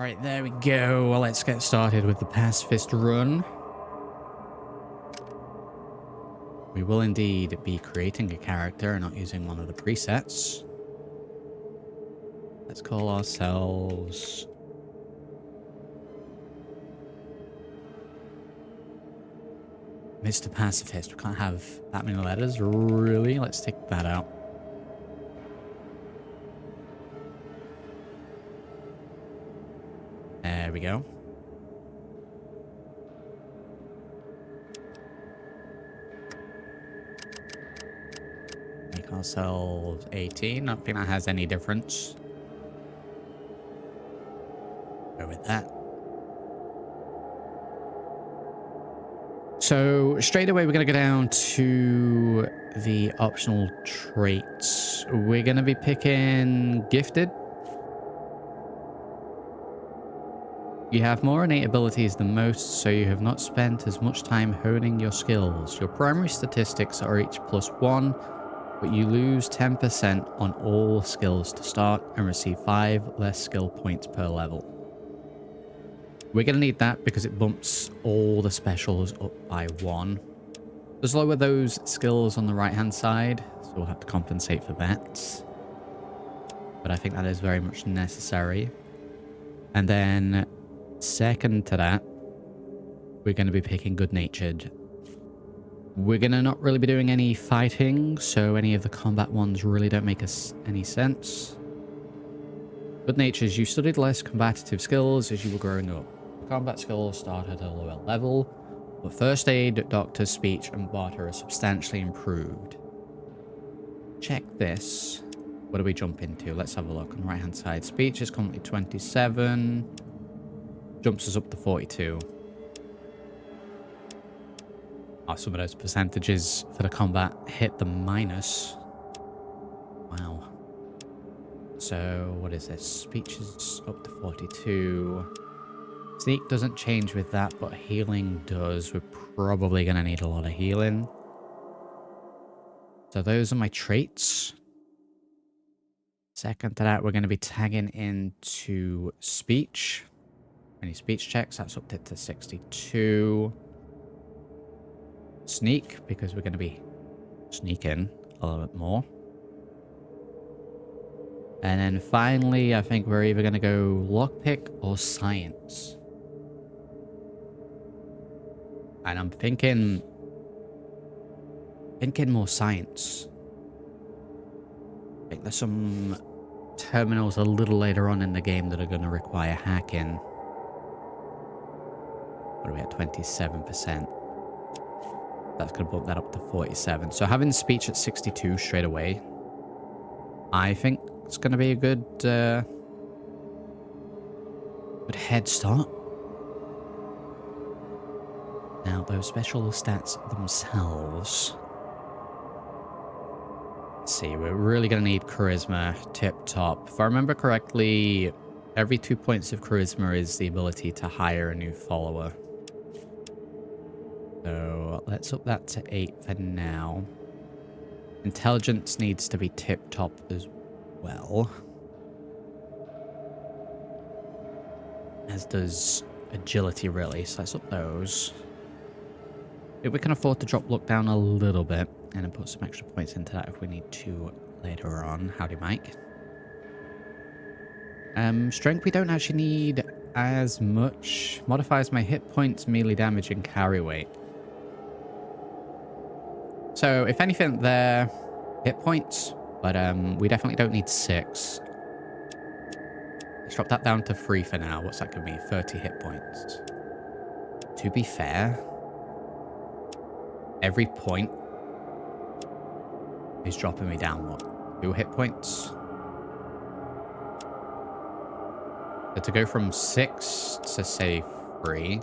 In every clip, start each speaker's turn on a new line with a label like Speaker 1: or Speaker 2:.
Speaker 1: Alright, there we go. Well, let's get started with the pacifist run. We will indeed be creating a character and not using one of the presets. Let's call ourselves... Mr. Pacifist. We can't have that many letters, really. Let's take that out. There we go. Make ourselves 18. I don't think that has any difference. Go with that. So straight away, we're going to go down to the optional traits. We're going to be picking Gifted. You have more innate abilities than most, so you have not spent as much time honing your skills. Your primary statistics are each +1, but you lose 10% on all skills to start and receive 5 less skill points per level. We're going to need that because it bumps all the specials up by 1. Just lower those skills on the right-hand side, so we'll have to compensate for that. But I think that is very much necessary. And then, second to that, we're going to be picking Good-Natured. We're going to not really be doing any fighting, so any of the combat ones really don't make us any sense. Good-Natured, you studied less combative skills as you were growing up. Combat skills start at a lower level, but first aid, doctor, speech, and barter are substantially improved. Check this. What do we jump into? Let's have a look on the right hand side. Speech is currently 27. Jumps us up to 42. Oh, some of those percentages for the combat hit the minus. Wow. So, what is this? Speech is up to 42. Sneak doesn't change with that, but healing does. We're probably going to need a lot of healing. So those are my traits. Second to that, we're going to be tagging into speech. Any speech checks, that's up to 62. Sneak, because we're going to be sneaking a little bit more. And then finally, I think we're either going to go lockpick or science. And I'm thinking more science. I think there's some terminals a little later on in the game that are going to require hacking. What are we at? 27%. That's going to bump that up to 47. So having speech at 62 straight away, I think it's going to be a good head start. Now, those special stats themselves. Let's see, we're really going to need charisma tip top. If I remember correctly, every 2 points of charisma is the ability to hire a new follower. So let's up that to 8 for now. Intelligence needs to be tip top as well. As does agility, really. So let's up those. If we can afford to drop luck down a little bit and then put some extra points into that if we need to later on. Howdy, Mike. Strength we don't actually need as much. Modifies my hit points, melee damage, and carry weight. So if anything, they're hit points, but we definitely don't need 6. Let's drop that down to 3 for now. What's that going to be? 30 hit points. To be fair, every point is dropping me down, what? 2 hit points? So to go from 6 to, say, 3,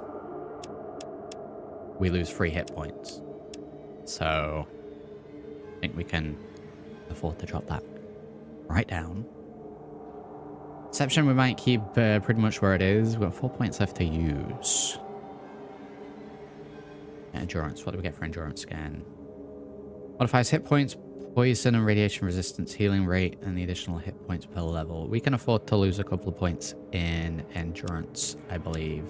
Speaker 1: we lose 3 hit points. So I think we can afford to drop that right down. Perception we might keep pretty much where it is. We've got 4 points left to use. Endurance. What do we get for endurance again? Modifies hit points Poison and radiation resistance, healing rate, and the additional hit points per level. We can afford to lose a couple of points in endurance, I believe.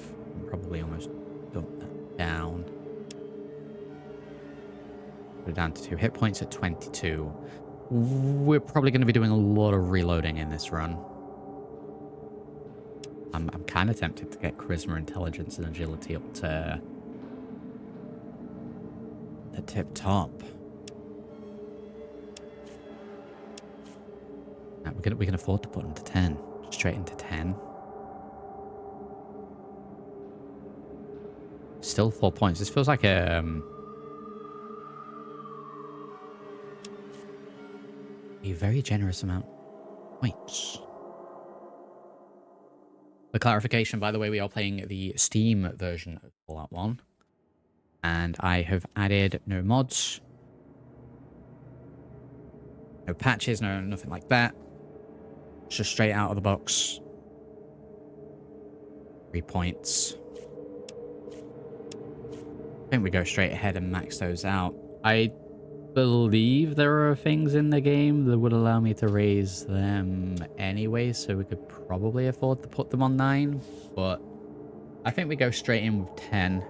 Speaker 1: Probably almost dump that down. We're down to 2 hit points at 22. We're probably going to be doing a lot of reloading in this run. I'm kind of tempted to get charisma, intelligence, and agility up to the tip top. Now, we can afford to put them to 10. Straight into 10. Still 4 points. This feels like a very generous amount of points. For clarification, by the way, we are playing the Steam version of Fallout 1. And I have added no mods. No patches, nothing like that. It's just straight out of the box. 3 points. I think we go straight ahead and max those out. I believe there are things in the game that would allow me to raise them anyway, so we could probably afford to put them on 9, but I think we go straight in with 10.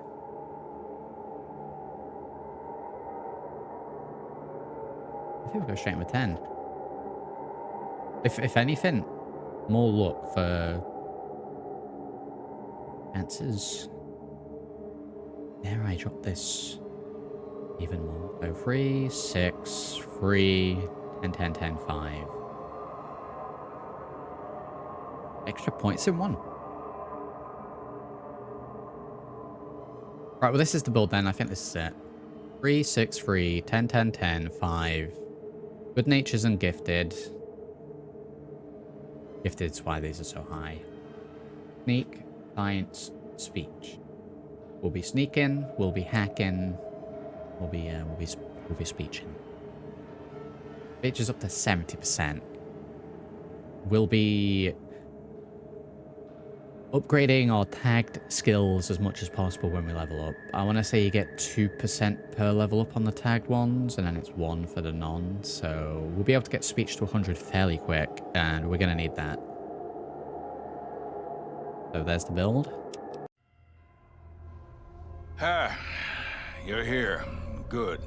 Speaker 1: I think we go straight in with 10. If anything, more luck for chances. Dare I drop this even more? So 3, 6, 3, 10, 10, 10, 5. Extra points in 1. Right, well, this is the build then. I think this is it. 3, 6, 3, 10, 10, 10, 5. Good natures and gifted. Gifted's why these are so high. Sneak, science, speech. We'll be sneaking, we'll be hacking, we'll be speeching. Speech is up to 70%. We'll be upgrading our tagged skills as much as possible when we level up. I want to say you get 2% per level up on the tagged ones, and then it's 1 for the non. So we'll be able to get speech to 100 fairly quick, and we're going to need that. So there's the build.
Speaker 2: Ah, you're here. Good.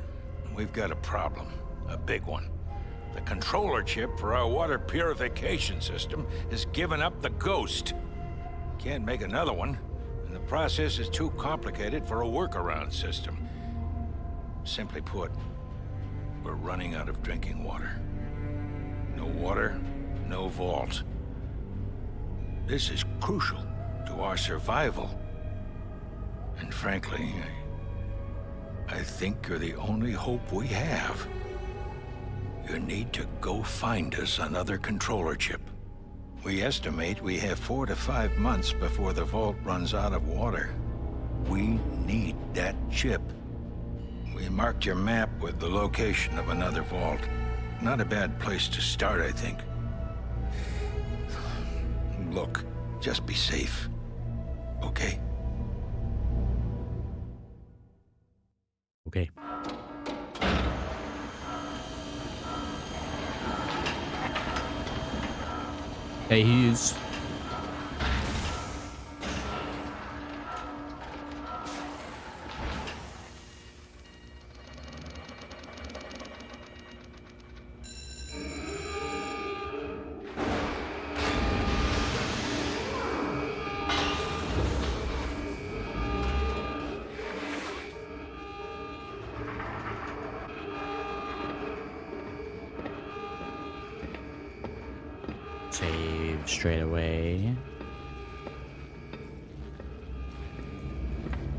Speaker 2: We've got a problem. A big one. The controller chip for our water purification system has given up the ghost. Can't make another one, and the process is too complicated for a workaround system. Simply put, we're running out of drinking water. No water, no vault. This is crucial to our survival. And frankly, I think you're the only hope we have. You need to go find us another controller chip. We estimate we have 4 to 5 months before the vault runs out of water. We need that chip. We marked your map with the location of another vault. Not a bad place to start, I think. Look, just be safe. Okay?
Speaker 1: Okay. There he is. Save straight away.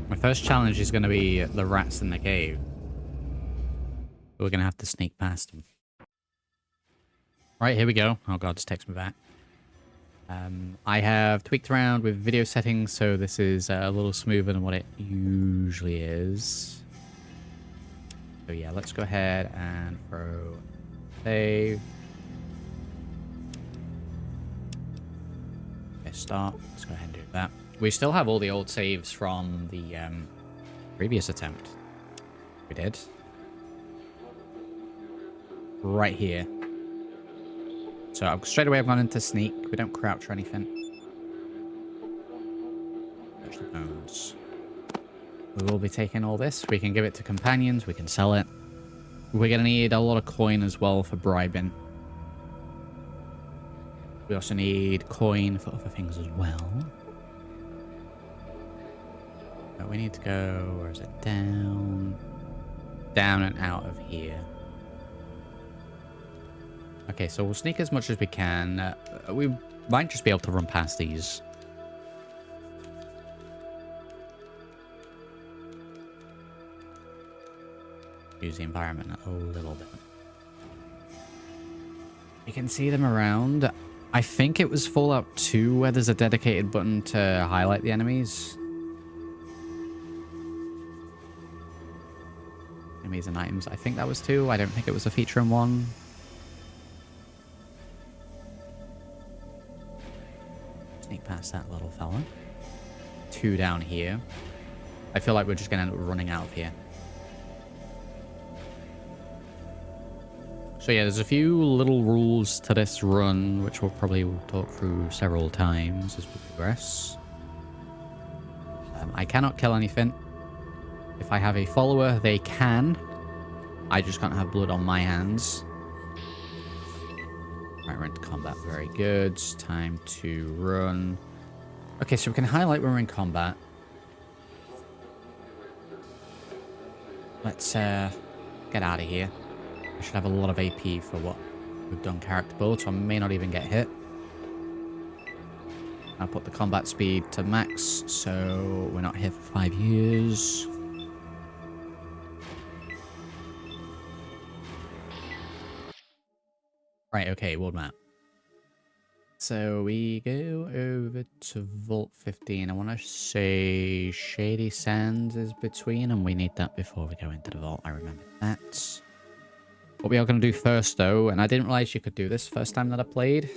Speaker 1: My first challenge is going to be the rats in the cave. We're going to have to sneak past them. Right, here we go. Oh god, just text me back. I have tweaked around with video settings, so this is a little smoother than what it usually is. So yeah, let's go ahead and throw save. Start. Let's go ahead and do that. We still have all the old saves from the previous attempt. We did. right here. So straight away I've gone into sneak. We don't crouch or anything. Touch the bones. We will be taking all this. We can give it to companions. We can sell it. We're going to need a lot of coin as well for bribing. We also need coin for other things as well. But we need to go... Where is it? Down. Down and out of here. Okay, so we'll sneak as much as we can. We might just be able to run past these. Use the environment a little bit. You can see them around. I think it was Fallout 2 where there's a dedicated button to highlight the enemies. Enemies and items. I think that was 2. I don't think it was a feature in 1. Sneak past that little fella. 2 down here. I feel like we're just going to end up running out of here. So yeah, there's a few little rules to this run, which we'll probably talk through several times as we progress. I cannot kill anything. If I have a follower, they can. I just can't have blood on my hands. Right, we're into combat. Very good. Time to run. Okay, so we can highlight when we're in combat. Let's get out of here. I should have a lot of AP for what we've done character build, so I may not even get hit. I'll put the combat speed to max, so we're not here for 5 years. Right, okay, world map. So we go over to Vault 15. I want to say Shady Sands is between, and we need that before we go into the vault. I remember that. What we are going to do first, though, and I didn't realize you could do this first time that I played.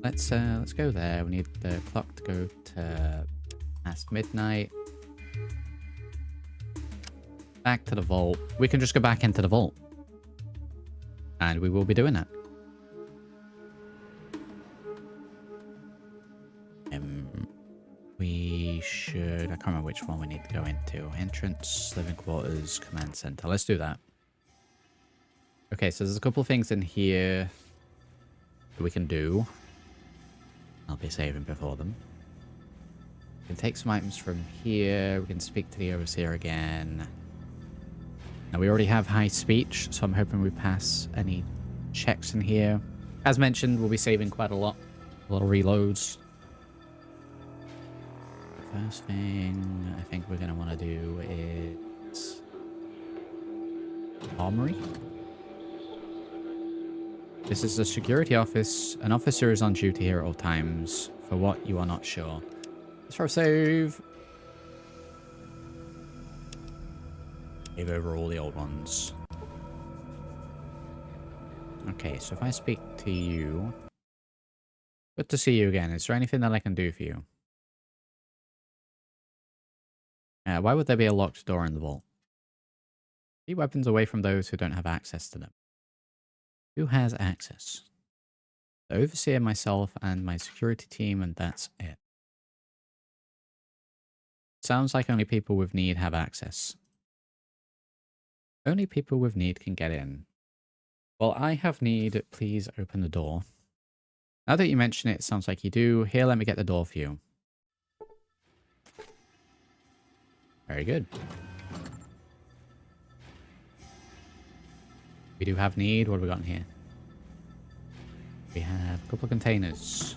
Speaker 1: Let's go there. We need the clock to go to past midnight. Back to the vault. We can just go back into the vault. And we will be doing that. We should... I can't remember which one we need to go into. Entrance, living quarters, command center. Let's do that. Okay, so there's a couple of things in here that we can do. I'll be saving before them. We can take some items from here. We can speak to the overseer again. Now, we already have high speech, so I'm hoping we pass any checks in here. As mentioned, we'll be saving quite a lot of reloads. The first thing I think we're going to want to do is... Armory. This is the security office. An officer is on duty here at all times. For what, you are not sure. Let's throw a save. Save over all the old ones. Okay, so if I speak to you... Good to see you again. Is there anything that I can do for you? Why would there be a locked door in the vault? Keep weapons away from those who don't have access to them. Who has access? The overseer, myself, and my security team, and that's it. Sounds like only people with need have access. Only people with need can get in. Well, I have need. Please open the door. Now that you mention it, it sounds like you do. Here, let me get the door for you. Very good. We do have need. What have we got in here? We have a couple of containers.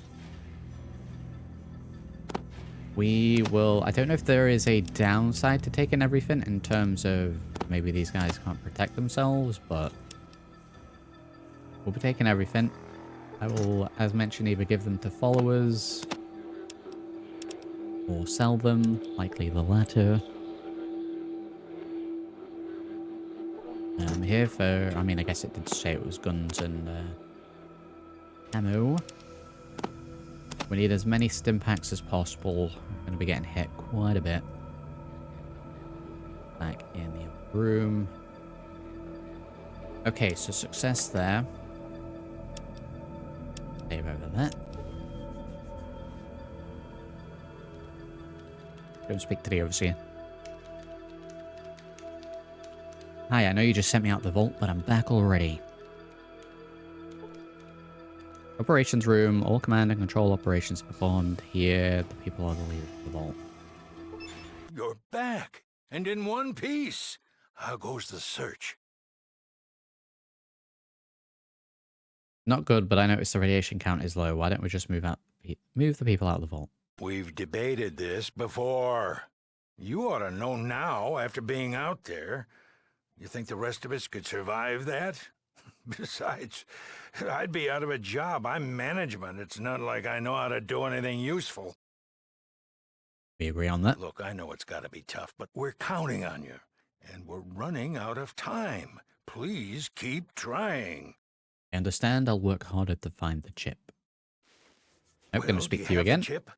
Speaker 1: We will... I don't know if there is a downside to taking everything in terms of maybe these guys can't protect themselves, but we'll be taking everything. I will, as mentioned, either give them to followers or sell them, likely the latter. I'm here for... I mean, I guess it did say it was guns and ammo. We need as many stim packs as possible. We're going to be getting hit quite a bit. Back in the room. Okay, so success there. Save over that. Don't speak to the overseer. Hi, I know you just sent me out the vault, but I'm back already. Operations room. All command and control operations performed here. The people are the leader of the vault.
Speaker 2: You're back, and in one piece. How goes the search?
Speaker 1: Not good, but I noticed the radiation count is low. Why don't we just move the people out of the vault?
Speaker 2: We've debated this before. You ought to know now after being out there. You think the rest of us could survive that? Besides, I'd be out of a job. I'm management. It's not like I know how to do anything useful.
Speaker 1: We agree on that.
Speaker 2: Look, I know it's got to be tough, but we're counting on you. And we're running out of time. Please keep trying.
Speaker 1: I understand. I'll work harder to find the chip. I'm going to
Speaker 2: Well,
Speaker 1: speak
Speaker 2: do
Speaker 1: to you
Speaker 2: have the
Speaker 1: again.
Speaker 2: chip?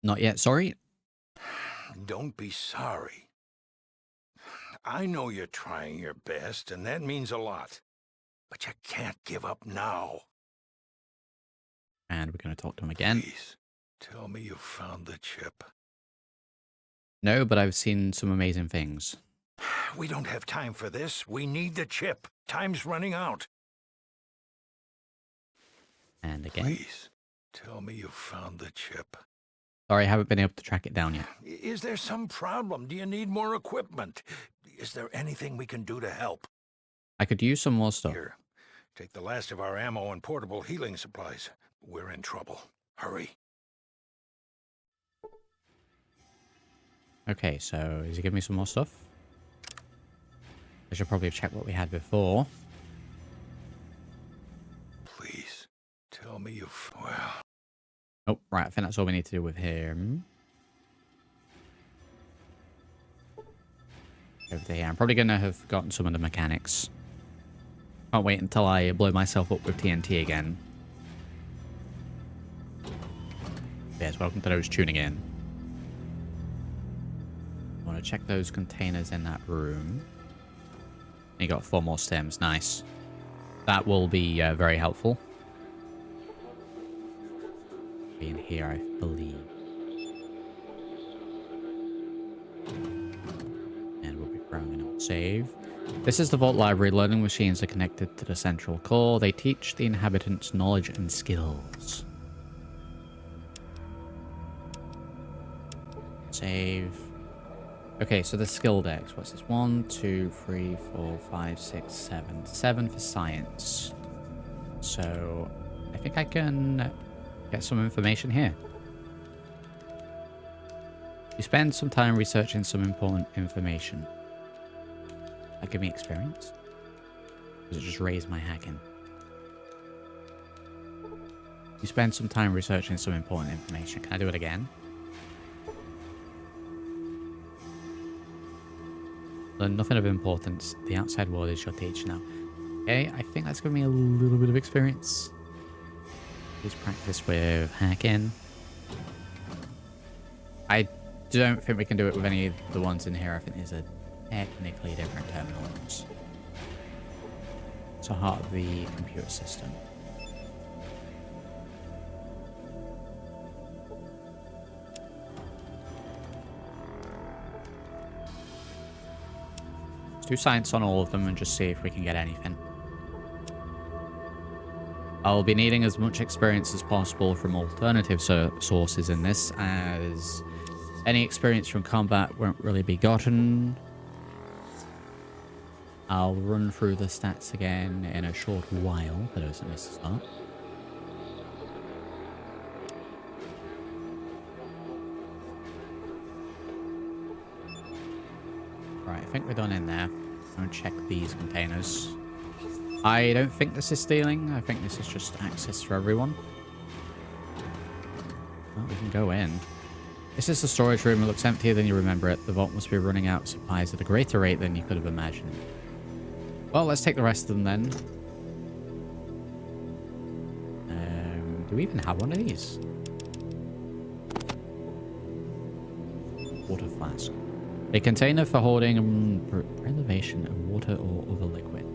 Speaker 1: Not yet, sorry.
Speaker 2: Don't be sorry. I know you're trying your best, and that means a lot. But you can't give up now.
Speaker 1: And we're going to talk to him again.
Speaker 2: Please, tell me you found the chip.
Speaker 1: No, but I've seen some amazing things.
Speaker 2: We don't have time for this. We need the chip. Time's running out.
Speaker 1: And again.
Speaker 2: Please, tell me you found the chip.
Speaker 1: Sorry, I haven't been able to track it down yet.
Speaker 2: Is there some problem? Do you need more equipment? Is there anything we can do to help?
Speaker 1: I could use some more stuff.
Speaker 2: Here, take the last of our ammo and portable healing supplies. We're in trouble. Hurry.
Speaker 1: Okay, so is he giving me some more stuff? I should probably have checked what we had before.
Speaker 2: Please, tell me you've... Well...
Speaker 1: Oh, right, I think that's all we need to do with him. Over to here. I'm probably going to have gotten some of the mechanics. Can't wait until I blow myself up with TNT again. Yes, welcome to those tuning in. I want to check those containers in that room. You got 4 more stems. Nice. That will be very helpful. In here, I believe. And we'll be throwing in a save. This is the Vault Library. Learning machines are connected to the central core. They teach the inhabitants knowledge and skills. Save. Okay, so the skill dex. What's this? 1, 2, 3, 4, 5, 6, 7. 7 for science. So I think I can get some information here. You spend some time researching some important information. That give me experience? Does it just raise my hacking? You spend some time researching some important information. Can I do it again? Learn nothing of importance. The outside world is your teacher now. Okay, I think that's giving me a little bit of experience. Please practice with hacking. I don't think we can do it with any of the ones in here. I think these are technically different terminals. It's a heart of the computer system. Let's do science on all of them and just see if we can get anything. I'll be needing as much experience as possible from alternative sources in this, as any experience from combat won't really be gotten. I'll run through the stats again in a short while, but doesn't miss a start. Right, I think we're done in there. I'm going to check these containers. I don't think this is stealing. I think this is just access for everyone. Well, we can go in. This is the storage room. It looks emptier than you remember it. The vault must be running out of supplies at a greater rate than you could have imagined. Well, let's take the rest of them then. Do we even have one of these? Water flask. A container for holding preservation of water or other liquid.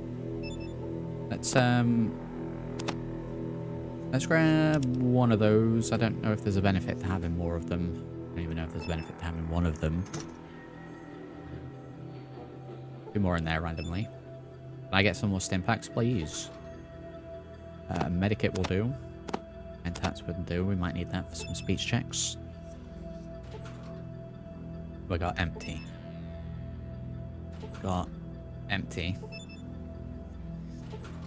Speaker 1: Let's grab one of those. I don't know if there's a benefit to having more of them. I don't even know if there's a benefit to having one of them. Two more in there randomly. Can I get some more stim packs, please? Medikit will do. And tats will do. We might need that for some speech checks. We got empty. Got empty.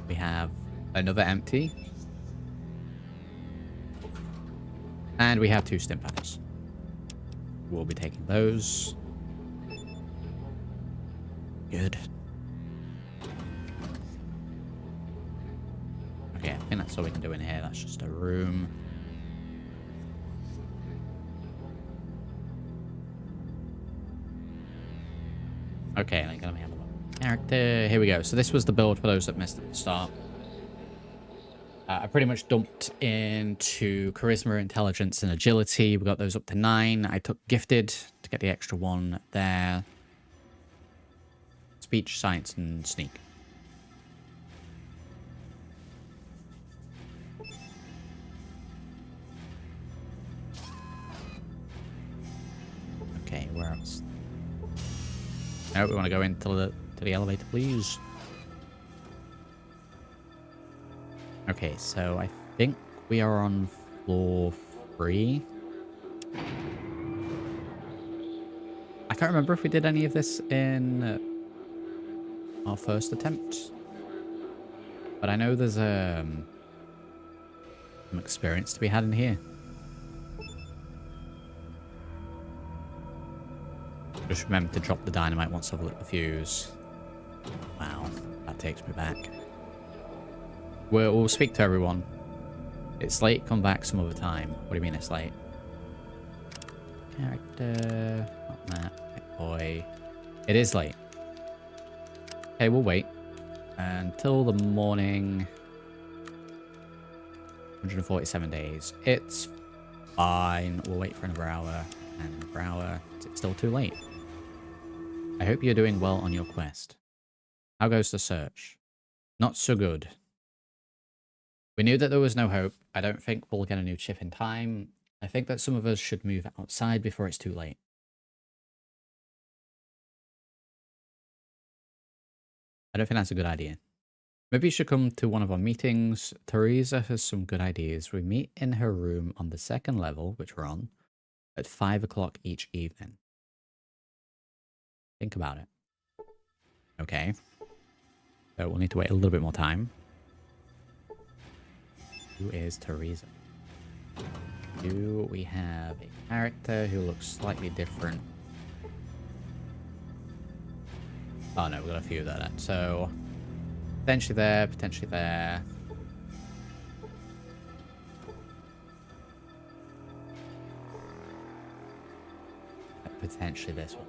Speaker 1: We have another empty. And we have 2 stim packs. We'll be taking those. Good. Okay, I think that's all we can do in here. That's just a room. Okay, let me have a look. Character. Here we go. So this was the build for those that missed at the start. I pretty much dumped into charisma, intelligence, and agility. We got those up to 9. I took gifted to get the extra 1 there. Speech, science, and sneak. Okay, where else? No, we want to go into the elevator, please. Okay, so I think we are on floor 3. I can't remember if we did any of this in our first attempt, but I know there's some experience to be had in here. Just remember to drop the dynamite once I've lit the fuse. Wow, that takes me back. We'll speak to everyone. It's late, come back some other time. What do you mean it's late? Character, not that, pet boy. It is late. Okay, we'll wait until the morning. 147 days. It's fine. We'll wait for another hour and another hour. It's still too late. I hope you're doing well on your quest. How goes the search? Not so good. We knew that there was no hope. I don't think we'll get a new chip in time. I think that some of us should move outside before it's too late. I don't think that's a good idea. Maybe you should come to one of our meetings. Teresa has some good ideas. We meet in her room on the 2nd level, which we're on, at 5 o'clock each evening. Think about it. Okay. So we'll need to wait a little bit more time. Who is Teresa? Do we have a character who looks slightly different? Oh no, we've got a few of that. So, potentially there, potentially there. Potentially this one.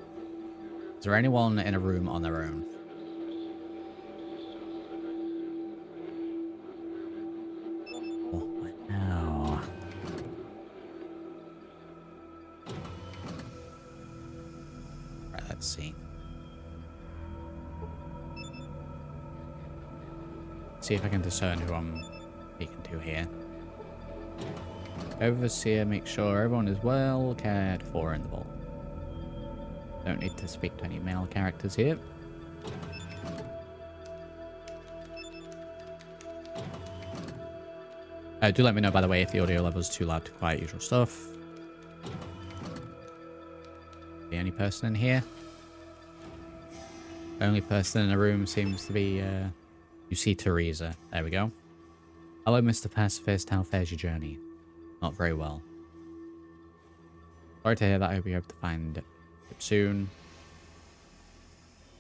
Speaker 1: Is there anyone in a room on their own? Oh, no. Right, let's see. See if I can discern who I'm speaking to here. Overseer, make sure everyone is well cared for in the vault. Don't need to speak to any male characters here. Do let me know, by the way, if the audio level is too loud to quiet usual stuff. The only person in here? The only person in the room seems to be, you see Teresa. There we go. Hello, Mr. Pacifist. How fares your journey? Not very well. Sorry to hear that. I hope you're able to find it soon.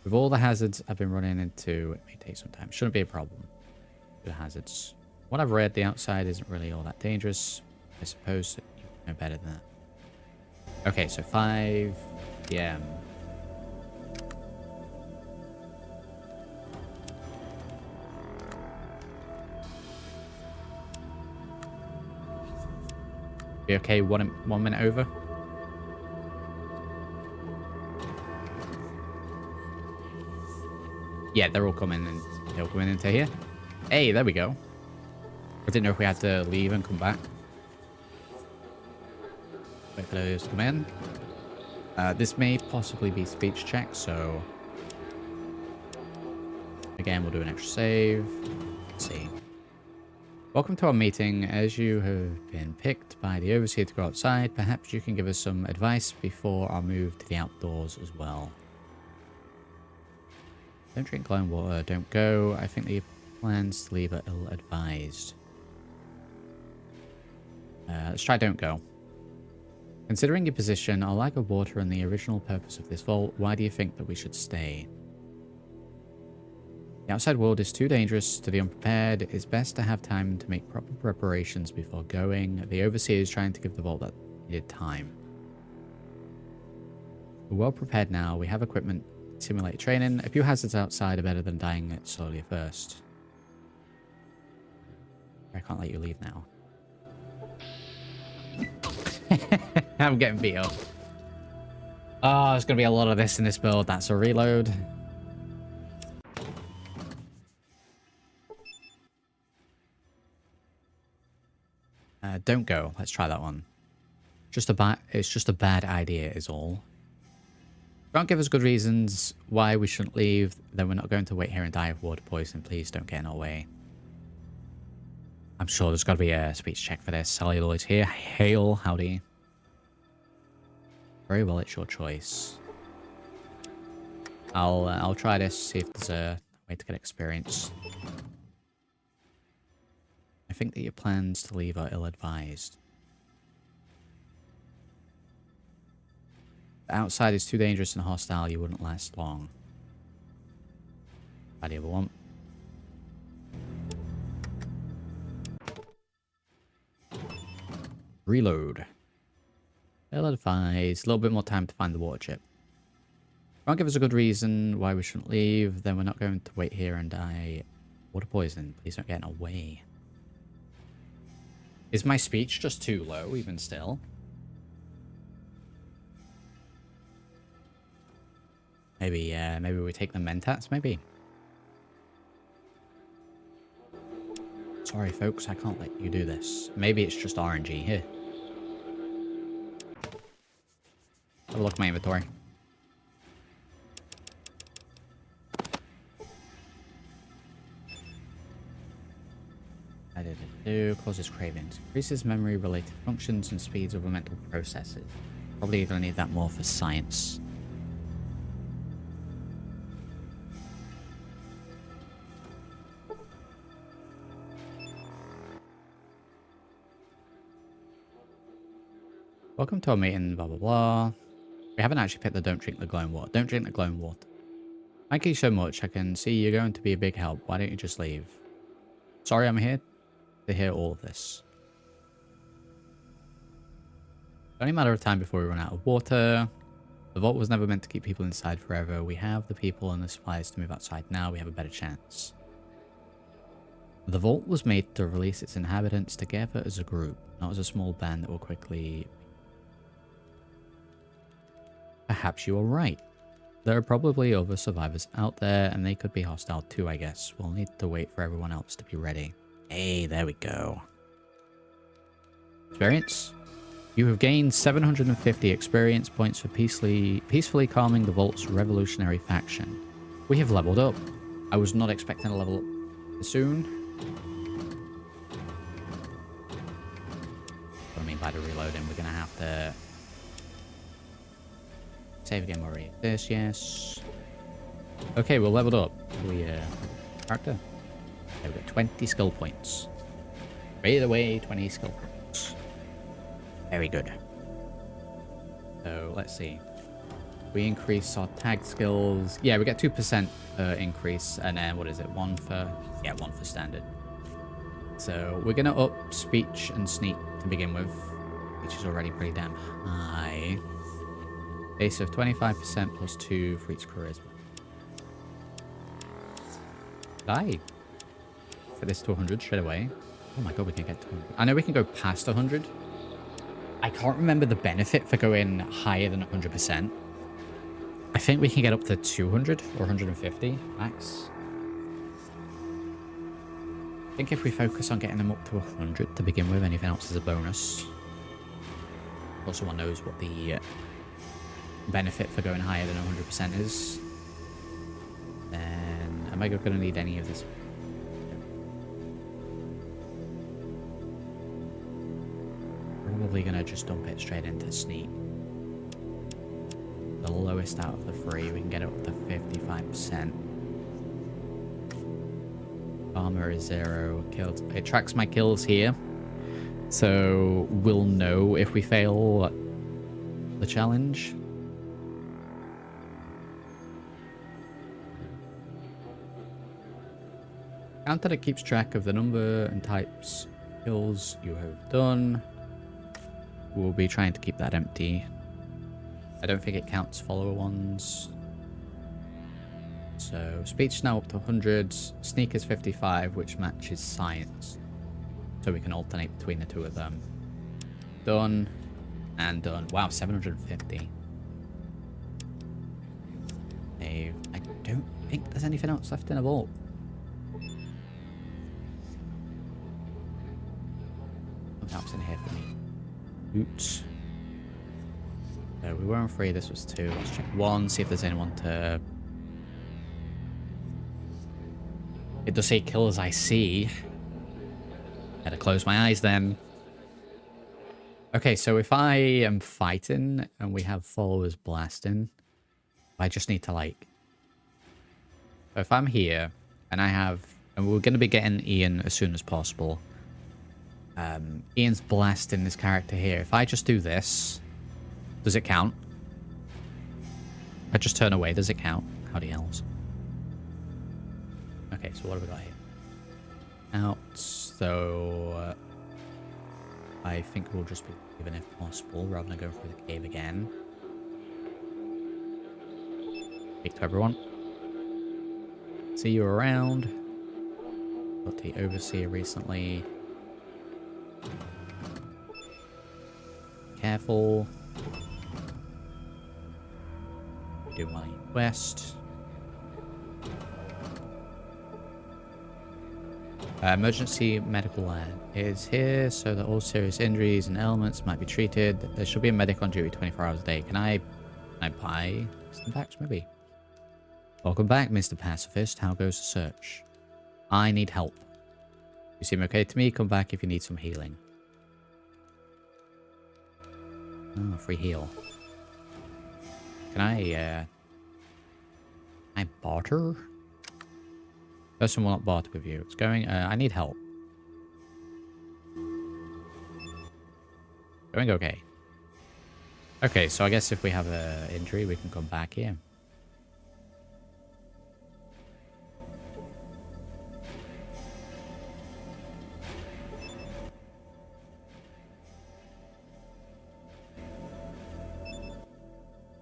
Speaker 1: With all the hazards I've been running into, it may take some time. Shouldn't be a problem. The hazards. What I've read, the outside isn't really all that dangerous. I suppose that you know better than that. Okay, so 5 p.m. Be okay, one minute over. Yeah, they're all coming in. They're all coming into here. Hey, there we go. I didn't know if we had to leave and come back. Wait for those to come in. This may possibly be speech check, so... Again, we'll do an extra save. Let's see. Welcome to our meeting. As you have been picked by the overseer to go outside, perhaps you can give us some advice before our move to the outdoors as well. Don't drink glowing water, don't go. I think the plans to leave are ill-advised. Let's try don't go. Considering your position, our lack of water and the original purpose of this vault, why do you think that we should stay? The outside world is too dangerous to the unprepared. It's best to have time to make proper preparations before going. The overseer is trying to give the vault that needed time. We're well prepared now. We have equipment to simulate training. A few hazards outside are better than dying slowly first. I can't let you leave now. I'm getting beat up. Oh, there's going to be a lot of this in this build. That's a reload. Don't go. Let's try that one. It's just a bad idea is all. Don't give us good reasons why we shouldn't leave. Then we're not going to wait here and die of water poisoning. Please don't get in our way. I'm sure there's got to be a speech check for this. Celluloid here. Hail, howdy. Very well, it's your choice. I'll try this, see if there's a way to get experience. I think that your plans to leave are ill-advised. The outside is too dangerous and hostile. You wouldn't last long. How do you ever want? Reload. Ill-advised. A little bit more time to find the water chip. Don't give us a good reason why we shouldn't leave. Then we're not going to wait here and die. Water poison. Please don't get in our way. Is my speech just too low, even still? Maybe, maybe we take the mentats, maybe? Sorry, folks, I can't let you do this. Maybe it's just RNG. Here. Have a look at my inventory. Causes cravings. Increases memory-related functions and speeds over mental processes. Probably gonna need that more for science. Welcome to our meeting, blah blah blah. We haven't actually picked the don't drink the glowing water. Don't drink the glowing water. Thank you so much. I can see you're going to be a big help. Why don't you just leave? Sorry, I'm here to hear all of this. It's only a matter of time before we run out of water. The vault was never meant to keep people inside forever. We have the people and the supplies to move outside now. We have a better chance. The vault was made to release its inhabitants together as a group, not as a small band that will quickly... Perhaps you are right. There are probably other survivors out there, and they could be hostile too, I guess. We'll need to wait for everyone else to be ready. Hey, there we go. Experience. You have gained 750 experience points for peacefully calming the Vault's revolutionary faction. We have leveled up. I was not expecting to level up this soon. What I mean by the reloading, we're going to have to... Save again, Murray. This, yes. Okay, we're leveled up. We, character. Okay, we've got 20 skill points. Right away, 20 skill points. Very good. So, let's see. We increase our tag skills. Yeah, we get 2% increase. And then, what is it? 1 for... Yeah, 1 for standard. So, we're going to up speech and sneak to begin with. Which is already pretty damn high. Base of 25% plus 2 for each charisma. Did I put this to 100 straight away? Oh my god, we can get to 100. I know we can go past 100. I can't remember the benefit for going higher than 100%. I think we can get up to 200 or 150 max. I think if we focus on getting them up to 100 to begin with, anything else is a bonus. Also, one knows what the benefit for going higher than 100% is. Then, am I going to need any of this? Probably going to just dump it straight into sneak. The lowest out of the three, we can get it up to 55%. Armor is 0. Kills. It tracks my kills here. So we'll know if we fail the challenge. Counter that keeps track of the number and types of kills you have done. We'll be trying to keep that empty. I don't think it counts follower ones. So speech now up to 100. Sneak is 55, which matches science. So we can alternate between the two of them. Done and done. Wow, 750. Save. I don't think there's anything else left in the vault. Something else in here for me. Oops. So we were on 3, this was 2. Let's check 1, see if there's anyone to... It does say kill as I see. Better close my eyes then. Okay, so if I am fighting and we have followers blasting, I just need to like... So if I'm here and I have... And we're going to be getting Ian as soon as possible. Ian's blasting this character here. If I just do this, does it count? I just turn away, does it count? Howdy hells. Okay, so what have we got here? Out, so... I think we'll just be leaving if possible, rather than going through the cave again. Speak to everyone. See you around. Got the Overseer recently. Careful. We do my quest. Emergency medical line is here so that all serious injuries and ailments might be treated. There should be a medic on duty 24 hours a day. Can I buy some packs maybe? Welcome back, Mr. Pacifist. How goes the search? I need help. You seem okay to me. Come back if you need some healing. Oh, free heal. Can I barter? Person will not barter with you. It's going, I need help. Going okay. Okay, so I guess if we have an injury, we can come back here.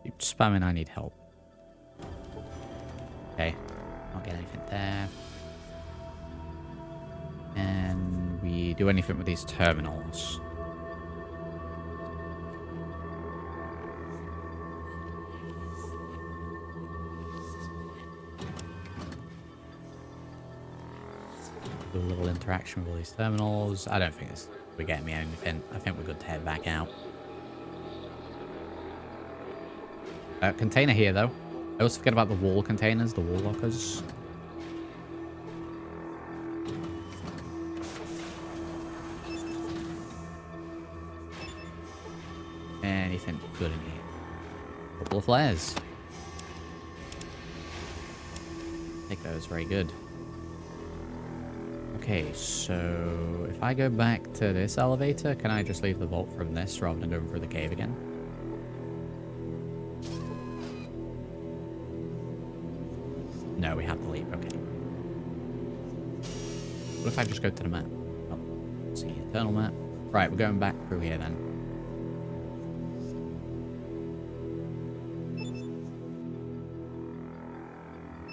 Speaker 1: Keep spamming, I need help. Okay, not get anything there. And we do anything with these terminals. Do a little interaction with all these terminals. I don't think we're getting me anything. I think we're good to head back out. Container here, though. I also forget about the wall containers, the wall lockers. Anything good in here? Couple of flares. Take those, very good. Okay, so if I go back to this elevator, can I just leave the vault from this rather than going through the cave again? No, we have to leave. Okay. What if I just go to the map? Oh, see, internal map. Right, we're going back through here then.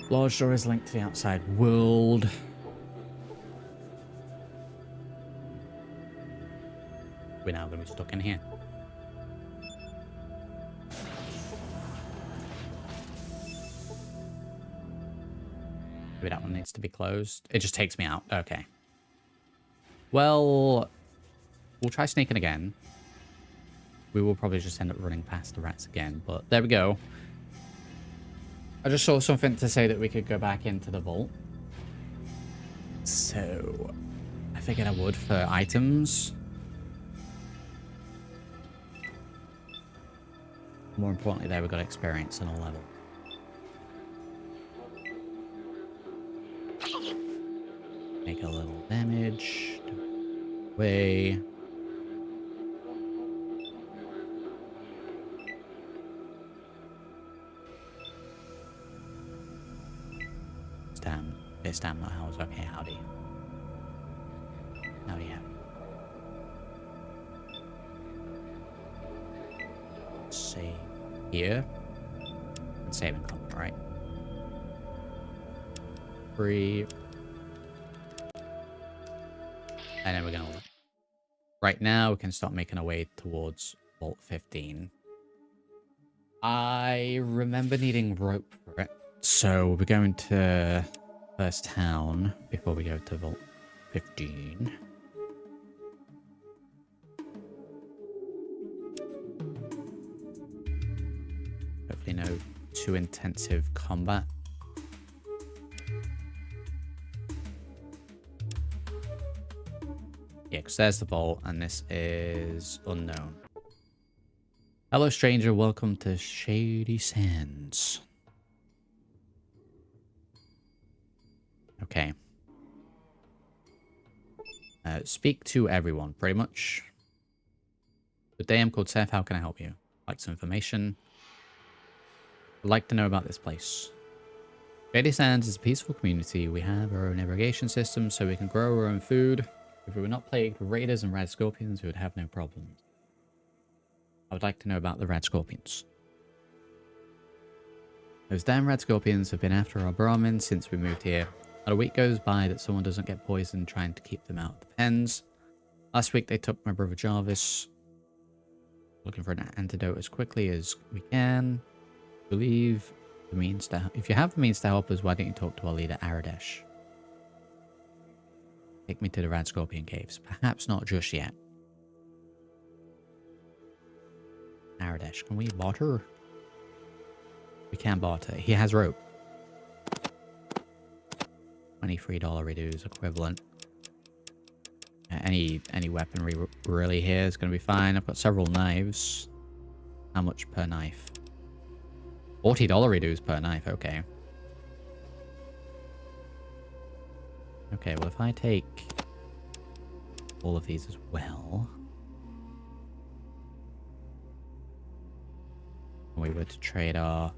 Speaker 1: Large door is linked to the outside world. We're now going to be stuck in here. one needs to be closed. It just takes me out. Okay. Well, we'll try sneaking again. We will probably just end up running past the rats again, but there we go. I just saw something to say that we could go back into the vault. So, I figured I would for items. More importantly, there we got experience on a level. Make a little damage. Away. Stamina house. Okay, howdy. Howdy, yeah. Save here. And save and come, right? Free. And then we're gonna look. Right now, we can start making our way towards Vault 15. I remember needing rope for it. So we're going to first town before we go to Vault 15. Hopefully no too intensive combat. Yeah, because there's the vault, and this is unknown. Hello, stranger. Welcome to Shady Sands. Okay. Speak to everyone, pretty much. Good day, I'm called Seth. How can I help you? Like some information? I'd like to know about this place. Shady Sands is a peaceful community. We have our own irrigation system, so we can grow our own food. If we were not plagued with raiders and red scorpions, we would have no problems. I would like to know about the red scorpions. Those damn red scorpions have been after our Brahmins since we moved here. Not a week goes by that someone doesn't get poisoned trying to keep them out of the pens. Last week they took my brother Jarvis. Looking for an antidote as quickly as we can. Believe the means to... If you have the means to help us, why don't you talk to our leader Aradesh? Take me to the Red Scorpion Caves. Perhaps not just yet. Aradesh, can we barter? We can barter. He has rope. $23 reduce equivalent. Any weaponry really here is going to be fine. I've got several knives. How much per knife? $40 reduce per knife. Okay. Okay, well if I take all of these as well. We were to trade our...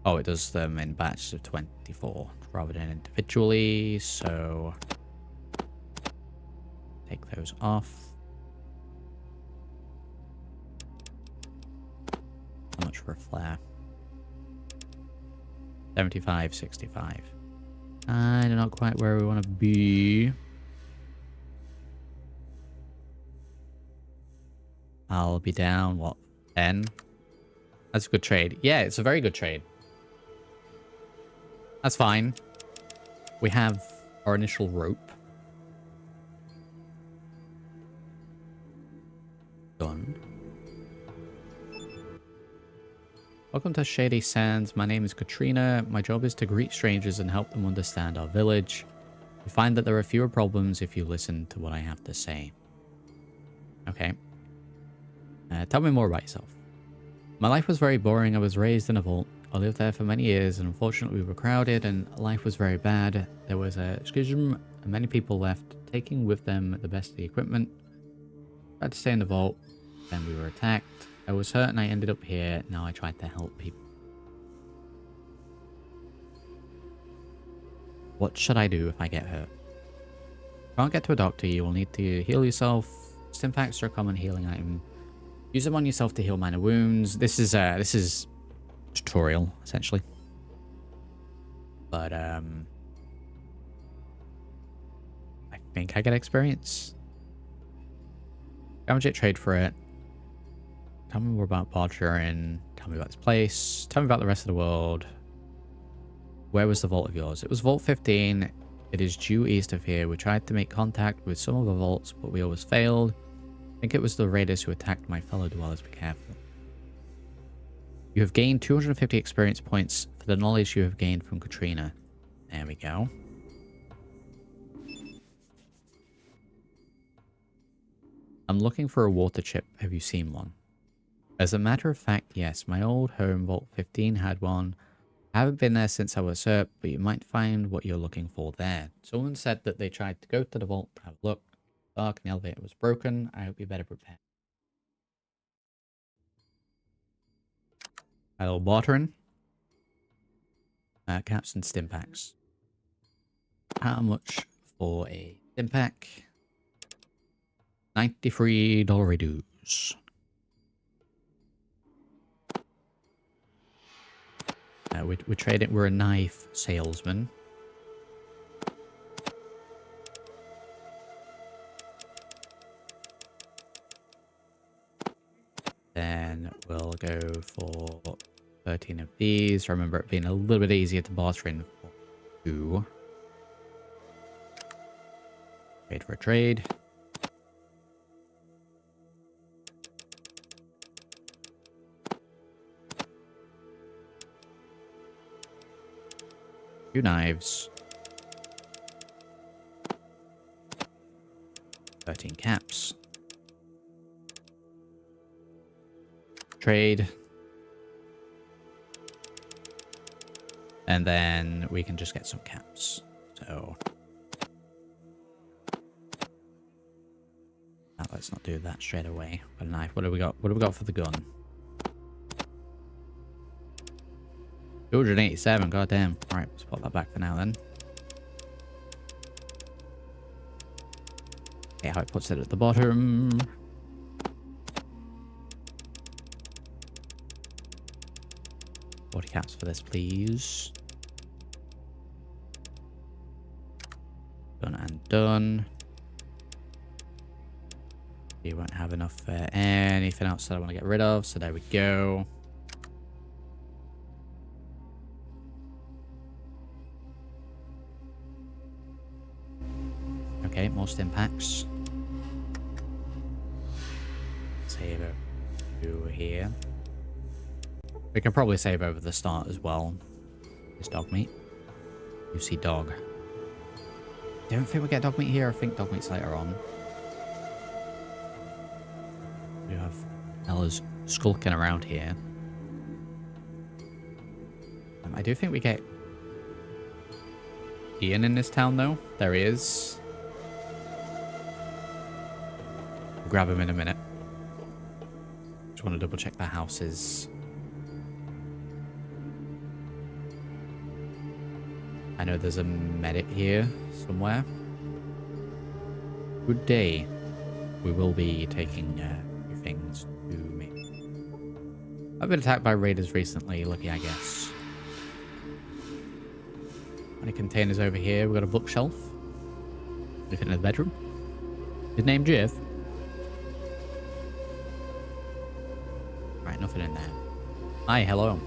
Speaker 1: Oh, it does them in batches of 24 rather than individually, so... Take those off. How much for a flare? 75, 65. And not quite where we want to be. I'll be down, what, 10? That's a good trade. Yeah, it's a very good trade. That's fine. We have our initial rope. Done. Welcome to Shady Sands. My name is Katrina. My job is to greet strangers and help them understand our village. You find that there are fewer problems if you listen to what I have to say. Okay. Tell me more about yourself. My life was very boring. I was raised in a vault. I lived there for many years, and unfortunately we were crowded and life was very bad. There was a schism and many people left, taking with them the best of the equipment. I had to stay in the vault. Then we were attacked. I was hurt and I ended up here. Now I tried to help people. What should I do if I get hurt? Can't get to a doctor. You will need to heal yourself. Stimpaks are a common healing item. Use them on yourself to heal minor wounds. This is tutorial essentially. But I think I get experience. How much it trade for it? Tell me more about bartering. Tell me about this place. Tell me about the rest of the world. Where was the vault of yours? It was Vault 15. It is due east of here. We tried to make contact with some of the vaults, but we always failed. I think it was the raiders who attacked my fellow dwellers. Be careful. You have gained 250 experience points for the knowledge you have gained from Katrina. There we go. I'm looking for a water chip. Have you seen one? As a matter of fact, yes. My old home, Vault 15, had one. I haven't been there since I was up, but you might find what you're looking for there. Someone said that they tried to go to the vault to have a look. Dark and the elevator was broken. I hope you're better prepared. A little bartering. Caps and stim packs. How much for a stim pack? $93 dues. We're trading. We're a knife salesman. Then we'll go for 13 of these. I remember it being a little bit easier to barter in for 2. Trade for a trade. Two knives. 13 caps. Trade. And then we can just get some caps. So let's not do that straight away. Got a knife. What do we got? What do we got for the gun? 287. Goddamn. All right, let's pop that back for now then. Okay, how it puts it at the bottom. $40 caps for this, please. Done and done. You won't have enough for anything else that I want to get rid of, so there we go. Okay, more stim packs. Save it to here. We can probably save over the start as well. This dog meat. You see dog. Don't think we get dog meat here. I think dog meat's later on. We have Ella's skulking around here. I do think we get Ian in this town though. There he is. We'll grab him in a minute. Just want to double check the houses. I know there's a medic here somewhere. Good day. We will be taking your things to me. I've been attacked by raiders recently. Lucky, I guess. Any containers over here? We've got a bookshelf. Anything in the bedroom? His name Jeff. Right, nothing in there. Hi, hello.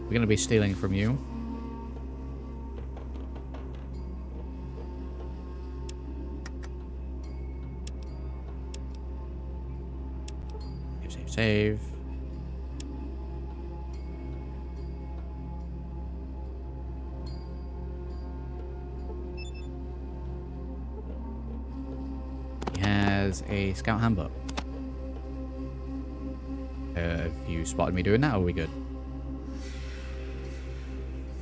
Speaker 1: We're going to be stealing from you. Save. He has a scout handbook. Have you spotted me doing that, or are we good?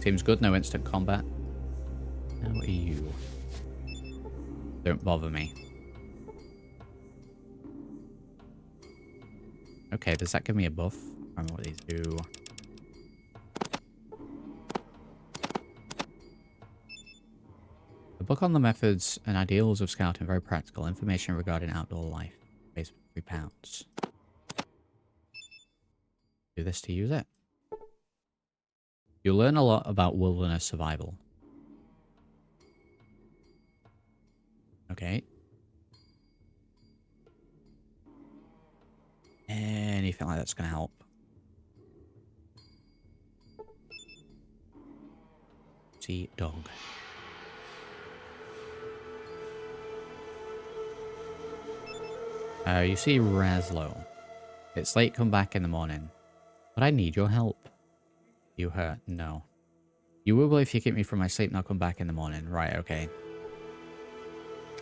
Speaker 1: Seems good, no instant combat. How are you? Don't bother me. Okay, does that give me a buff? I don't know what these do. The book on the methods and ideals of scouting, very practical. Information regarding outdoor life. Pays £3. Do this to use it. You'll learn a lot about wilderness survival. Okay. Anything like that's going to help. dirty dog. You see Raslo. It's late, come back in the morning. But I need your help. You hurt? No. You will if you keep me from my sleep, now come back in the morning. Right, okay.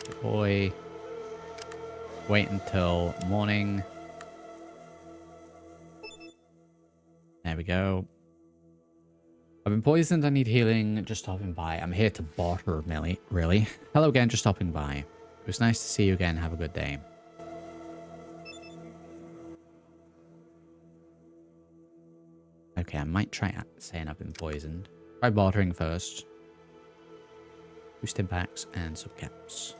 Speaker 1: Good boy. Wait until morning. There we go. I've been poisoned, I need healing, just stopping by. I'm here to barter, Millie, really. Hello again, just stopping by. It was nice to see you again, have a good day. Okay, I might try saying I've been poisoned. Try bartering first. 2 stim packs and some caps.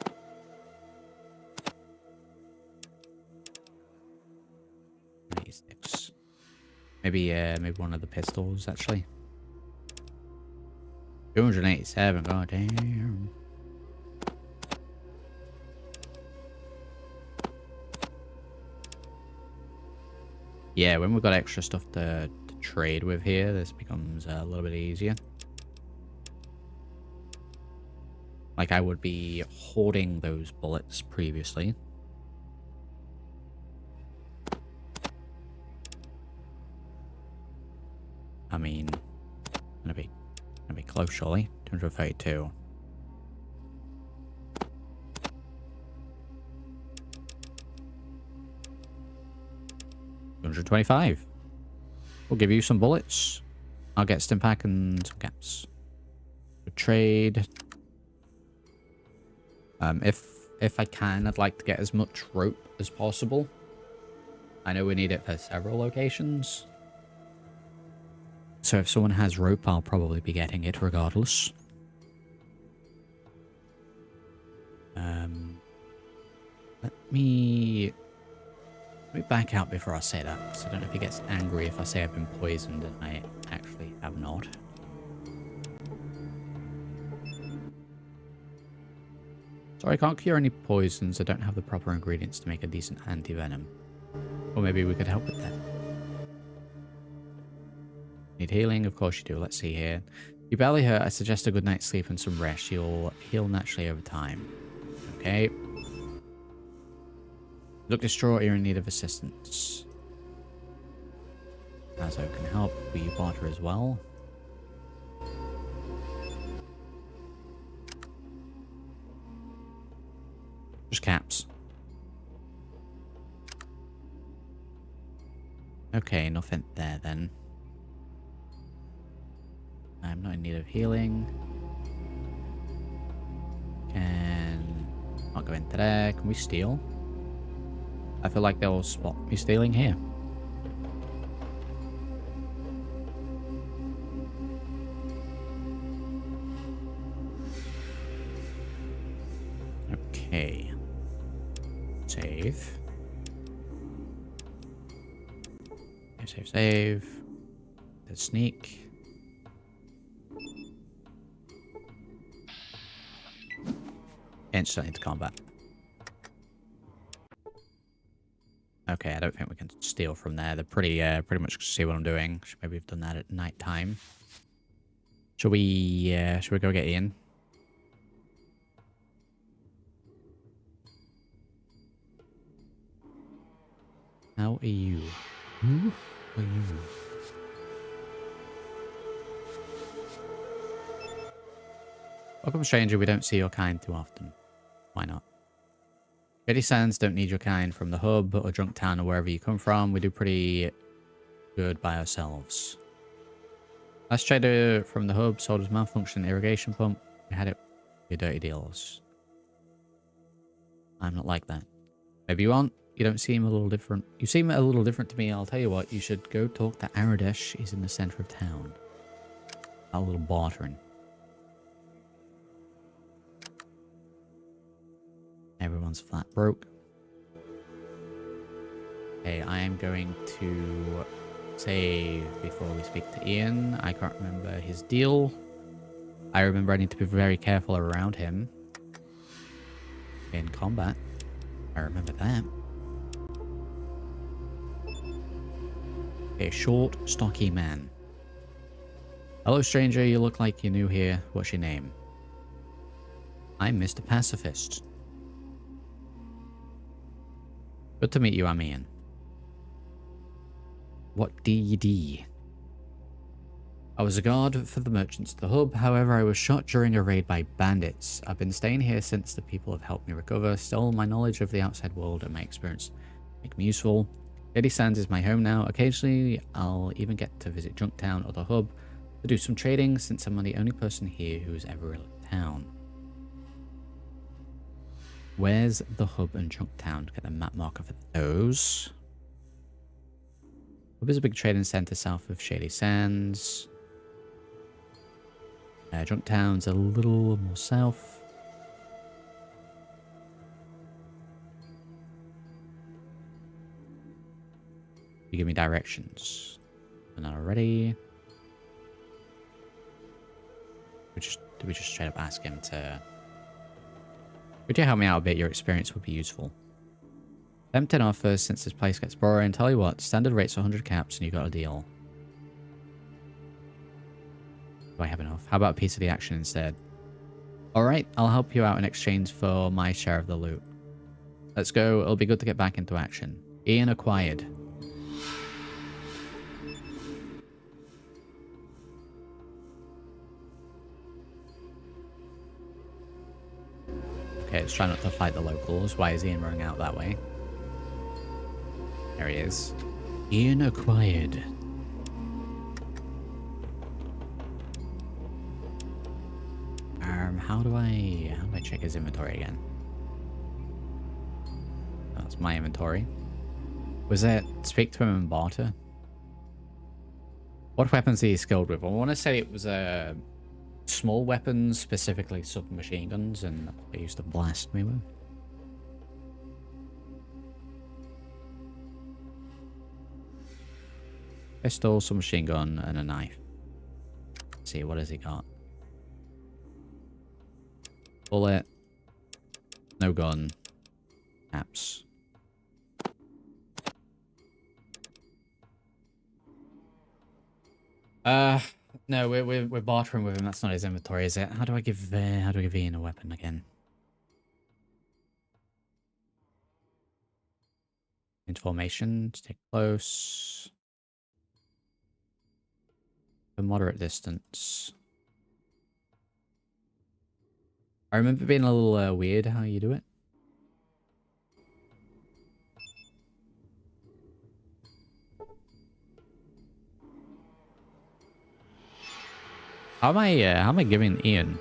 Speaker 1: Maybe one of the pistols, actually. 287, god damn. Yeah, when we've got extra stuff to trade with here, this becomes a little bit easier. Like I would be hoarding those bullets previously. I mean, gonna be close, surely. 232. $225. We'll give you some bullets. I'll get stim pack and some caps. Trade. If I can, I'd like to get as much rope as possible. I know we need it for several locations. So if someone has rope, I'll probably be getting it regardless. Let me back out before I say that, because I don't know if he gets angry if I say I've been poisoned and I actually have not. Sorry, I can't cure any poisons. I don't have the proper ingredients to make a decent anti-venom. Or maybe we could help with that. Need healing? Of course you do. Let's see here. You barely hurt. I suggest a good night's sleep and some rest. You'll heal naturally over time. Okay. Look distraught. You're in need of assistance. Lazo can help. Will you barter as well? Just caps. Okay, nothing there then. I'm not in need of healing. I'll go into there. Can we steal? I feel like they'll spot me stealing here. Okay. Save. Save. Let's sneak. Instantly into combat. Okay, I don't think we can steal from there. They're pretty much see what I'm doing. Should maybe have done that at night time. Should we go get Ian? How are you? Who are you? Welcome, stranger. We don't see your kind too often. Why not? Shady Sands don't need your kind from the hub or Junktown or wherever you come from. We do pretty good by ourselves. Last trader from the hub sold his malfunctioning irrigation pump. We had it with your dirty deals. I'm not like that. Maybe you aren't. You don't seem a little different. You seem a little different to me. I'll tell you what. You should go talk to Aradesh. He's in the center of town. A little bartering. Everyone's flat broke. Okay, I am going to save before we speak to Ian. I can't remember his deal. I remember I need to be very careful around him in combat. I remember that. A short, stocky man. Hello, stranger. You look like you're new here. What's your name? I'm Mr. Pacifist. Good to meet you, I'm Ian. What DD? I was a guard for the merchants at the hub, however I was shot during a raid by bandits. I've been staying here since the people have helped me recover. Still, my knowledge of the outside world and my experience make me useful. Shady Sands is my home now. Occasionally, I'll even get to visit Junktown or the hub to do some trading, since I'm the only person here who's ever left town. Where's the hub and Junktown? Get the map marker for those. Hub is a big trading center south of Shady Sands. Junktown's a little more south. You give me directions. And already. Did we just straight up ask him to... Could you help me out a bit? Your experience would be useful. 10% off first since this place gets boring. Tell you what, standard rate's 100 caps and you got a deal. Do I have enough? How about a piece of the action instead? Alright, I'll help you out in exchange for my share of the loot. Let's go, it'll be good to get back into action. Ian acquired. Okay, let's try not to fight the locals. Why is Ian running out that way? There he is. Ian acquired. How do I check his inventory again? That's my inventory. Was it speak to him and barter? What weapons are you skilled with? I want to say it was small weapons, specifically submachine guns, and they used to blast me with. Pistol, submachine gun, and a knife. Let's see, what has he got? Bullet. No gun. Caps. No, we're bartering with him. That's not his inventory, is it? How do I give Ian a weapon again? Into formation, stay close. A moderate distance. I remember being a little weird how you do it. How am I giving Ian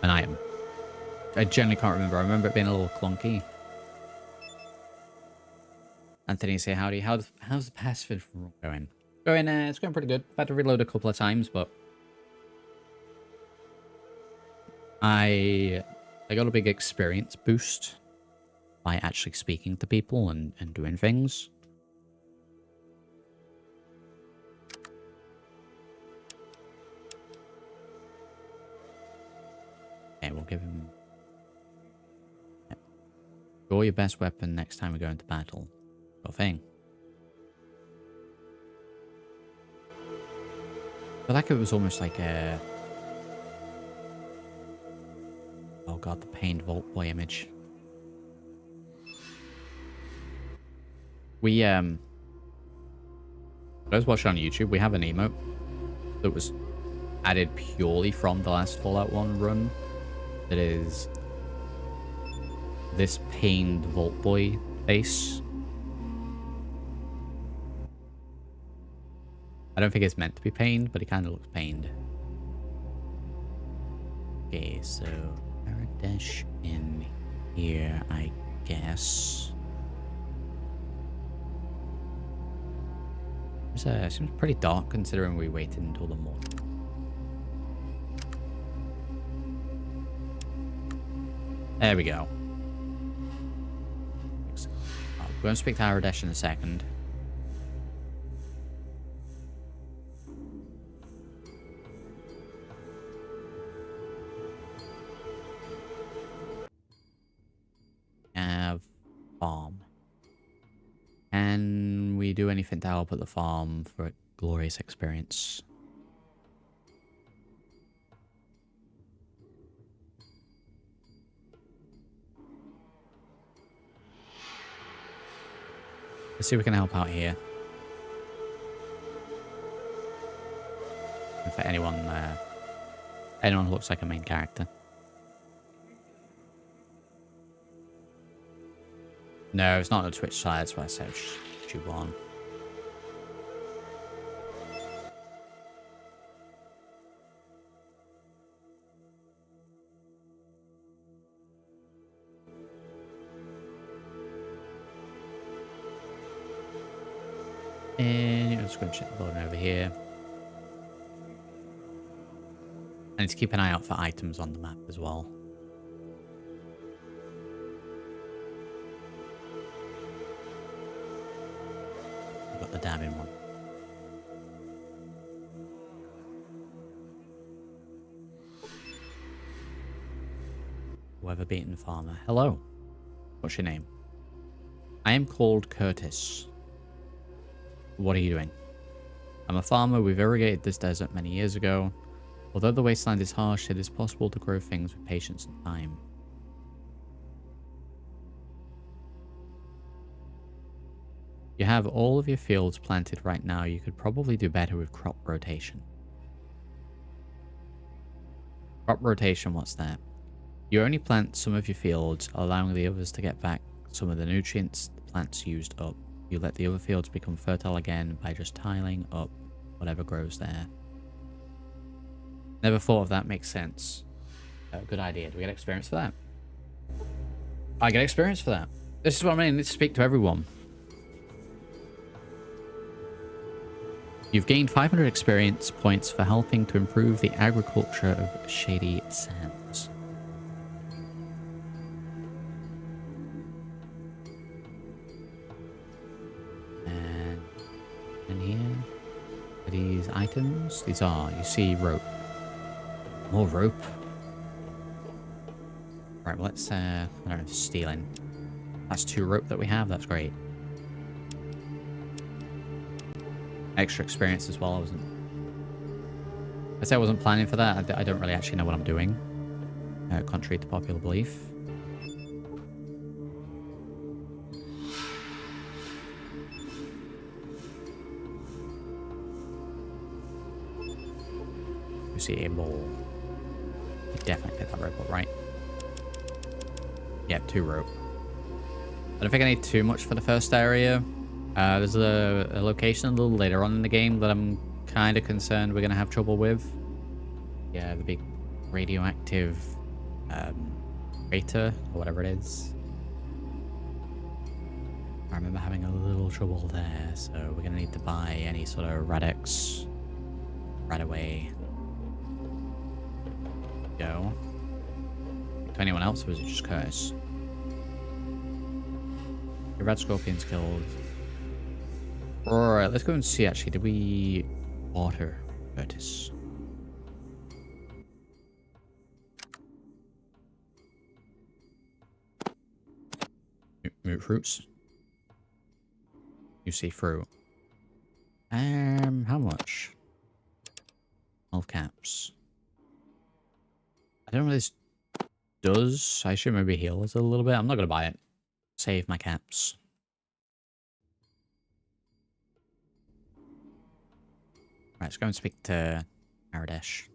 Speaker 1: an item? I generally can't remember. I remember it being a little clunky. Anthony, say howdy. How's the pacifist going? It's going pretty good. I've had to reload a couple of times, but I got a big experience boost by actually speaking to people and doing things. Okay, we'll give him... Draw your best weapon next time we go into battle. Sort of thing. I feel like it was almost like a... Oh god, the pained Vault Boy image. We, I was watching on YouTube, we have an emote that was added purely from the last Fallout 1 run. That is this pained Vault Boy face. I don't think it's meant to be pained, but it kind of looks pained. Okay, so Paradesh in here, I guess. It seems pretty dark considering we waited until the morning. There we go. We're going to speak to Aradesh in a second. Farm. Can we do anything to help at the farm for it glorious experience. Let's see if we can help out here. For anyone who looks like a main character. No, it's not on the Twitch side, that's why I said she won. And let's go and check the building over here. I need to keep an eye out for items on the map as well. I've got the dabbing one. Weather-beaten farmer. Hello. What's your name? I am called Curtis. What are you doing? I'm a farmer. We've irrigated this desert many years ago. Although the wasteland is harsh, it is possible to grow things with patience and time. You have all of your fields planted right now. You could probably do better with crop rotation. Crop rotation, what's that? You only plant some of your fields, allowing the others to get back some of the nutrients the plants used up. You let the other fields become fertile again by just tiling up whatever grows there. Never thought of that. Makes sense. Good idea. Do we get experience for that? I get experience for that. This is what I mean. I need to speak to everyone. You've gained 500 experience points for helping to improve the agriculture of Shady Sands. And in here, are these items? These are, you see, rope. More rope. Right, well, let's, I don't know, stealing. That's 2 rope that we have. That's great. Extra experience as well. I wasn't planning for that. I don't really actually know what I'm doing. Contrary to popular belief. You see a ball. You definitely pick that rope up, right? Yeah, 2 rope. I don't think I need too much for the first area. There's a location a little later on in the game that I'm kind of concerned we're going to have trouble with. Yeah, the big radioactive crater, or whatever it is. I remember having a little trouble there, so we're going to need to buy any sort of Radix right away. Go. To anyone else, or was it just Curse? The red scorpion's killed. Alright, let's go and see actually. Did we water Curtis? Root fruits. You see fruit. How much? 12 caps. I don't know what this does. I should maybe heal us a little bit. I'm not gonna buy it. Save my caps. Right, let's go and speak to Aradesh.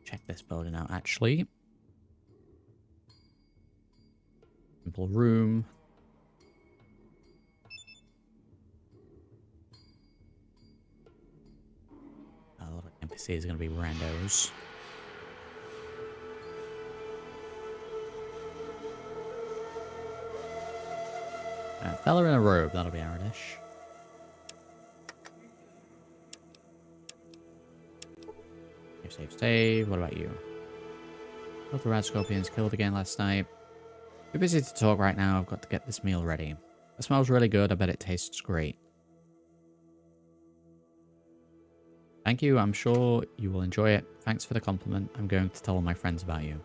Speaker 1: Check this building out, actually. Simple room. A lot of NPCs are going to be randos. Fella in a robe, that'll be Aradesh. Save. What about you? Both the rat scorpions killed again last night. Too busy to talk right now. I've got to get this meal ready. It smells really good. I bet it tastes great. Thank you. I'm sure you will enjoy it. Thanks for the compliment. I'm going to tell all my friends about you.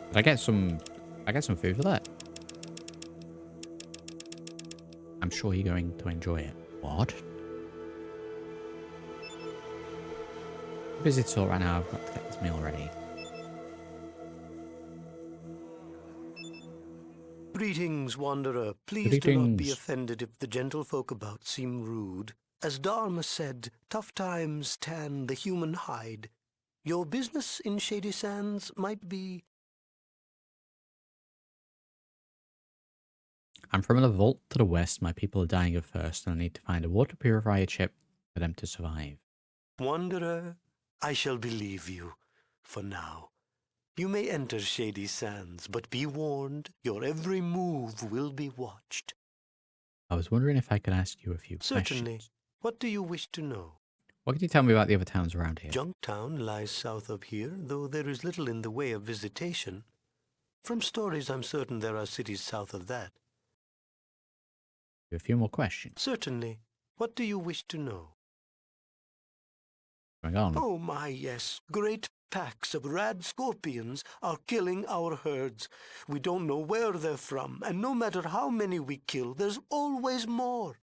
Speaker 1: Did I get some food for that? I'm sure you're going to enjoy it. What? Busy to talk right now. I've got to get this meal ready.
Speaker 3: Greetings, Wanderer. Please do not be
Speaker 1: Greetings.
Speaker 3: offended if the gentlefolk about seem rude. As Dharma said, tough times tan the human hide. Your business in Shady Sands might be...
Speaker 1: I'm from a vault to the west. My people are dying of thirst, and I need to find a water purifier chip for them to survive.
Speaker 3: Wanderer, I shall believe you, for now. You may enter Shady Sands, but be warned, your every move will be watched.
Speaker 1: I was wondering if I could ask you a few
Speaker 3: Certainly.
Speaker 1: questions.
Speaker 3: What do you wish to know?
Speaker 1: What can you tell me about the other towns around here?
Speaker 3: Junktown lies south of here, though there is little in the way of visitation. From stories, I'm certain there are cities south of that.
Speaker 1: A few more questions.
Speaker 3: Certainly. What do you wish to know?
Speaker 1: Going on.
Speaker 3: Oh my, yes. Great packs of rad scorpions are killing our herds. We don't know where they're from, and no matter how many we kill, there's always more.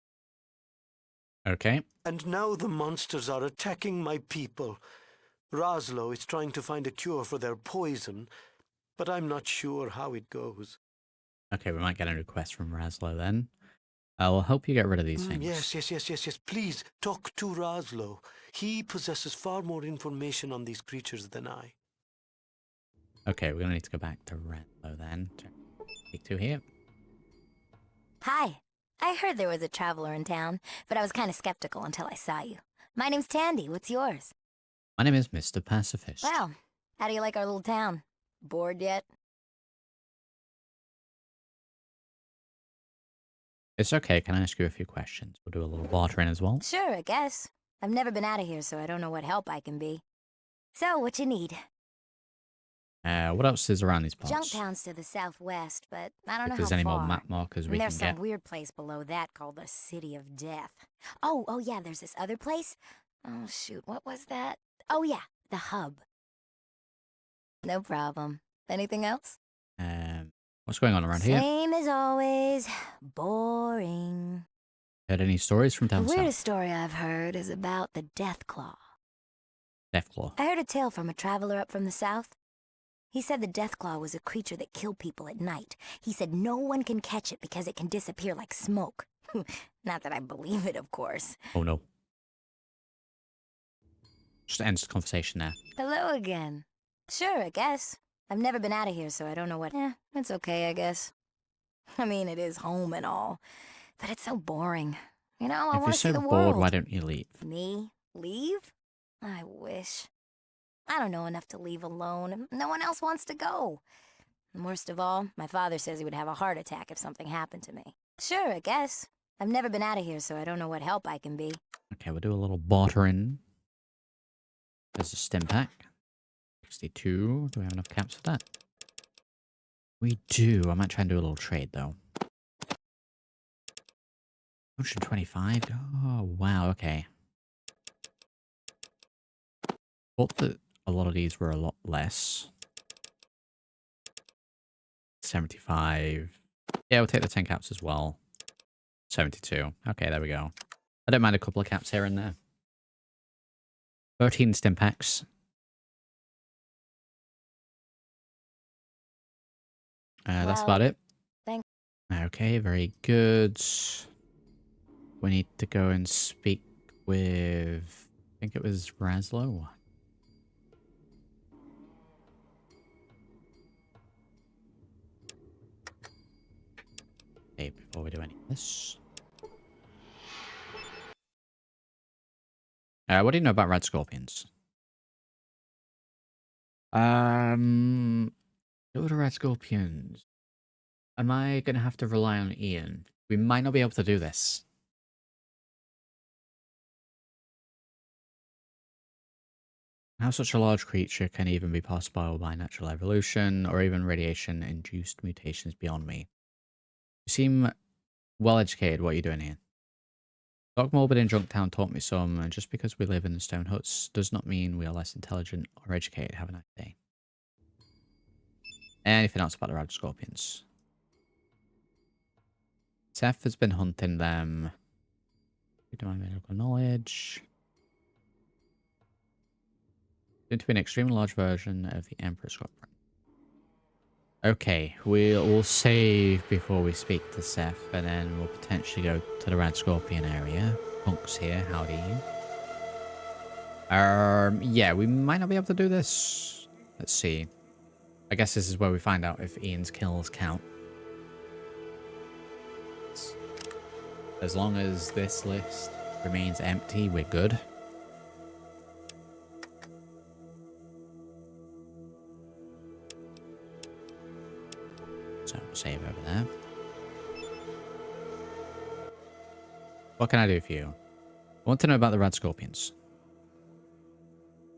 Speaker 1: Okay.
Speaker 3: And now the monsters are attacking my people. Roslo is trying to find a cure for their poison, but I'm not sure how it goes.
Speaker 1: Okay, we might get a request from Raslo then. I'll help you get rid of these things.
Speaker 3: Yes. Please, talk to Roslo. He possesses far more information on these creatures than I.
Speaker 1: Okay, we're gonna need to go back to Raslo then. Take two here.
Speaker 4: Hi. I heard there was a traveler in town, but I was kind of skeptical until I saw you. My name's Tandy. What's yours?
Speaker 1: My name is Mr. Pacifist.
Speaker 4: Well, how do you like our little town? Bored yet?
Speaker 1: It's okay. Can I ask you a few questions? We'll do a little bartering as well.
Speaker 4: Sure, I guess. I've never been out of here, so I don't know what help I can be. So, what you need?
Speaker 1: What else is around these parts?
Speaker 4: Junktown's to the southwest, but I don't know
Speaker 1: If there's
Speaker 4: how
Speaker 1: any
Speaker 4: far.
Speaker 1: more map markers we
Speaker 4: And
Speaker 1: can
Speaker 4: there's some
Speaker 1: get.
Speaker 4: weird place below that called the City of Death. Oh yeah, there's this other place. Oh shoot, what was that? Oh yeah, the Hub. No problem. Anything else?
Speaker 1: What's going on around here?
Speaker 4: Same as always. Boring.
Speaker 1: Heard any stories from
Speaker 4: The
Speaker 1: down
Speaker 4: weirdest
Speaker 1: south?
Speaker 4: story I've heard is about the Death Claw.
Speaker 1: Deathclaw.
Speaker 4: I heard a tale from a traveler up from the south. He said the Death Claw was a creature that killed people at night. He said no one can catch it because it can disappear like smoke. Not that I believe it, of course.
Speaker 1: Oh no. Just ends the conversation there.
Speaker 4: Hello again. Sure, I guess. I've never been out of here, so I don't know what... it's okay, I guess. I mean, it is home and all, but it's so boring. You know, I
Speaker 1: If
Speaker 4: want
Speaker 1: you're
Speaker 4: to see
Speaker 1: so
Speaker 4: the
Speaker 1: bored,
Speaker 4: world.
Speaker 1: why don't you leave?
Speaker 4: Me? Leave? I wish. I don't know enough to leave alone, and no one else wants to go. And worst of all, my father says he would have a heart attack if something happened to me. Sure, I guess. I've never been out of here, so I don't know what help I can be.
Speaker 1: Okay, we'll do a little bartering. There's a stim pack. 62. Do we have enough caps for that? We do. I might try and do a little trade, though. 125. Oh, wow. Okay. Thought that a lot of these were a lot less. 75. Yeah, we'll take the 10 caps as well. 72. Okay, there we go. I don't mind a couple of caps here and there. 13 stim packs. That's about it.
Speaker 4: Thank-
Speaker 1: Okay, very good. We need to go and speak with... I think it was Raslo. Okay, before we do any of this. What do you know about red scorpions? Go to red scorpions. Am I going to have to rely on Ian? We might not be able to do this. How such a large creature can even be possible by natural evolution or even radiation-induced mutations beyond me. You seem well educated. What are you doing here? Doc Morbid in Junktown taught me some, and just because we live in the stone huts does not mean we are less intelligent or educated. Have a nice day. Anything else about the rad scorpions? Seth has been hunting them. Divine medical knowledge. Seem to be an extremely large version of the Emperor Scorpion. Okay, we'll save before we speak to Seth, and then we'll potentially go to the Rad Scorpion area. Punk's here, howdy. Yeah, we might not be able to do this. Let's see. I guess this is where we find out if Ian's kills count. As long as this list remains empty, we're good. So, save over there. What can I do for you? I want to know about the Rad Scorpions.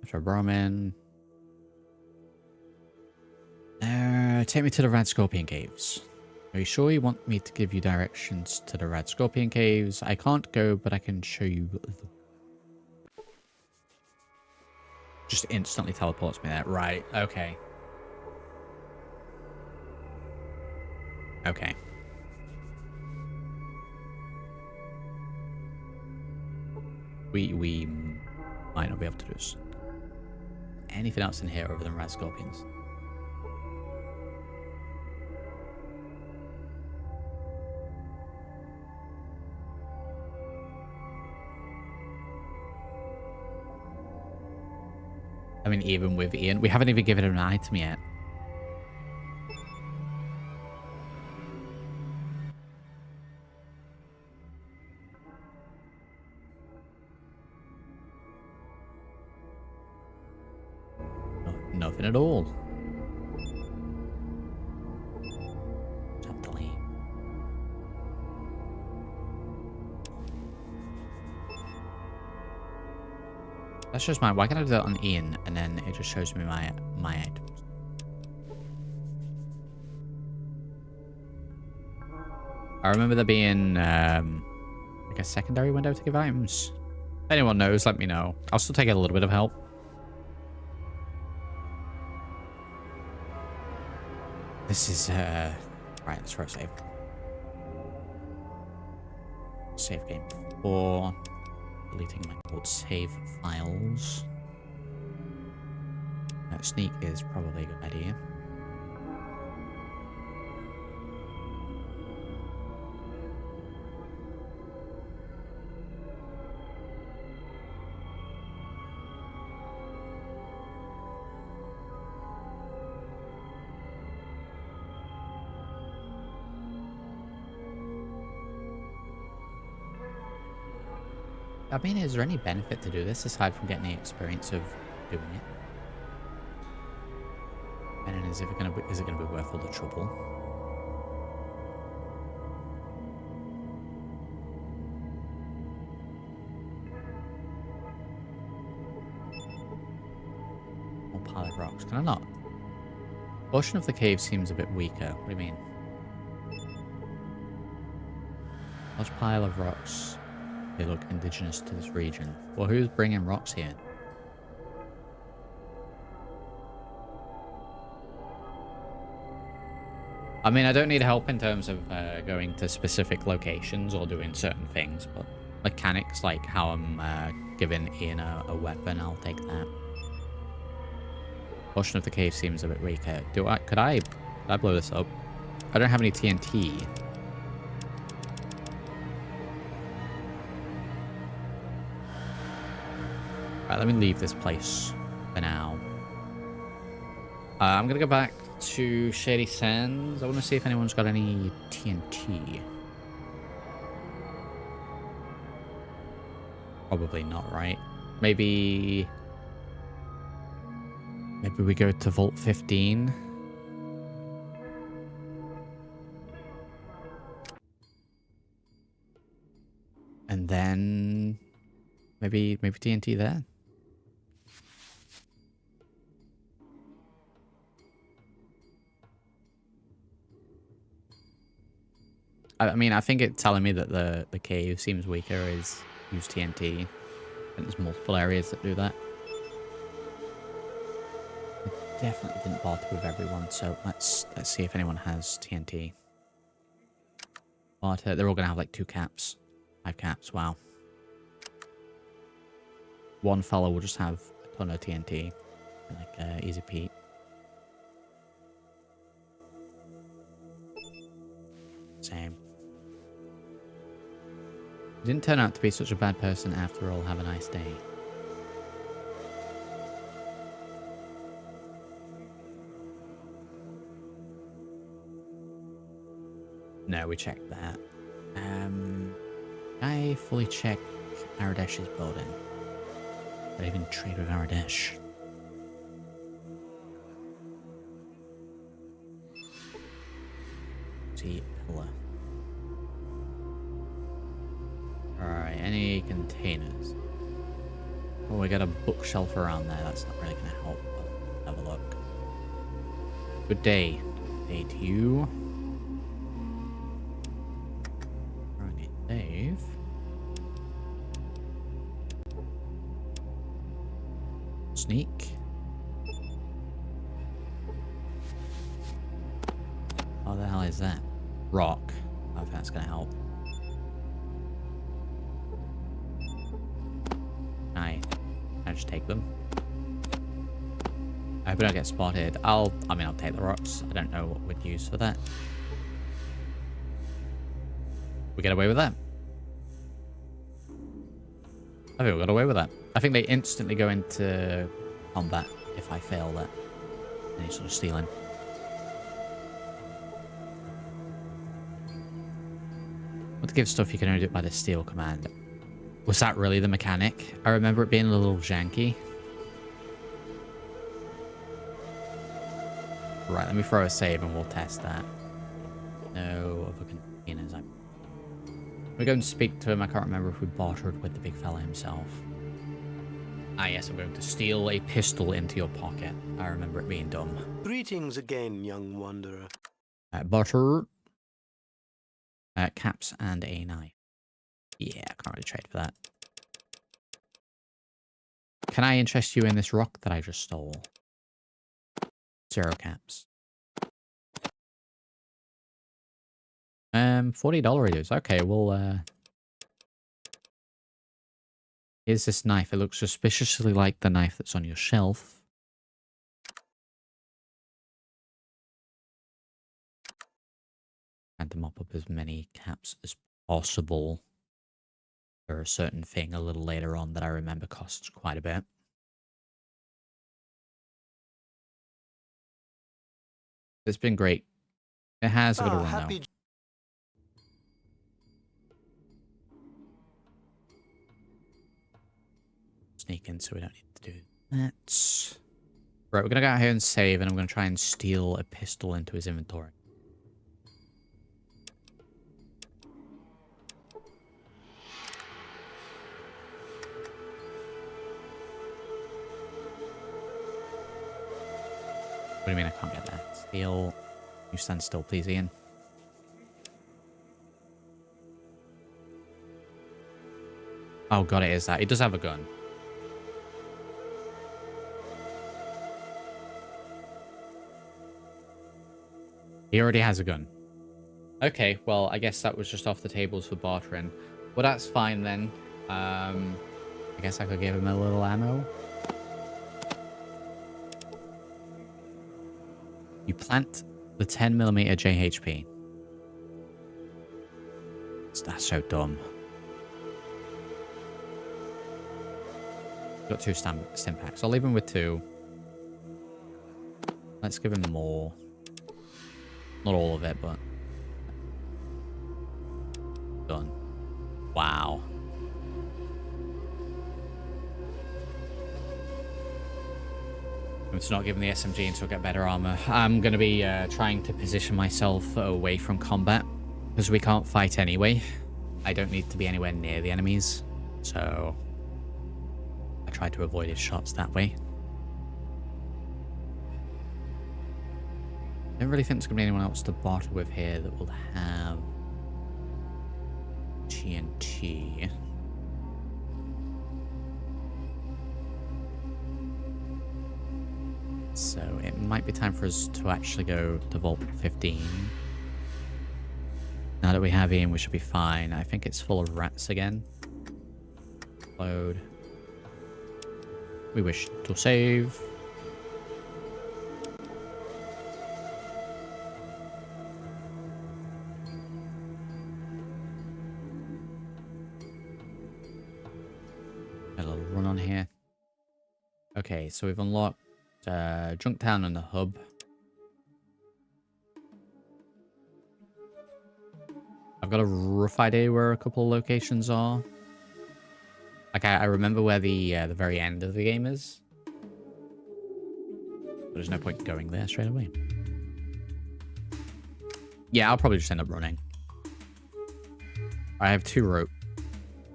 Speaker 1: After Brahmin. Take me to the Rad Scorpion Caves. Are you sure you want me to give you directions to the Rad Scorpion Caves? I can't go, but I can show you. Just instantly teleports me there. Right, okay. Okay. We might not be able to do this. Anything else in here other than Rad Scorpions? I mean, even with Ian, we haven't even given him an item yet. Nothing at all. Just have to leave. That's just my. Why can't I do that on Ian and then it just shows me my items? I remember there being like a secondary window to give items. If anyone knows, let me know. I'll still take a little bit of help. This is right. Let's throw a save. Save game 4. Deleting my old save files. Sneak is probably a good idea. I mean, is there any benefit to do this aside from getting the experience of doing it? And then is it gonna be worth all the trouble? More pile of rocks. Can I not? Portion of the cave seems a bit weaker. What do you mean? Large pile of rocks. They look indigenous to this region. Well, who's bringing rocks here? I mean, I don't need help in terms of going to specific locations or doing certain things, but mechanics like how I'm giving Ian a weapon, I'll take that. Portion of the cave seems a bit weaker. Could I blow this up? I don't have any TNT. Right, let me leave this place for now. I'm gonna go back to Shady Sands. I want to see if anyone's got any TNT. Probably not, right? Maybe we go to Vault 15. And then maybe TNT there. I mean, I think it telling me that the cave seems weaker is use TNT. And there's multiple areas that do that. I definitely didn't bother with everyone, so let's see if anyone has TNT. But they're all gonna have like 2 caps. 5 caps, wow. One fellow will just have a ton of TNT. Like Easy Pete. Same. He didn't turn out to be such a bad person after all. Have a nice day. No, we checked that. I fully check Aradesh's building. I even trade with Aradesh. See, pillar. Alright, any containers? Oh, we got a bookshelf around there. That's not really gonna help, but have a look. Good day. Good day to you. Alright, Dave. Sneak. What the hell is that? Rock. I don't think that's gonna help. I just take them. I hope I don't get spotted. I mean, I'll take the rocks. I don't know what we'd use for that. We get away with that. I think we got away with that. I think they instantly go into combat if I fail that. Any sort of stealing. What to give stuff you can only do it by the steal command. Was that really the mechanic? I remember it being a little janky. Right, let me throw a save and we'll test that. No other containers. We're going to speak to him. I can't remember if we bartered with the big fella himself. Ah, yes, I'm going to steal a pistol into your pocket. I remember it being dumb.
Speaker 3: Greetings again, young wanderer.
Speaker 1: Barter. Caps and a knife. Yeah, I can't really trade for that. Can I interest you in this rock that I just stole? 0 caps. $40 it is. Okay, well, here's this knife. It looks suspiciously like the knife that's on your shelf. And to mop up as many caps as possible. For a certain thing a little later on that I remember costs quite a bit. It's been great. It has a bit of run though. Sneak in so we don't need to do that. Right, we're going to go out here and save, and I'm going to try and steal a pistol into his inventory. What do you mean I can't get that? Steal. You stand still, please, Ian. Oh god, it is that. He does have a gun. He already has a gun. Okay, well, I guess that was just off the tables for bartering. Well, that's fine then. I guess I could give him a little ammo. You plant the 10mm JHP. That's so dumb. Got 2 stim packs. I'll leave him with 2. Let's give him more. Not all of it, but... Done. Wow. It's not giving the SMG until I get better armor. I'm going to be trying to position myself away from combat. Because we can't fight anyway. I don't need to be anywhere near the enemies. So... I try to avoid his shots that way. I don't really think there's going to be anyone else to barter with here that will have TNT. So it might be time for us to actually go to Vault 15. Now that we have Ian, we should be fine. I think it's full of rats again. Load. We wish to save. A little run on here. Okay, so we've unlocked Junktown and the hub. I've got a rough idea where a couple of locations are. Like I remember where the very end of the game is. But there's no point going there straight away. Yeah, I'll probably just end up running. I have 2 rope.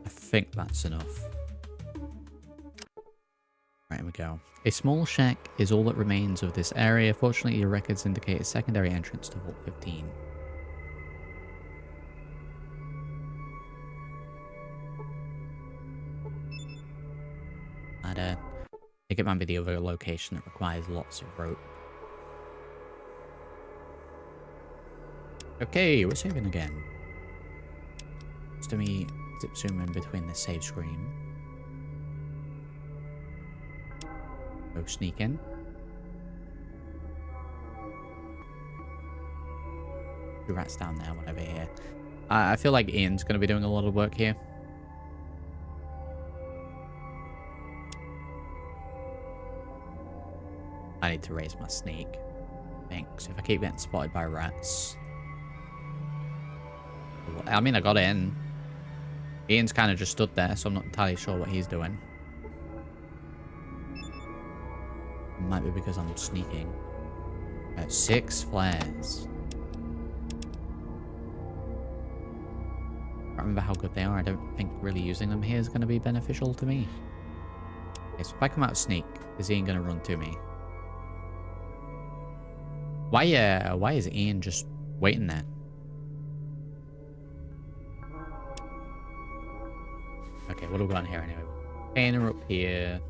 Speaker 1: I think that's enough. Right, here we go. A small shack is all that remains of this area. Fortunately, your records indicate a secondary entrance to Vault 15. I think it might be the other location that requires lots of rope. Okay, we're saving again. Just let me zip zoom in between the save screen. Go sneak in. The rats down there, one over here. I feel like Ian's going to be doing a lot of work here. I need to raise my sneak. Thanks. If I keep getting spotted by rats. I mean, I got in. Ian's kind of just stood there, so I'm not entirely sure what he's doing. Might be because I'm sneaking. 6 flares. I don't remember how good they are. I don't think really using them here is going to be beneficial to me. Okay, so if I come out sneak, is Ian going to run to me? Why is Ian just waiting there? Okay, what have we got in here anyway? Container up here.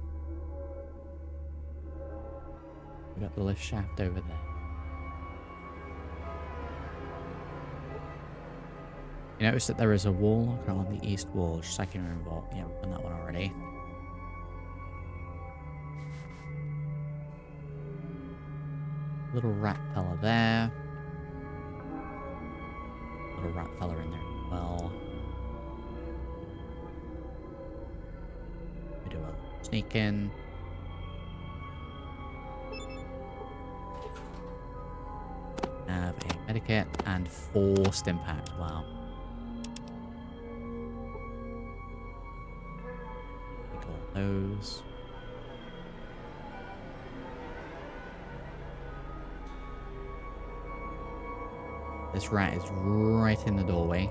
Speaker 1: We got the lift shaft over there. You notice that there is a wall locker on the east wall, just like in room vault. Yeah, we've done that one already. Little rat fella there. Little rat fella in there as well. We do a sneak in. Have a medikit and forced impact. Wow. Take all those. This rat is right in the doorway.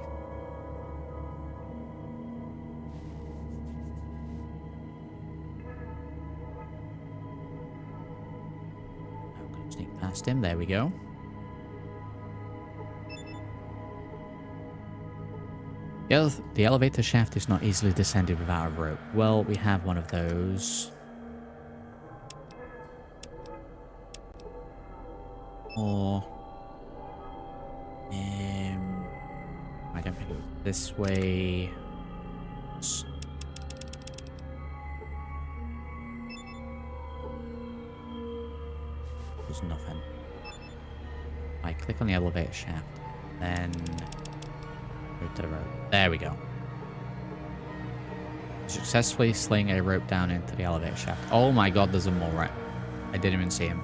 Speaker 1: I'm going to sneak past him. There we go. The elevator shaft is not easily descended without a rope. Well, we have one of those. Or... I don't think it was this way. There's nothing. I click on the elevator shaft, then move to the rope. There we go. Successfully sling a rope down into the elevator shaft. Oh my god, there's a mole rat. I didn't even see him.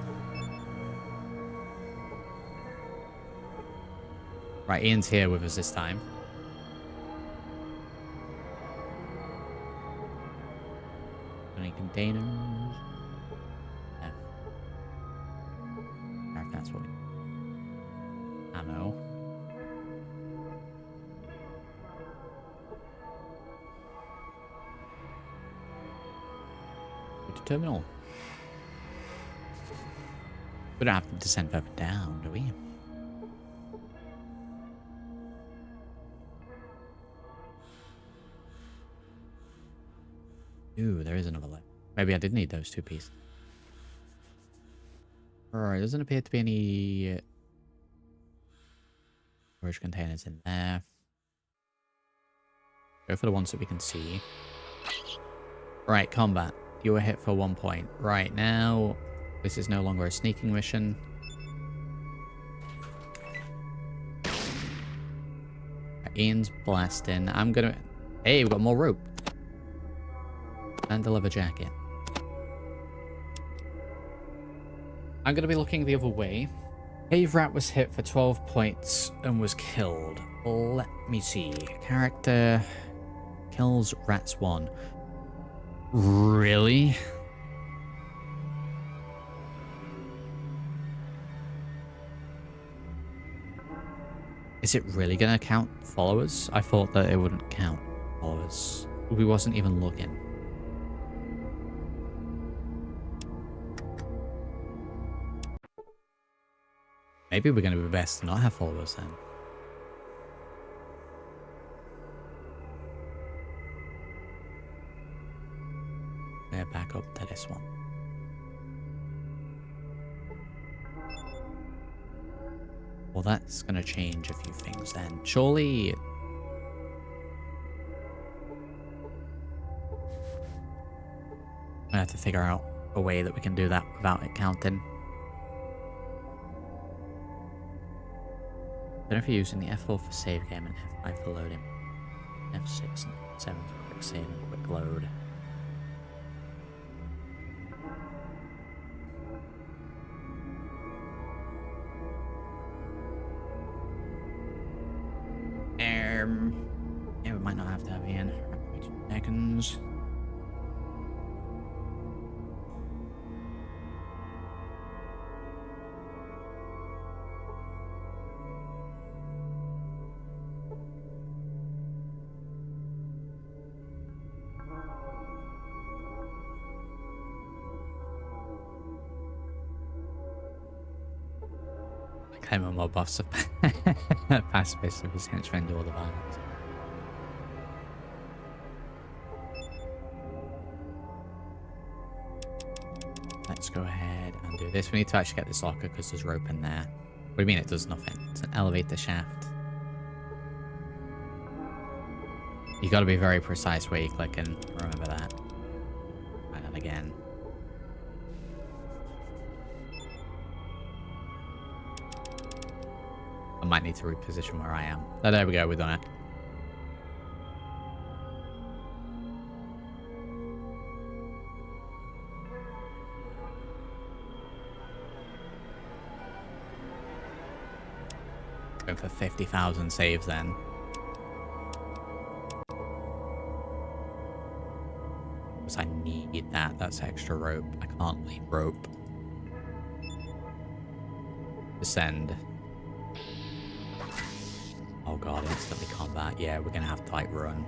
Speaker 1: Right, Ian's here with us this time. Any containers? No. I don't know if that's what we... Ammo. Go to terminal. We don't have to descend further down, do we? Ooh, there is another lift. Maybe I did need those 2 pieces. Alright, doesn't appear to be any storage containers in there. Go for the ones that we can see. Right, combat. You were hit for 1 point. Right, now this is no longer a sneaking mission. Ian's blasting. I'm gonna... Hey, we've got more rope. And a leather jacket. I'm gonna be looking the other way. Cave Rat was hit for 12 points and was killed. Let me see. Character kills Rats 1. Really? Is it really gonna count followers? I thought that it wouldn't count followers. We wasn't even looking. Maybe we're gonna be best to not have followers then. Yeah, back up to this one. Well, that's gonna change a few things then. Surely... I have to figure out a way that we can do that without it counting. I don't know if you're using the F4 for save game and F5 for loading. F6 and 7 for quick save and quick load. Yeah, we might not have to have Ian. 2 seconds. Claim on more buffs of pacifist of his henchmen do all the violence. Let's go ahead and do this. We need to actually get this locker because there's rope in there. What do you mean it does nothing? It's an elevator shaft. You got to be very precise where you click and remember that. And then again. I might need to reposition where I am. Oh, there we go, we've done it. Going for 50,000 saves then. Because I need that. That's extra rope. I can't leave rope. Descend. Oh god, instantly combat. Yeah, we're gonna have to like run.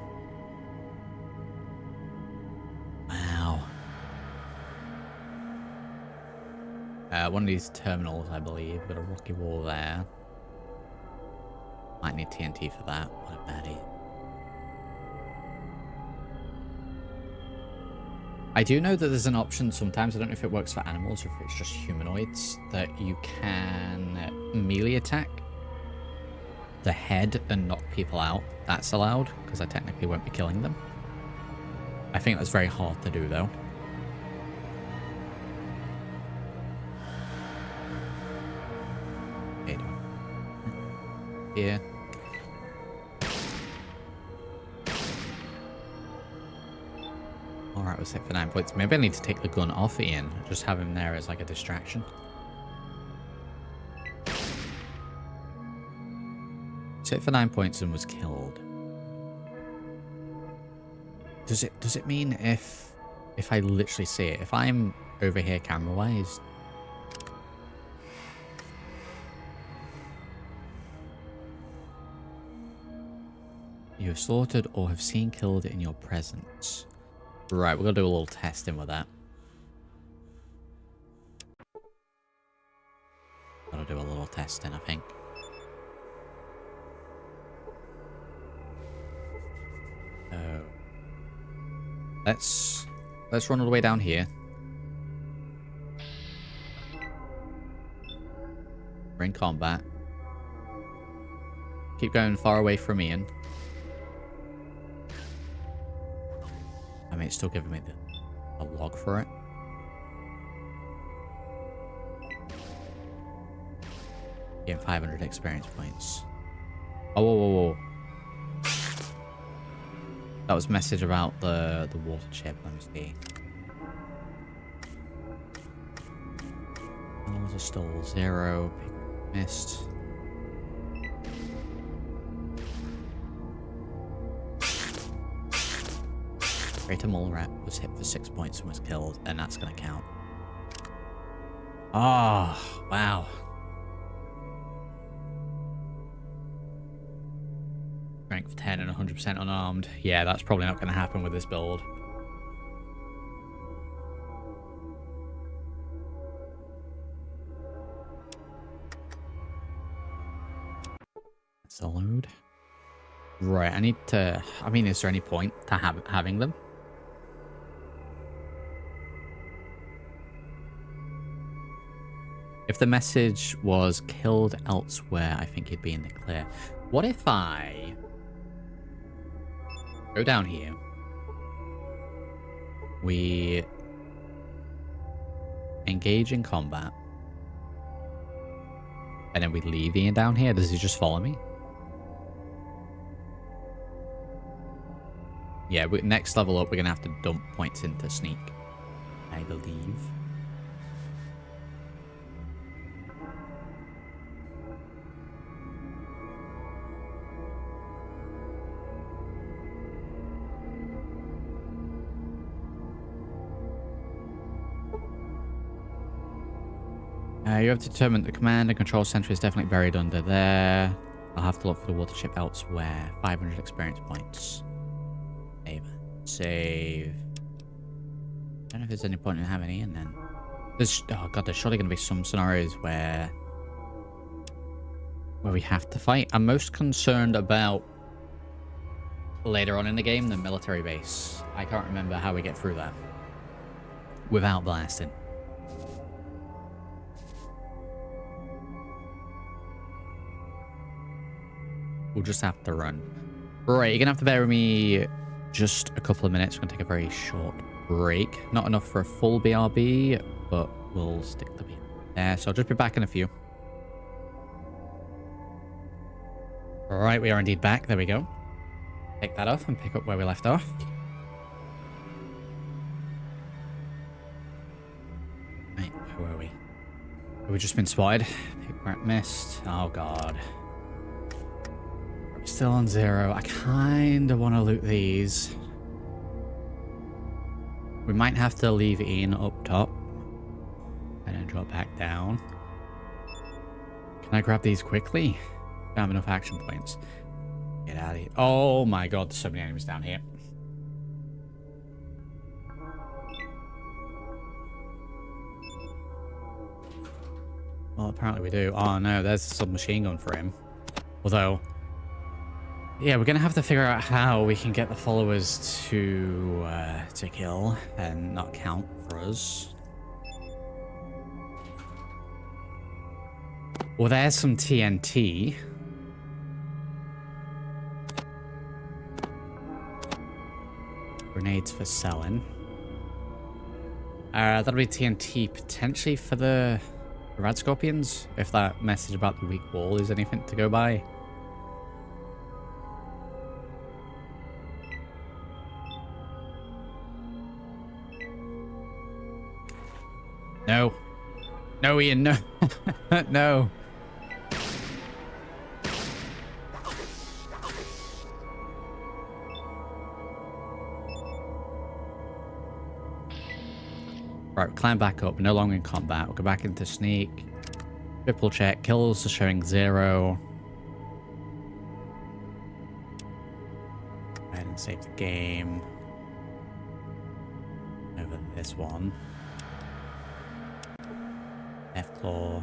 Speaker 1: Wow. One of these terminals, I believe. Got a rocky wall there. Might need TNT for that. What a baddie. I do know that there's an option sometimes, I don't know if it works for animals or if it's just humanoids, that you can melee attack the head and knock people out. That's allowed, because I technically won't be killing them. I think that's very hard to do, though. Okay, here. Alright, we're set for 9 points. Maybe I need to take the gun off Ian. Just have him there as like a distraction. Set for 9 points and was killed. Does it mean if I literally see it, if I'm over here camera wise? You have slaughtered or have seen killed in your presence. Right, we're gonna do a little testing with that. Gotta do a little testing, I think. Let's run all the way down here. We're in combat. Keep going far away from Ian. I mean, it's still giving me the log for it. Getting 500 experience points. Oh, whoa, whoa, whoa. That was a message about the water chip. Let me see. Those are still 0. Missed. Greater Mole Rat was hit for 6 points and was killed, and that's going to count. Oh, wow. Strength 10 and 100% unarmed. Yeah, that's probably not going to happen with this build. That's a load. Right, I need to... I mean, is there any point to having them? If the message was killed elsewhere, I think he'd be in the clear. What if I go down here? We engage in combat. And then we leave Ian down here. Does he just follow me? Yeah, next level up, we're going to have to dump points into sneak, I believe. You have determined the command and control center is definitely buried under there. I'll have to look for the water chip elsewhere. 500 experience points. Save. Save. I don't know if there's any point in having Ian then. Oh god, there's surely going to be some scenarios where we have to fight. I'm most concerned about later on in the game, the military base. I can't remember how we get through that without blasting. We'll just have to run. Right, you're going to have to bear with me just a couple of minutes. We're going to take a very short break. Not enough for a full BRB, but we'll stick the BRB there. So I'll just be back in a few. Alright, we are indeed back. There we go. Take that off and pick up where we left off. Right, where were we? Have we just been spotted? Pick rat missed. Oh god. Still on 0. I kind of want to loot these. We might have to leave Ian up top and then drop back down. Can I grab these quickly? Don't have enough action points. Get out of here. Oh my god, there's so many enemies down here. Well, apparently we do. Oh no, there's a submachine gun for him. Although... yeah, we're going to have to figure out how we can get the followers to kill and not count for us. Well, there's some TNT. Grenades for selling. That'll be TNT potentially for the rad scorpions, if that message about the weak wall is anything to go by. No. No, Ian, no. No. Right, we'll climb back up. We're no longer in combat. We'll go back into sneak. Triple check. Kills are showing 0. Go ahead and save the game. Over this one. F-claw.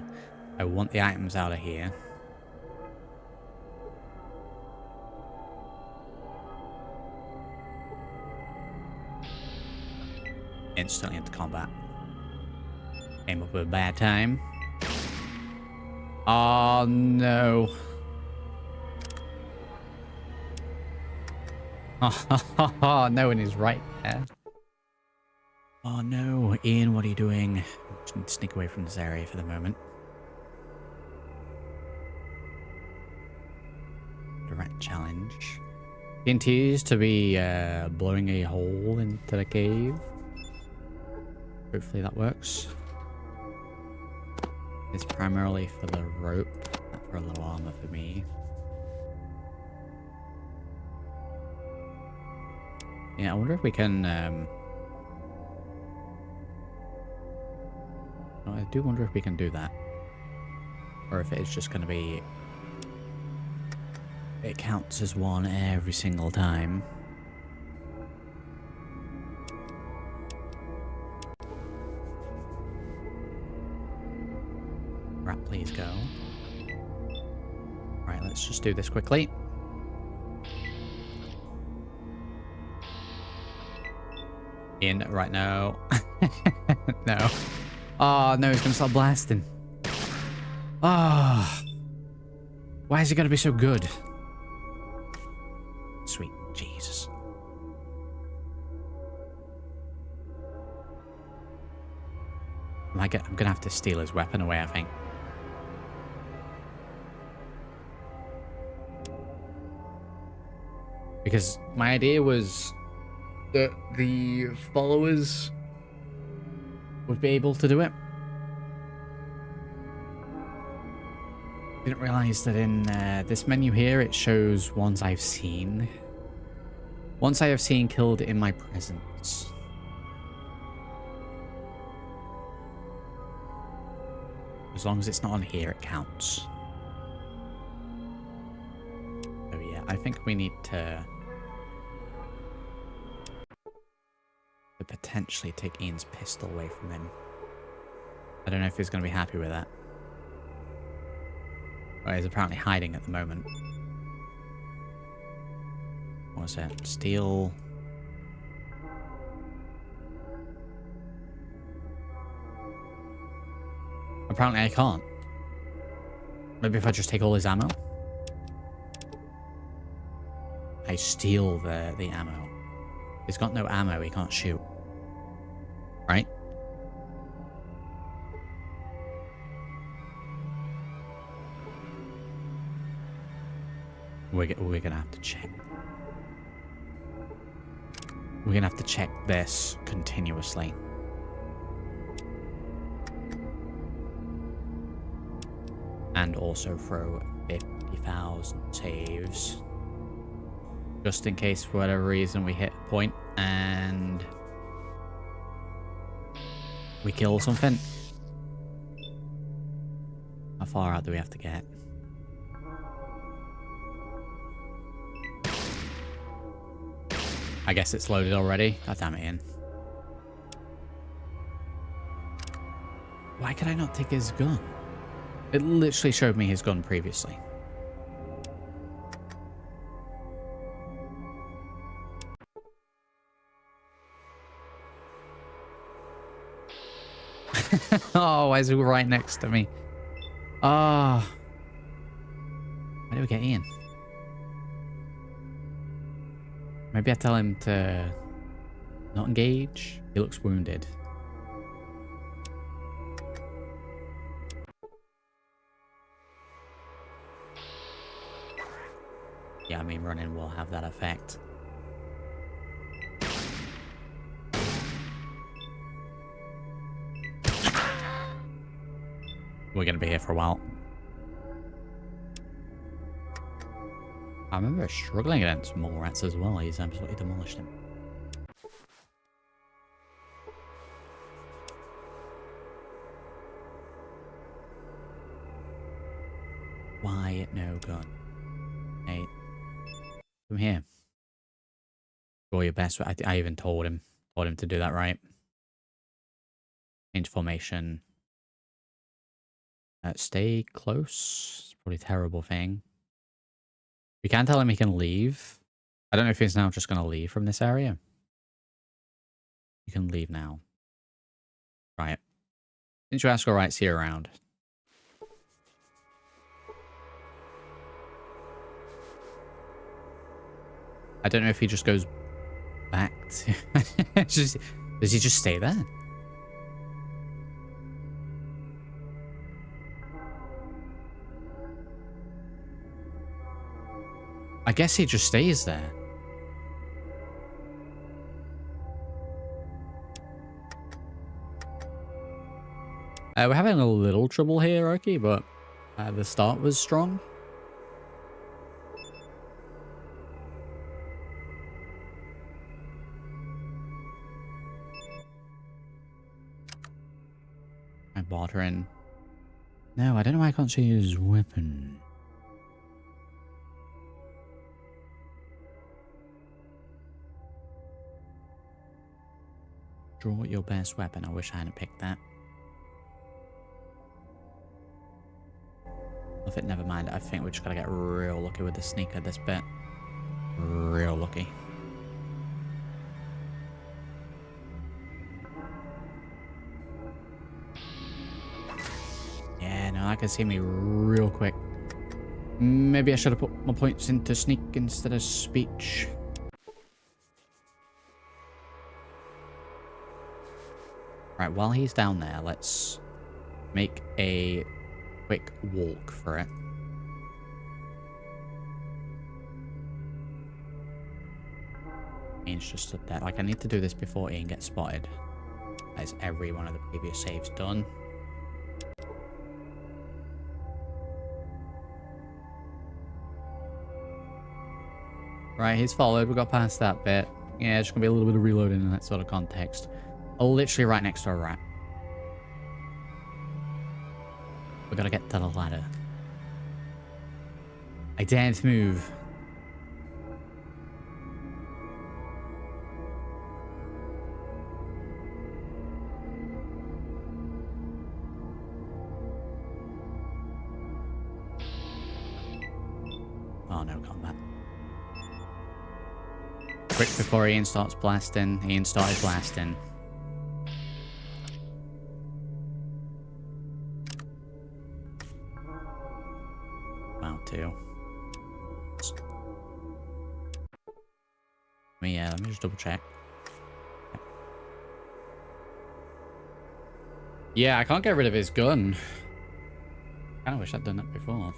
Speaker 1: I want the items out of here. Instantly into combat. Came up with a bad time. Oh, no. Oh, no, and he's right there. Oh, no. Ian, what are you doing? Just need to sneak away from this area for the moment. Direct challenge. TNTs to be blowing a hole into the cave. Hopefully that works. It's primarily for the rope, not for low armor for me. Yeah, I wonder if we can... Oh, I do wonder if we can do that. Or if it's just going to be... It counts as one every single time. Right, please go. Right, let's just do this quickly. In right now. No. Oh, no, he's going to start blasting. Ah. Oh. Why is he going to be so good? Sweet Jesus. I'm going to have to steal his weapon away, I think. Because my idea was that the followers would be able to do it. Didn't realize that in this menu here, it shows ones I've seen. Ones I have seen killed in my presence. As long as it's not on here, it counts. So yeah, I think we need to potentially take Ian's pistol away from him. I don't know if he's going to be happy with that. Well, he's apparently hiding at the moment. What was it? Steal. Apparently I can't. Maybe if I just take all his ammo? I steal the ammo. He's got no ammo, he can't shoot. Right? We're gonna have to check. We're gonna have to check this continuously. And also throw 50,000 saves. Just in case, for whatever reason, we hit a point and we kill something. How far out do we have to get? I guess it's loaded already. God damn it, Ian. Why could I not take his gun? It literally showed me his gun previously. Oh, why is he right next to me? Ah. Oh. Why do we get Ian? Maybe I tell him to not engage. He looks wounded. Yeah, I mean, running will have that effect. We're going to be here for a while. I remember struggling against mole rats as well. He's absolutely demolished him. Why no gun? Hey, come here. Do your best. I even told him to do that right. Change formation. Stay close. It's probably a terrible thing. We can tell him he can leave. I don't know if he's now just going to leave from this area. You can leave now. Right. Since you ask, all right, see you around. I don't know if he just goes back to... does he just stay there? I guess he just stays there. We're having a little trouble here, Oki, but the start was strong. I'm bartering. No, I don't know why I can't see his weapon. Draw your best weapon. I wish I hadn't picked that. If it, never mind. I think we just gotta get real lucky with the sneaker this bit. Real lucky. Yeah, no, I can see me real quick. Maybe I should have put my points into sneak instead of speech. Right, while he's down there, let's make a quick walk for it. Ian's just stood there. Like, I need to do this before Ian gets spotted. That is every one of the previous saves done. Right, he's followed. We got past that bit. Yeah, it's just gonna be a little bit of reloading in that sort of context. Literally right next to a rat. We gotta get to the ladder. I daren't move. Oh no, combat. Quick before Ian starts blasting. Ian started blasting. Too. Let me just double check. Yeah, I can't get rid of his gun. I kinda wish I'd done that before.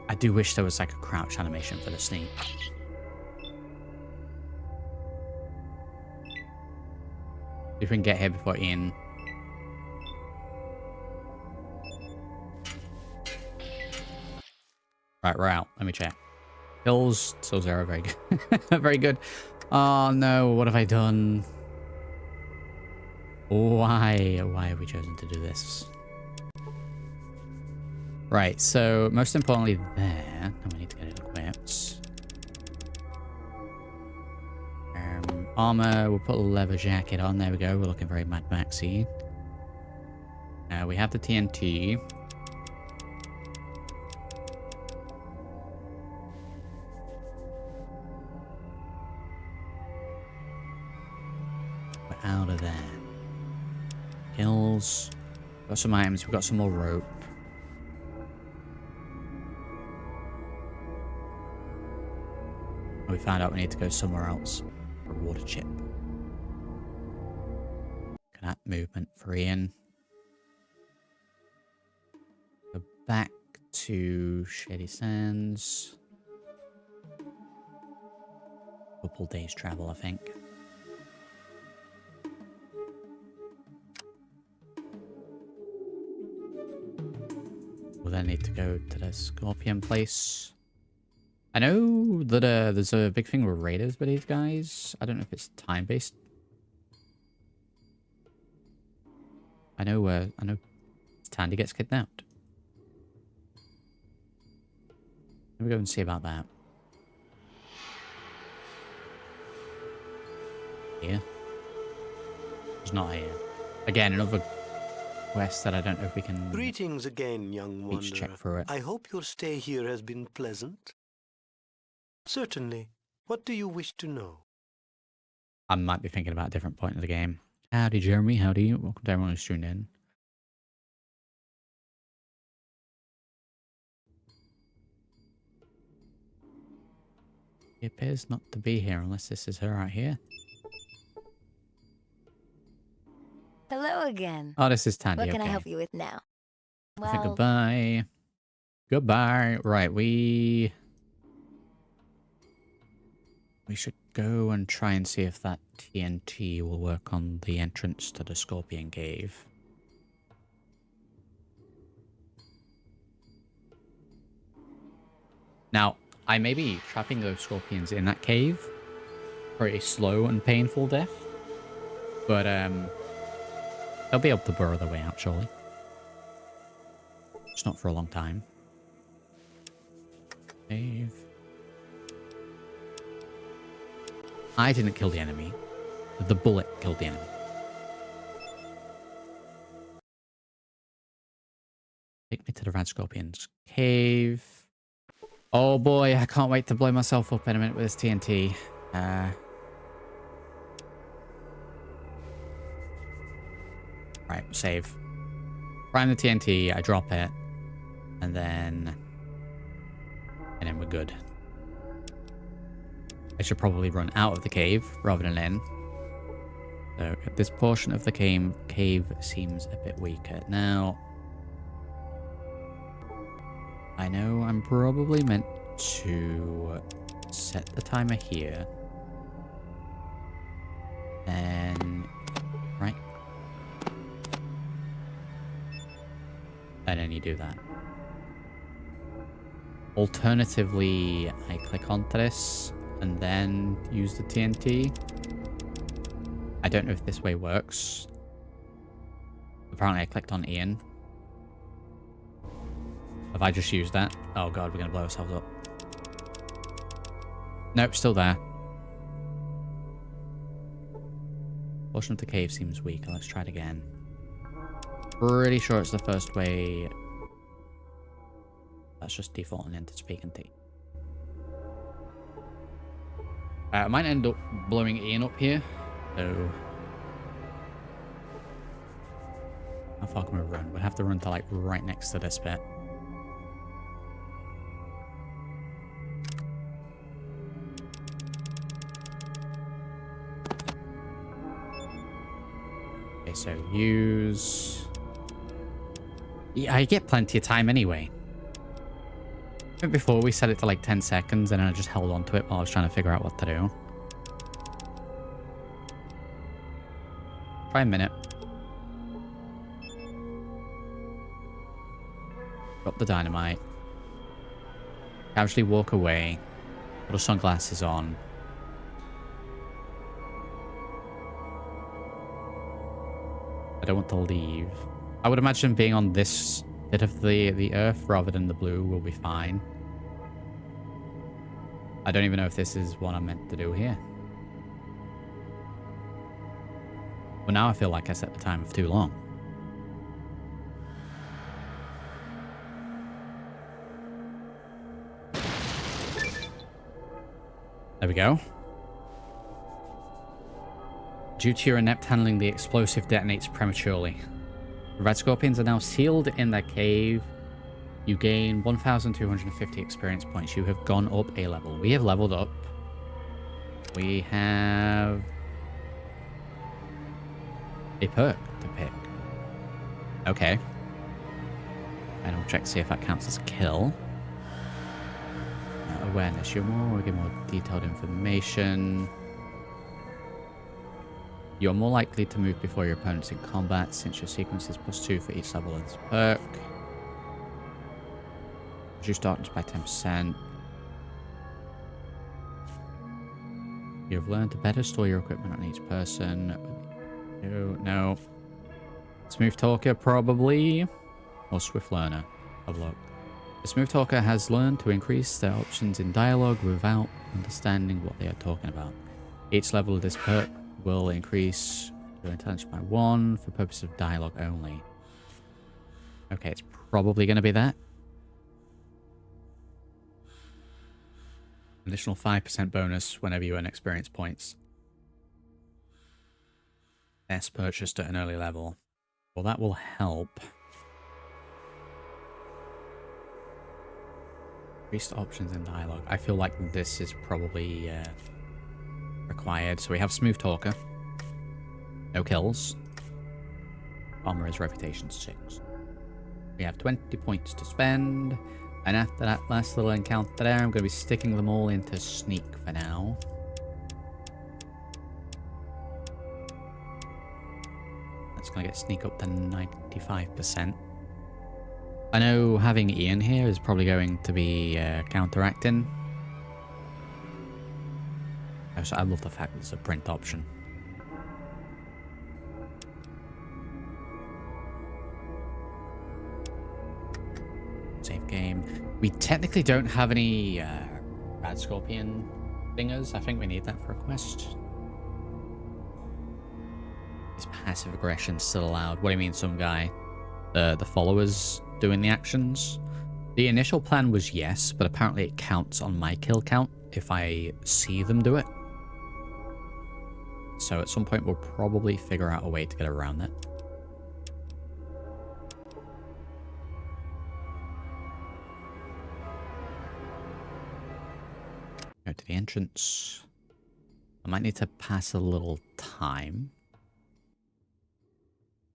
Speaker 1: I do wish there was like a crouch animation for the sneak. If we can get here before Ian. Right, we're out. Let me check. Kills, still 0. Very good. Very good. Oh no, what have I done? Why? Why have we chosen to do this? Right, so most importantly there. Now we need to get it equipped. Armor, we'll put a leather jacket on. There we go. We're looking very Mad Maxy. We have the TNT. We're out of there. Kills. Got some items. We've got some more rope. We found out we need to go somewhere else. A water chip. That movement for Ian. Go back to Shady Sands. Couple days travel, I think. We'll then need to go to the Scorpion place. I know that there's a big thing with raiders with these guys. I don't know if it's time-based. I know Tandy gets kidnapped. Let me go and see about that. Here. It's not here. Again, another quest that I don't know if we can...
Speaker 3: Greetings again, young wanderer.
Speaker 1: Check for it.
Speaker 3: I hope your stay here has been pleasant. Certainly. What do you wish to know?
Speaker 1: I might be thinking about a different point of the game. Howdy, Jeremy. Howdy. Welcome to everyone who's tuned in. He appears not to be here unless this is her right here.
Speaker 4: Hello again.
Speaker 1: Oh, this is Tandy.
Speaker 4: What can I
Speaker 1: okay.
Speaker 4: help you with now?
Speaker 1: I think
Speaker 4: Well,
Speaker 1: goodbye. Goodbye. Right, we should go and try and see if that TNT will work on the entrance to the Scorpion Cave. Now, I may be trapping those scorpions in that cave for a slow and painful death, but they'll be able to burrow their way out, surely. It's not for a long time. Cave. I didn't kill the enemy. The bullet killed the enemy. Take me to the Rad Scorpion's cave. Oh boy, I can't wait to blow myself up in a minute with this TNT. Right, save. Prime the TNT, I drop it, and then we're good. I should probably run out of the cave rather than in. So this portion of the cave seems a bit weaker. Now, I know I'm probably meant to set the timer here. Then, right. And then you do that. Alternatively, I click onto this and then use the TNT. I don't know if this way works. Apparently I clicked on Ian. Have I just used that? Oh god, we're gonna blow ourselves up. Nope, still there. Portion of the cave seems weak. Let's try it again. Pretty sure it's the first way. That's just defaulting into speaking T. I might end up blowing Ian up here. So how far can we run? We'd have to run to like right next to this bit. Okay, so use. Yeah, I get plenty of time anyway. I think before we set it to like 10 seconds and then I just held on to it while I was trying to figure out what to do. Try a minute. Drop the dynamite. Casually walk away. Put our sunglasses on. I don't want to leave. I would imagine being on this bit of the earth rather than the blue will be fine. I don't even know if this is what I'm meant to do here. Well, now I feel like I set the timer for too long. There we go. Due to your inept handling, the explosive detonates prematurely. The red scorpions are now sealed in their cave. You gain 1,250 experience points. You have gone up a level. We have leveled up. We have a perk to pick. Okay. And I'll check to see if that counts as a kill. Awareness. We'll get more detailed information. You're more likely to move before your opponents in combat since your sequence is +2 for each level of this perk. Reduce darkness by 10%. You have learned to better store your equipment on each person. No. Smooth Talker, probably. Or Swift Learner. Have a look. The Smooth Talker has learned to increase their options in dialogue without understanding what they are talking about. Each level of this perk will increase your intelligence by 1 for purpose of dialogue only. Okay, it's probably going to be that. Additional 5% bonus whenever you earn experience points. S purchased at an early level. Well, that will help. Increased options in dialogue. I feel like this is probably required. So we have Smooth Talker. No kills. Armor is reputation 6. We have 20 points to spend. And after that last little encounter there, I'm going to be sticking them all into Sneak for now. That's going to get Sneak up to 95%. I know having Ian here is probably going to be counteracting. I love the fact that there's a print option. Save game. We technically don't have any Rad Scorpion thingers. I think we need that for a quest. Is passive aggression still allowed? What do you mean, some guy? The followers doing the actions? The initial plan was yes, but apparently it counts on my kill count if I see them do it. So at some point we'll probably figure out a way to get around that. Go to the entrance. I might need to pass a little time.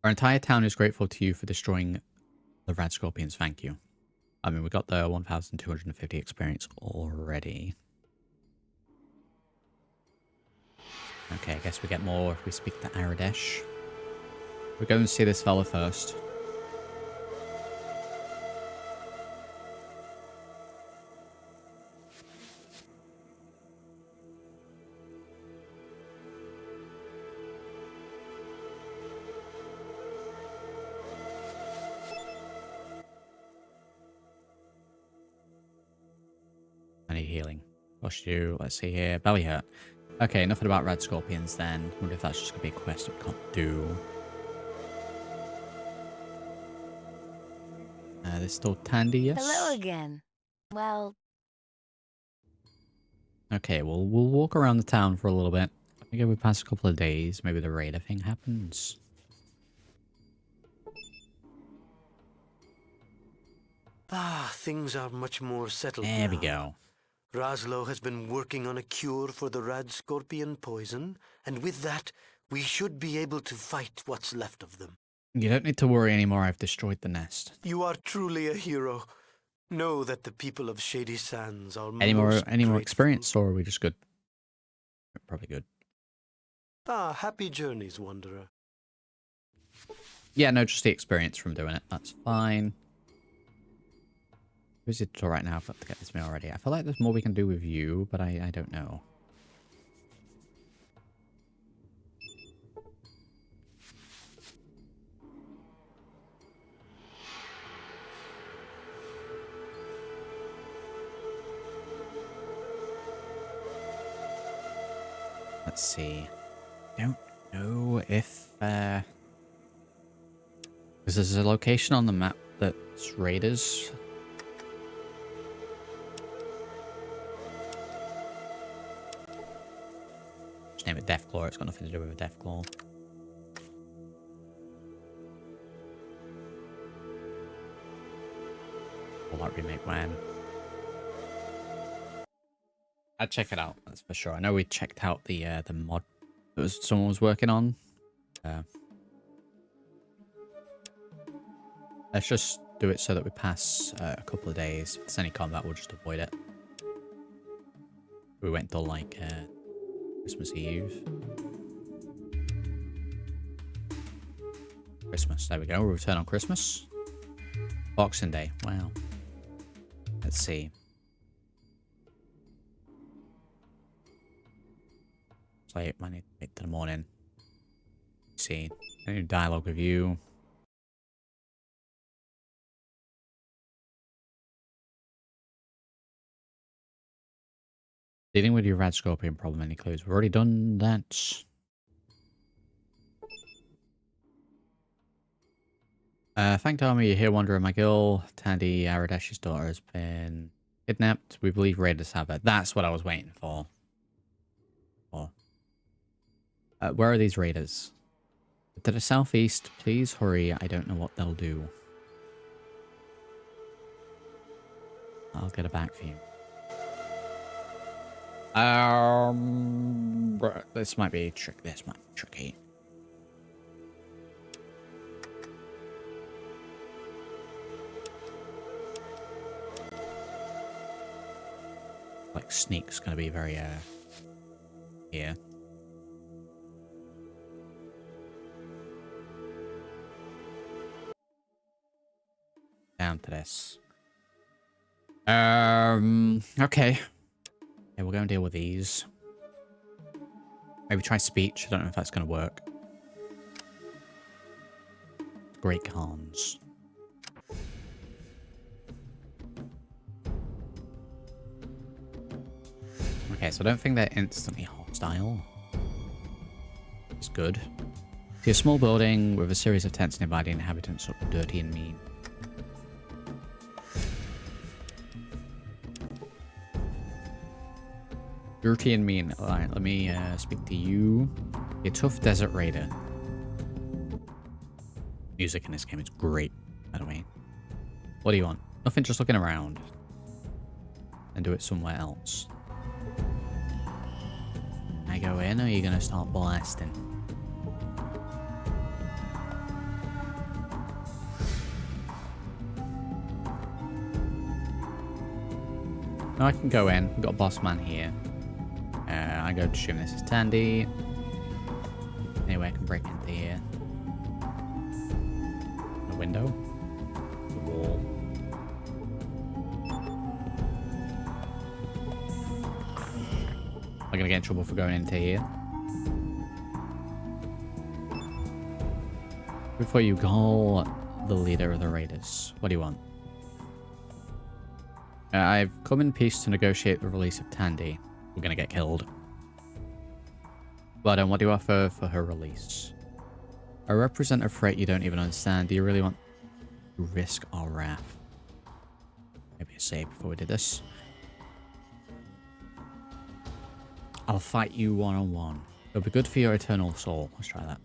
Speaker 1: Our entire town is grateful to you for destroying the Rad Scorpions. Thank you. I mean, we got the 1,250 experience already. Okay, I guess we get more if we speak to Aradesh. We'll go and see this fella first. I need healing. Push you. Let's see here. Belly hurt. Okay, nothing about Red Scorpions then. Wonder if that's just going to be a quest we can't do. There's still Tandy, yes?
Speaker 4: Hello again. Well...
Speaker 1: Okay, well, we'll walk around the town for a little bit. I think if we pass a couple of days, maybe the raider thing happens.
Speaker 3: Ah, things are much more settled
Speaker 1: There
Speaker 3: now.
Speaker 1: we go.
Speaker 3: Raslo has been working on a cure for the Rad Scorpion poison, and with that, we should be able to fight what's left of them.
Speaker 1: You don't need to worry anymore. I've destroyed the nest.
Speaker 3: You are truly a hero. Know that the people of Shady Sands are
Speaker 1: Any more
Speaker 3: grateful.
Speaker 1: experience, or are we just good? Probably good.
Speaker 3: Ah, happy journeys, Wanderer.
Speaker 1: Yeah, no, just the experience from doing it. That's fine. Who's it right now? I've got to get this meal already. I feel like there's more we can do with you, but I don't know. Let's see. Don't know if because there's a location on the map that's raiders. Just name it Deathclaw. It's got nothing to do with a Deathclaw. All that remake when. I'd check it out, that's for sure. I know we checked out the mod that someone was working on. Let's just do it so that we pass a couple of days. If there's any combat, we'll just avoid it. We went till like Christmas Eve. Christmas, there we go. We'll return on Christmas. Boxing Day, wow. Let's see. So I might need to wait till the morning. Let's see. Any dialogue with you? Dealing with your Rad Scorpion problem, any clues? We've already done that. Thank Army, you're here, Wanderer. My girl, Tandy, Aradesh's daughter, has been kidnapped. We believe raiders have her. That's what I was waiting for. Where are these raiders? To the southeast, please hurry. I don't know what they'll do. I'll get it back for you. This might be tricky. This might be tricky. Like sneak's gonna be very here. Down to this. Okay. Yeah, we'll go and deal with these. Maybe try speech. I don't know if that's gonna work. Great cons. Okay, so I don't think they're instantly hostile. It's good. See a small building with a series of tents nearby. The inhabitants look dirty and mean. Dirty and mean. Alright, let me speak to you. You're a tough desert raider. Music in this game is great, by the way. What do you want? Nothing, just looking around. And do it somewhere else. I go in, or are you gonna start blasting? No, I can go in. We've got a boss man here. I go to assume this is Tandy. Anyway, I can break into here. The window. The wall. I'm gonna get in trouble for going into here. Before you call the leader of the raiders, what do you want? I've come in peace to negotiate the release of Tandy. We're gonna get killed. But what do you offer for her release? I represent a threat you don't even understand. Do you really want to risk our wrath? Maybe a save before we did this. I'll fight you one-on-one. It'll be good for your eternal soul. Let's try that.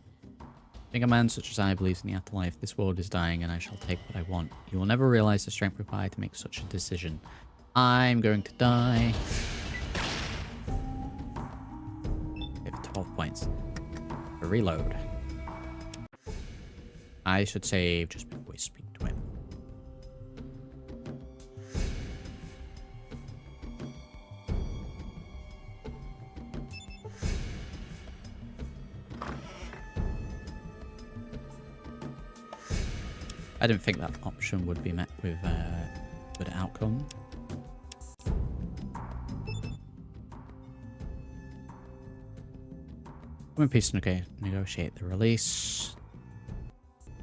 Speaker 1: Being a man such as I believes in the afterlife, this world is dying and I shall take what I want. You will never realize the strength required to make such a decision. I'm going to die. 12 points. A reload. I should save just before we speak to him. I didn't think that option would be met with a good outcome. I'm in peace to negotiate the release.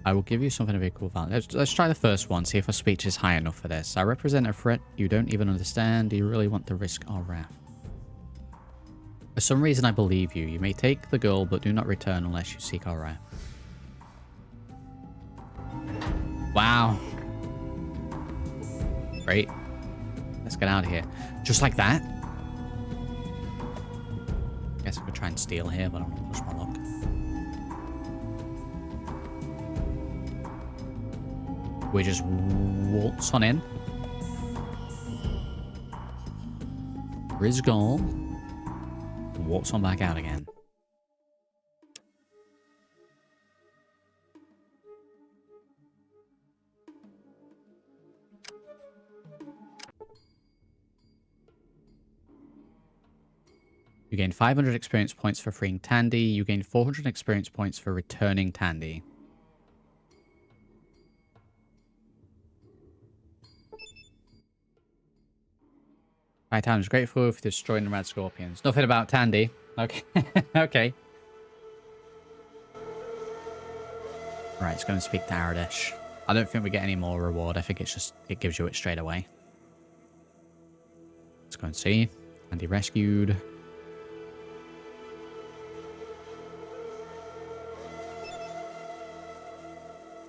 Speaker 1: I will give you something of equal value. Let's try the first one, see if our speech is high enough for this. I represent a threat you don't even understand. Do you really want to risk our wrath? For some reason I believe you. You may take the girl, but do not return unless you seek our wrath. Wow. Great. Let's get out of here. Just like that? Guess I could try and steal here, but I'm gonna push my luck. We just waltz on in. Rizgol. Waltz on back out again. You gain 500 experience points for freeing Tandy. You gain 400 experience points for returning Tandy. Hightown is grateful for destroying the Red Scorpions. Nothing about Tandy. Okay. Okay. Right, let's go and speak to Aradesh. I don't think we get any more reward. I think it's just, it gives you it straight away. Let's go and see. Tandy rescued.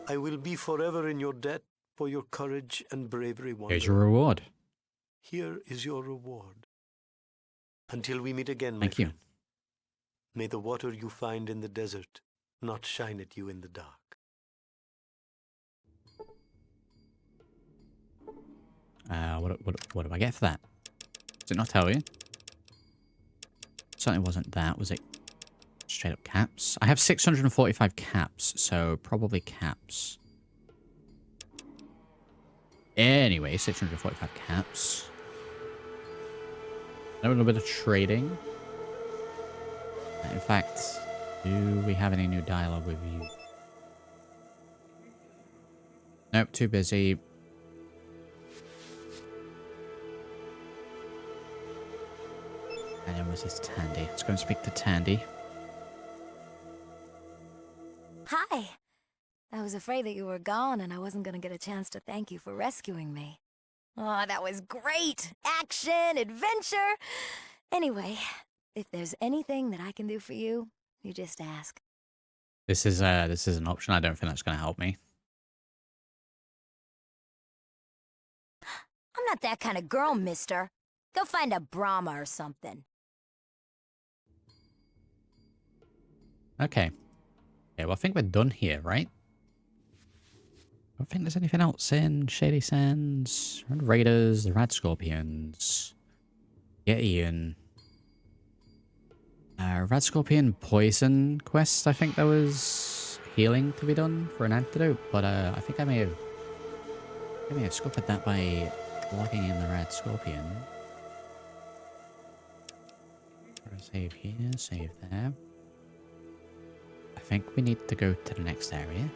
Speaker 3: I will be forever in your debt for your courage and bravery, Wanderer.
Speaker 1: Here's your reward.
Speaker 3: Here is your reward. Until we meet again, my
Speaker 1: Thank you.
Speaker 3: friend. May the water you find in the desert not shine at you in the dark.
Speaker 1: What do I get for that? Does it not tell you? Certainly wasn't that, was it? Straight up caps. I have 645 caps, so probably caps. Anyway, 645 caps. A little bit of trading. In fact, do we have any new dialogue with you? Nope, too busy. And then was this Tandy? Let's go and speak to Tandy.
Speaker 4: Hi. I was afraid that you were gone and I wasn't gonna get a chance to thank you for rescuing me. Oh, that was great! Action, adventure! Anyway, if there's anything that I can do for you, you just ask.
Speaker 1: This is an option. I don't think that's going to help me.
Speaker 4: I'm not that kind of girl, mister. Go find a Brahma or something.
Speaker 1: Okay. Yeah, well, I think we're done here, right? I don't think there's anything else in Shady Sands. Red Raiders, the Rad Scorpions. Yeah, Ian. Rad Scorpion Poison quest, I think there was healing to be done for an antidote, but I think I may have scuppered that by logging in the Rad Scorpion. Save here, save there. I think we need to go to the next area.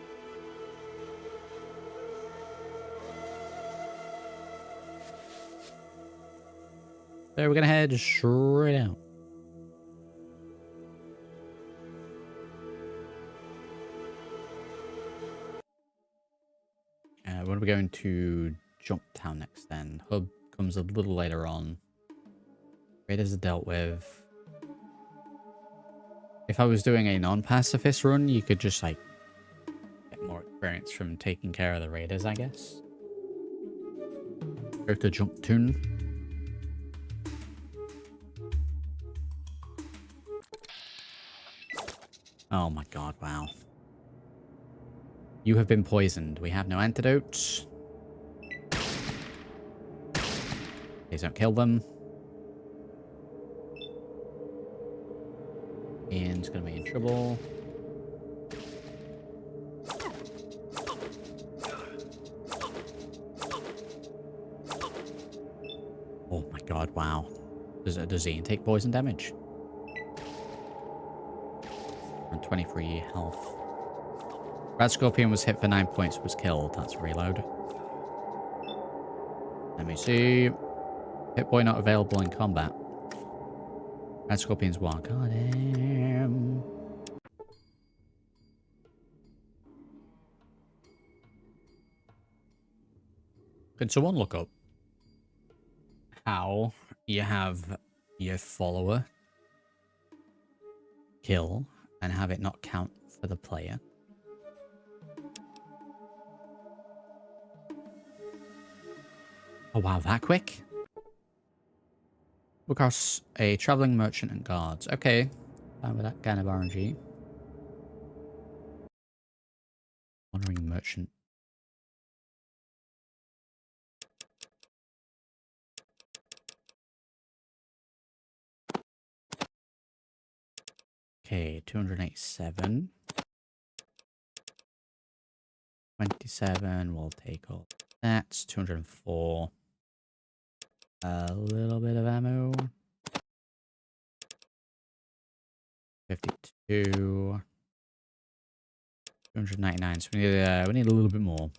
Speaker 1: So we're gonna head straight out. When are we going to Junktown next then? Hub comes a little later on. Raiders are dealt with. If I was doing a non-pacifist run, you could just like get more experience from taking care of the raiders, I guess. Go to Junktown. Oh my god, wow. You have been poisoned. We have no antidotes. Please don't kill them. Ian's gonna be in trouble. Oh my god, wow. Does Ian take poison damage? And 23 health. Rat Scorpion was hit for 9 points, was killed. That's a reload. Let me see. Hit boy not available in combat. Rat Scorpion's one. God damn. Can someone look up how you have your follower kill and have it not count for the player? Oh wow, that quick? Across a traveling merchant and guards. Okay, fine with that kind of RNG. Wandering merchant. Okay, 287. 27, we'll take all that's 204. A little bit of ammo. 52. 299. So we need a little bit more.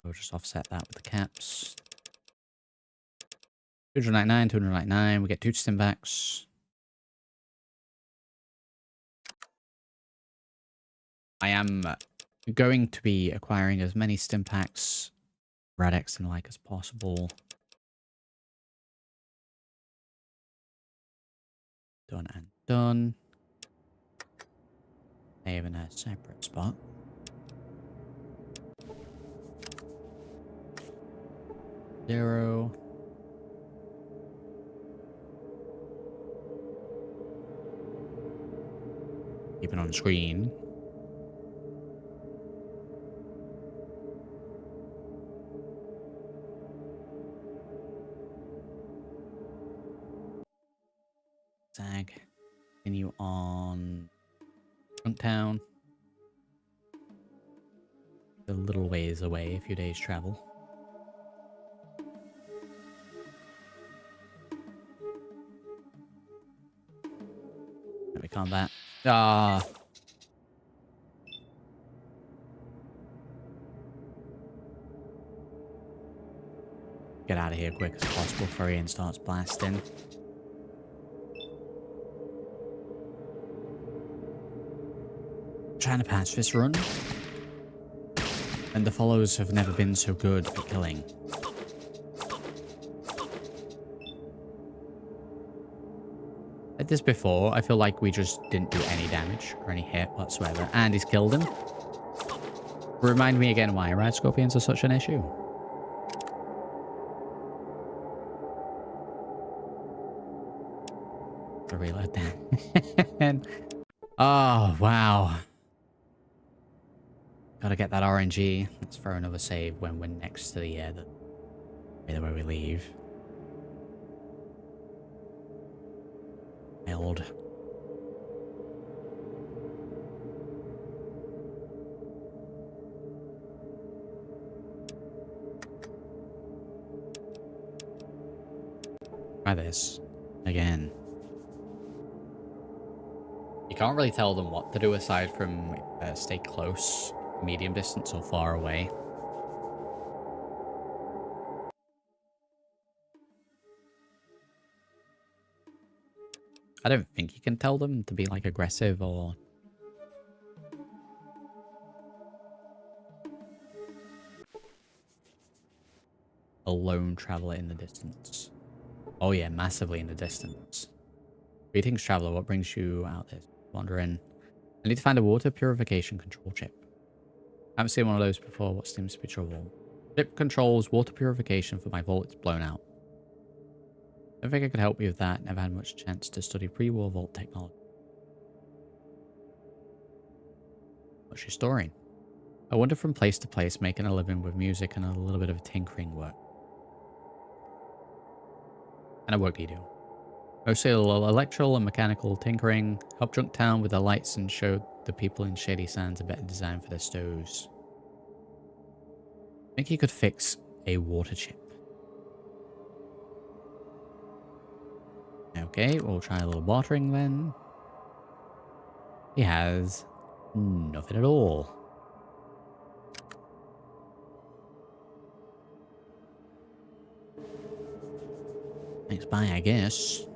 Speaker 1: We'll just offset that with the caps. 299, 299. We get 2 stimbacks. I am going to be acquiring as many stimpaks, Radex and like as possible. Done and done. Save in a separate spot. Zero. Keep it on screen. Zag. Continue on Junktown. A little ways away, a few days travel. Let me combat. Ah. Get out of here quick as possible before Ian starts blasting. Trying to pacifist run. And the followers have never been so good at killing. At this before, I feel like we just didn't do any damage or any hit whatsoever. And he's killed him. Remind me again why rad scorpions are such an issue. Reload that. Oh, wow. Gotta get that RNG. Let's throw another save when we're next to the where we leave. Failed. Try this again. You can't really tell them what to do aside from stay close, medium distance, or far away. I don't think you can tell them to be like aggressive or a lone traveler in the distance. Oh yeah, massively in the distance. Greetings, traveler. What brings you out there? Wandering. I need to find a water purification control chip. I haven't seen one of those before. What seems to be trouble? Chip controls water purification for my vault. It's blown out. I don't think I could help you with that. Never had much chance to study pre-war vault technology. What's your story? I wander from place to place, making a living with music and a little bit of tinkering work. And what work do you do? Mostly electrical and mechanical tinkering. Help Junktown with the lights and show the people in Shady Sands a better design for their stoves. I think you could fix a water chip. Okay, we'll try a little watering then. He has nothing at all. Thanks, bye, I guess.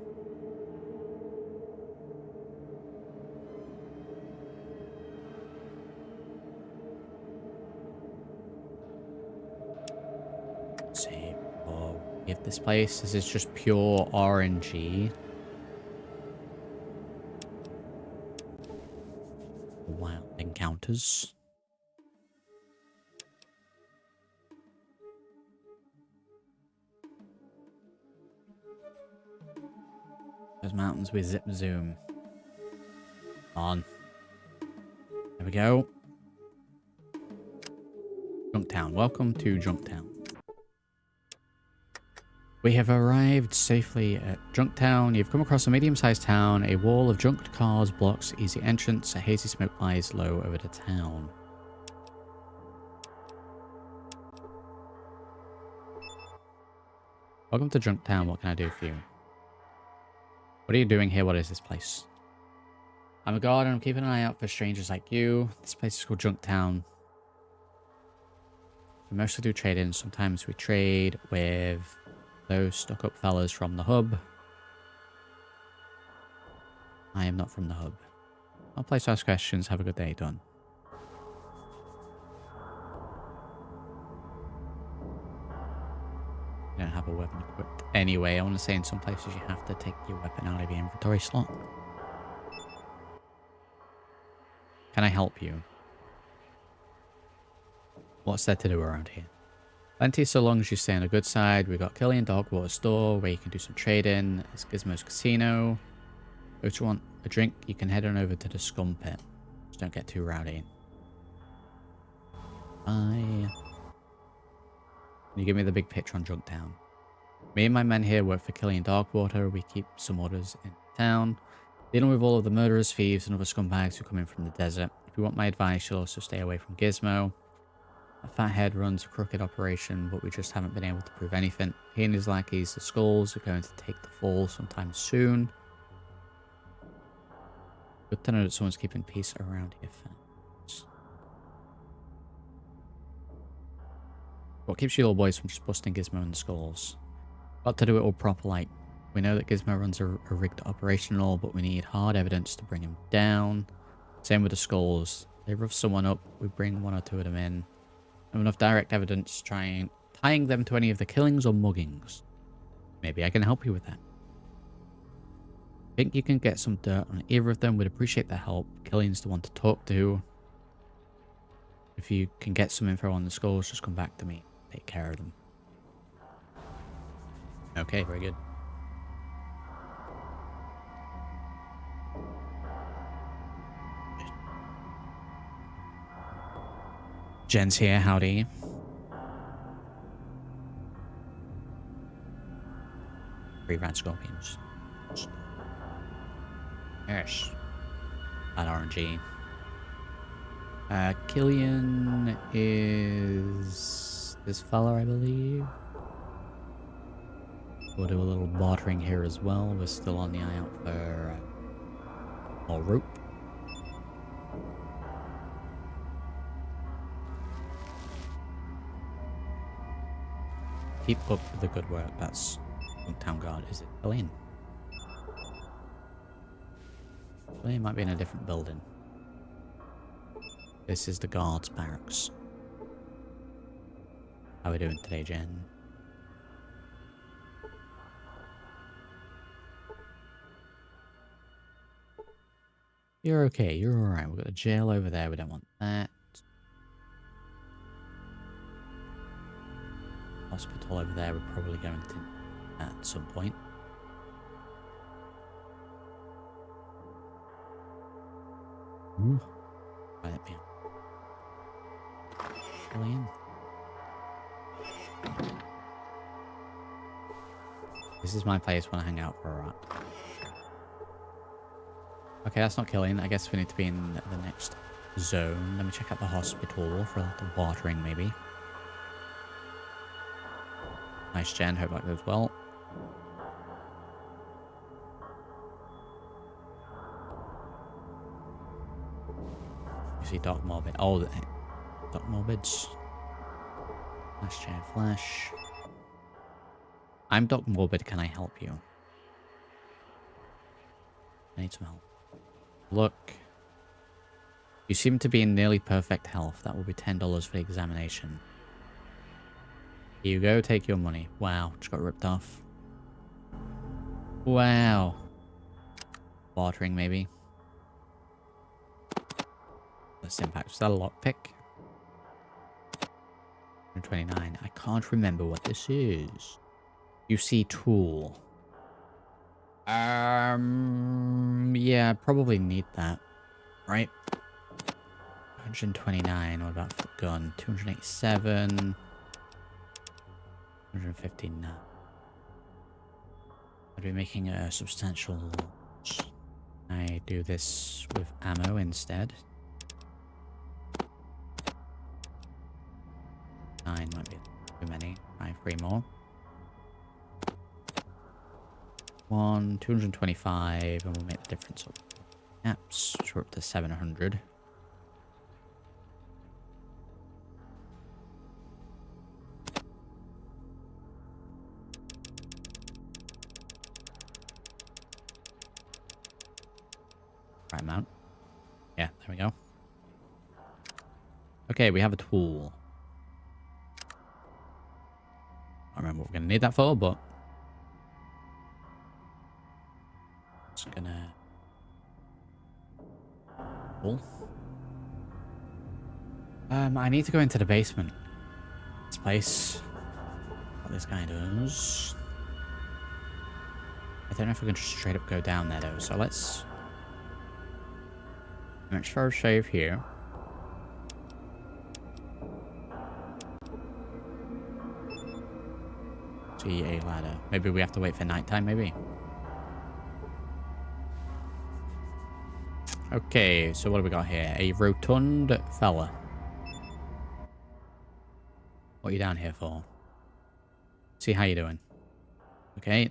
Speaker 1: Save or give this place. This is just pure RNG. Wild encounters. Those mountains with zip and zoom. On. There we go. Junktown. Welcome to Junktown. We have arrived safely at Junktown. You've come across a medium-sized town. A wall of junked cars blocks easy entrance. A hazy smoke lies low over the town. Welcome to Junktown. What can I do for you? What are you doing here? What is this place? I'm a guard and I'm keeping an eye out for strangers like you. This place is called Junktown. We mostly do trading. Sometimes we trade with those stuck-up fellas from the hub. I am not from the hub. I'll place to ask questions. Have a good day. Done. I don't have a weapon equipped. Anyway, I want to say in some places you have to take your weapon out of your inventory slot. Can I help you? What's there to do around here? Plenty so long as you stay on the good side. We've got Killian Darkwater Store where you can do some trading. It's Gizmo's Casino. If you want a drink, you can head on over to the Scum Pit. Just don't get too rowdy. Bye. Can you give me the big picture on Junktown? Me and my men here work for Killian Darkwater. We keep some orders in Junktown, dealing with all of the murderers, thieves, and other scumbags who come in from the desert. If you want my advice, you'll also stay away from Gizmo. A fathead runs a crooked operation, but we just haven't been able to prove anything. He and his lackeys, the Skulls, are going to take the fall sometime soon. Good to know that someone's keeping peace around here. Thanks. What keeps you little boys from just busting Gizmo and the Skulls? Got to do it all proper, like, we know that Gizmo runs a rigged operation and all, but we need hard evidence to bring him down. Same with the Skulls. They rough someone up, we bring one or two of them in. And enough direct evidence tying them to any of the killings or muggings. Maybe I can help you with that. Think you can get some dirt on either of them? Would appreciate the help. Killian's the one to talk to. If you can get some info on the Skulls, just come back to me. Take care of them. Okay, very good. Jen's here, howdy. Three red scorpions. Yes. At RNG. Killian is this fella, I believe. We'll do a little bartering here as well. We're still on the eye out for more rope. Keep up with the good work. That's Junktown guard. Is it Killian? Killian might be in a different building. This is the guards barracks. How are we doing today, Jen? You're okay, you're alright. We've got a jail over there, we don't want that. Hospital over there, we're probably going to at some point. Ooh. Right, yeah. Killian. This is my place when I hang out for a rat. Okay, that's not Killian. I guess we need to be in the next zone. Let me check out the hospital for a little watering, maybe. Nice, Jen. Hope that goes well. You see Doc Morbid. Oh, Doc Morbid's. Flash chair, flash. I'm Doc Morbid. Can I help you? I need some help. Look. You seem to be in nearly perfect health. That will be $10 for the examination. Here you go, take your money. Wow, just got ripped off. Wow. Bartering, maybe. Let's impact. Was that a lockpick? 129. I can't remember what this is. You see tool. Yeah, I probably need that. Right? 129. What about for the gun? 287. 159. I'd be making a substantial launch. I do this with ammo instead. 9 might be too many. 3 more. 225, and we'll make the difference up. Caps, we're up to 700. Right amount. Yeah, there we go. Okay, we have a tool. I don't remember what we're going to need that for, but it's gonna cool. I need to go into the basement. This place. What this guy does. I don't know if we can just straight up go down there though, so let's try to save here. See a ladder. Maybe we have to wait for nighttime, maybe. Okay, so what do we got here? A rotund fella. What are you down here for? See how you doing. Okay.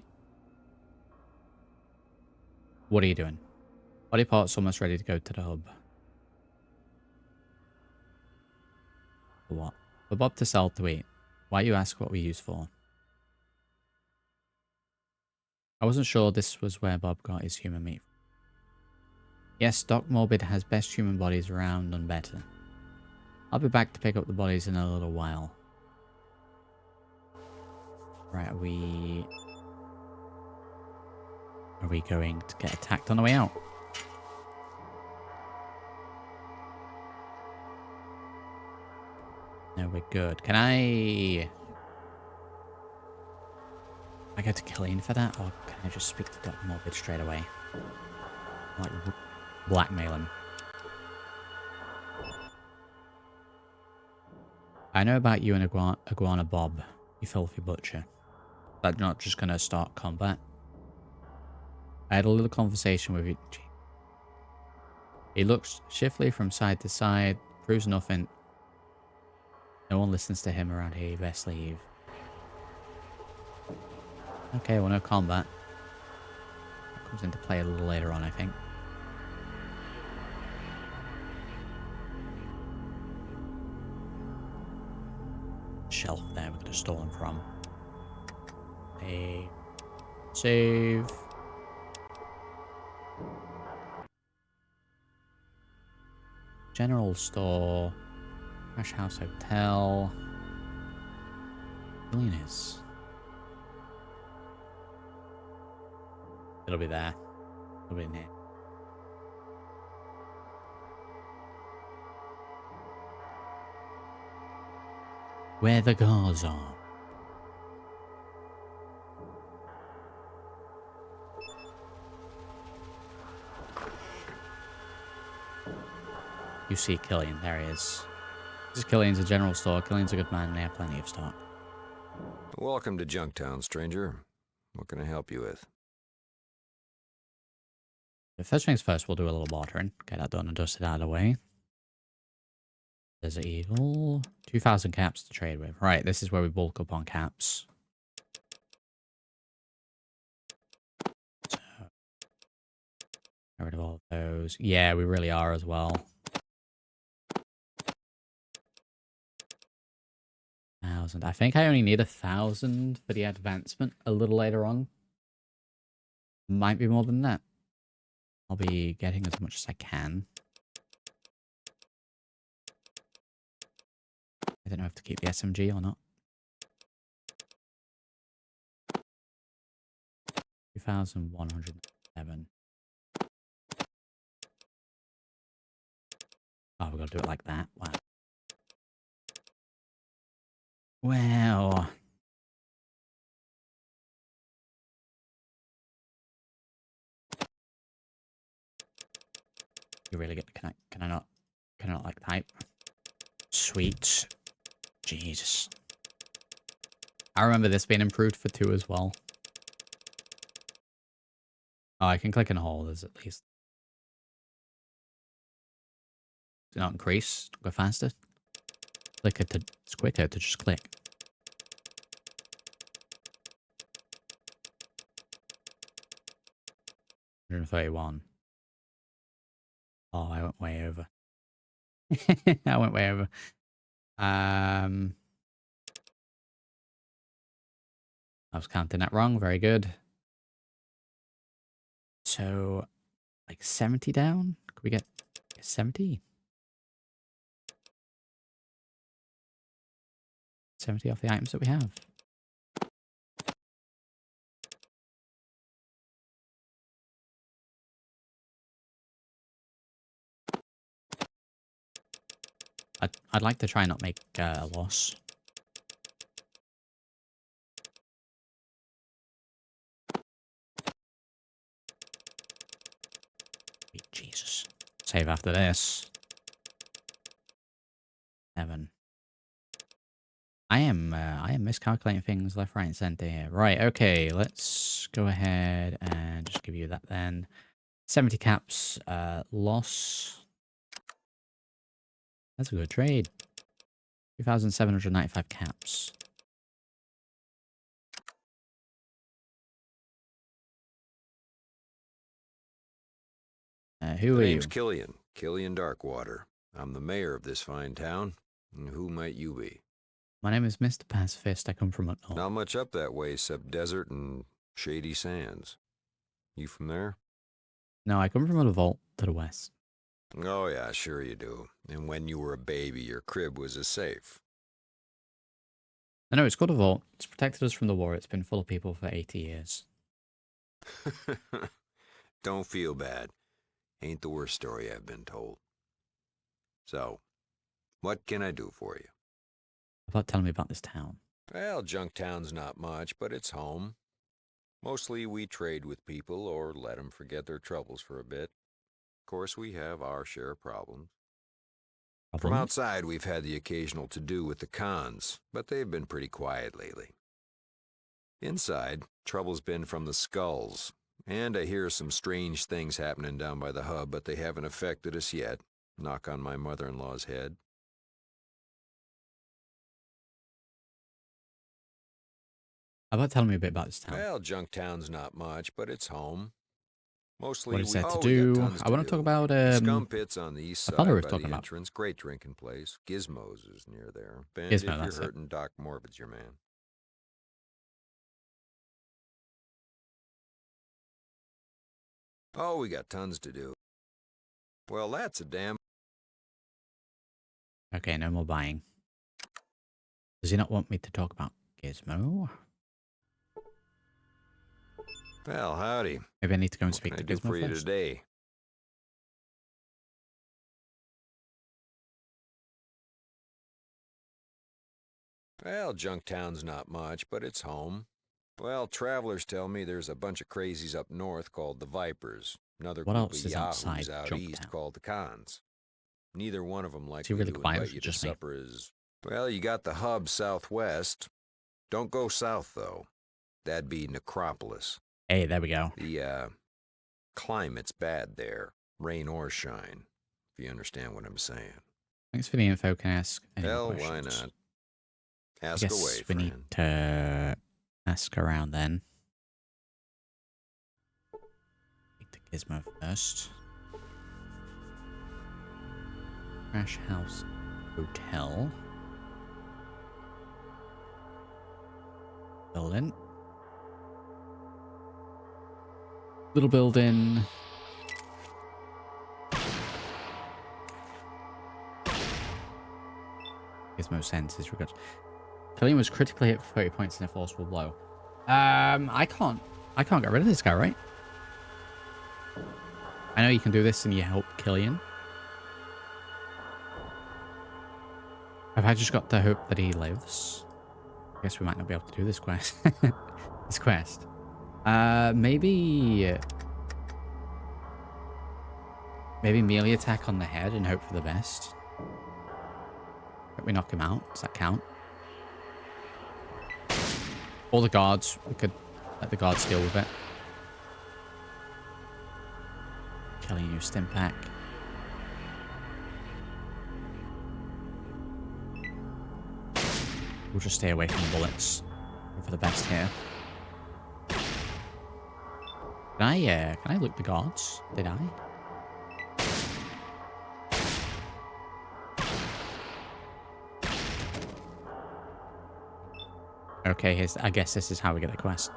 Speaker 1: What are you doing? Body parts almost ready to go to the hub. For what? For Bob to sell to eat. Why you ask what we use for? I wasn't sure this was where Bob got his human meat. Yes, Doc Morbid has best human bodies around, none better. I'll be back to pick up the bodies in a little while. Right, are we going to get attacked on the way out? No, we're good. Can I go to Killian for that? Or can I just speak to Doc Morbid straight away? Like, blackmail him. I know about you and Iguana Bob, you filthy butcher. But not just gonna start combat. I had a little conversation with you. He looks shiftily from side to side, proves nothing. No one listens to him around here, you best leave. Okay, well, no combat. That comes into play a little later on, I think. Shelf there we could have stolen from. A save. General store. Crash House Hotel. Billionaires. It'll be there. It'll be in here. Where the guards are. You see Killian. There he is. This is Killian's a general store. Killian's a good man and they have plenty of stock.
Speaker 5: Welcome to Junktown, stranger. What can I help you with?
Speaker 1: The first things first, we'll do a little bartering. Get that done and dusted out of the way. Desert Eagle. 2,000 caps to trade with. Right, this is where we bulk up on caps. So, get rid of all of those. Yeah, we really are as well. 1,000. I think I only need 1,000 for the advancement a little later on. Might be more than that. I'll be getting as much as I can. I don't know if to keep the SMG or not. 2,107. Oh, we've got to do it like that. Wow. Well. You really get the can I not like type? Sweet. Jesus. I remember this being improved for 2 as well. Oh, I can click and hold as at least. Does it not increase? Go faster? It's quicker to just click. $131. Oh, I went way over. I went way over. I was counting that wrong. Very good. So, like 70 down? Could we get 70? 70 off the items that we have. I'd like to try and not make a loss. Jesus. Save after this. 7. I am miscalculating things left, right, and center here. Right, okay, let's go ahead and just give you that then. 70 caps loss. That's a good trade. 2,795 caps. Who
Speaker 5: The
Speaker 1: are
Speaker 5: name's
Speaker 1: you?
Speaker 5: Killian Darkwater. I'm the mayor of this fine town. And who might you be?
Speaker 1: My name is Mr. Pacifist. I come from up north.
Speaker 5: Not much up that way except desert and shady sands. You from there?
Speaker 1: No, I come from a vault to the west.
Speaker 5: Oh yeah, sure you do. And when you were a baby, your crib was a safe.
Speaker 1: I know it's called a vault. It's protected us from the war. It's been full of people for 80 years.
Speaker 5: Don't feel bad. Ain't the worst story I've been told. So, what can I do for you?
Speaker 1: How about telling me about this town?
Speaker 5: Well, Junktown's not much, but it's home. Mostly we trade with people or let them forget their troubles for a bit. Of course, we have our share of problems. From
Speaker 1: Problems?
Speaker 5: outside, we've had the occasional to-do with the cons, but they've been pretty quiet lately. Inside, trouble's been from the skulls, and I hear some strange things happening down by the hub, but they haven't affected us yet. Knock on my mother-in-law's head.
Speaker 1: How about telling me a bit about this town?
Speaker 5: Well, Junktown's not much, but it's home. Mostly
Speaker 1: What is there to
Speaker 5: we got
Speaker 1: do?
Speaker 5: tons
Speaker 1: I want to
Speaker 5: do.
Speaker 1: talk about
Speaker 5: Scum Pit's on the east
Speaker 1: I
Speaker 5: side
Speaker 1: thought we were
Speaker 5: by
Speaker 1: talking
Speaker 5: the
Speaker 1: about
Speaker 5: entrance. Great drinking place. Gizmo's is near there. And
Speaker 1: Gizmo,
Speaker 5: if you're
Speaker 1: that's it.
Speaker 5: hurting, Doc Morbid's your man. Oh, we got tons to do. Well, that's a damn...
Speaker 1: Okay, no more buying. Does he not want me to talk about Gizmo?
Speaker 5: Well, howdy.
Speaker 1: Maybe I need to go and
Speaker 5: What
Speaker 1: speak
Speaker 5: can
Speaker 1: to
Speaker 5: I do
Speaker 1: Gizmo
Speaker 5: for you
Speaker 1: first.
Speaker 5: today? Well, Junktown's not much, but it's home. Well, travelers tell me there's a bunch of crazies up north called the Vipers. Another
Speaker 1: What
Speaker 5: group
Speaker 1: else
Speaker 5: of
Speaker 1: is
Speaker 5: yahoos
Speaker 1: outside
Speaker 5: out east
Speaker 1: Junktown?
Speaker 5: called the Cons. Neither one of them
Speaker 1: Is he
Speaker 5: likely
Speaker 1: really
Speaker 5: to
Speaker 1: quiet or
Speaker 5: invite
Speaker 1: is it
Speaker 5: you to
Speaker 1: just me?
Speaker 5: supper is... Well, you got the hub southwest. Don't go south, though. That'd be Necropolis.
Speaker 1: Hey, there we go.
Speaker 5: The, climate's bad there. Rain or shine, if you understand what I'm saying.
Speaker 1: Thanks for the info. Can I ask any more
Speaker 5: Hell, why
Speaker 1: questions?
Speaker 5: not?
Speaker 1: I
Speaker 5: Ask
Speaker 1: guess
Speaker 5: away,
Speaker 1: we
Speaker 5: friend.
Speaker 1: need to ask around then. Speak to Gizmo first. Crash House Hotel. Building. Little building. Gizmo sends his regards. Killian was critically hit for 30 points in a forceful blow. I can't get rid of this guy, right? I know you can do this and you help Killian. Have I just got to hope that he lives? I guess we might not be able to do this quest. This quest. Maybe melee attack on the head and hope for the best. Hope we knock him out. Does that count? Or the guards. We could let the guards deal with it. Killing you, stim pack. We'll just stay away from the bullets. Hope for the best here. Can I loot the guards? Did I? Okay, I guess this is how we get the quest.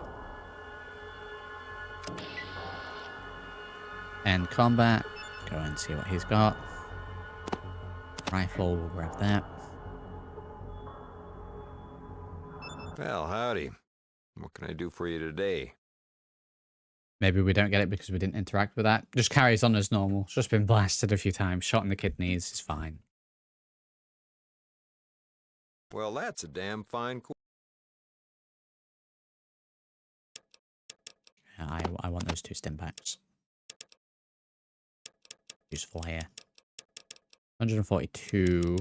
Speaker 1: End combat. Go and see what he's got. Rifle, we'll grab that.
Speaker 5: Well, howdy. What can I do for you today?
Speaker 1: Maybe we don't get it because we didn't interact with that. Just carries on as normal. It's just been blasted a few times. Shot in the kidneys. It's fine.
Speaker 5: Well, that's a damn fine...
Speaker 1: I want those 2 stim packs. Useful here. 142.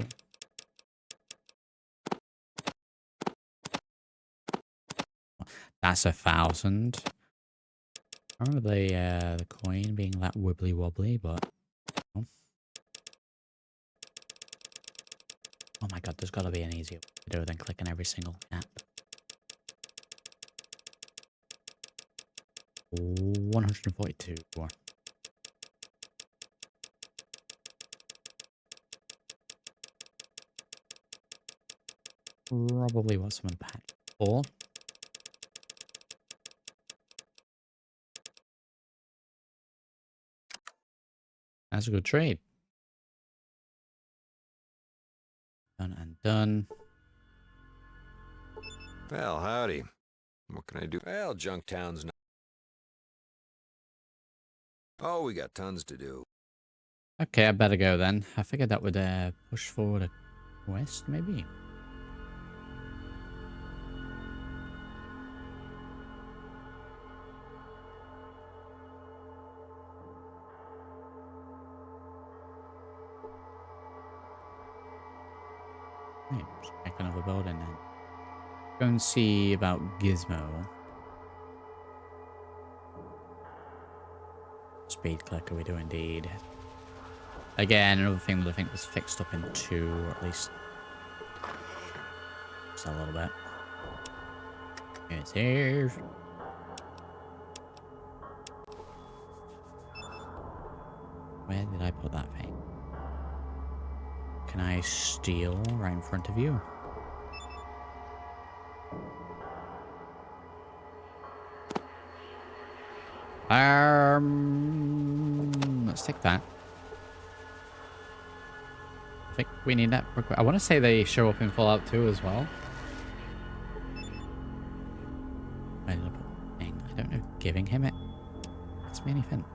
Speaker 1: That's 1,000. I remember the coin being that wibbly wobbly, but oh. Oh my god, there's gotta be an easier way to do it than clicking every single app. 142. Probably what someone patched for. That's a good trade. Done and done.
Speaker 5: Well, howdy. What can I do? Well, Junktown's not... Oh, we got tons to do.
Speaker 1: Okay, I better go then. I figured that would push forward a quest, maybe. Right, just check another building then. Go and see about Gizmo. Speed clicker, we do indeed. Again, another thing that I think was fixed up in 2, or at least just a little bit. It's here. Where did I put that thing? Can I steal right in front of you? Let's take that. I think we need that. I want to say they show up in Fallout 2 as well. Where did I put the thing? I don't know. Giving him it? Gets me anything.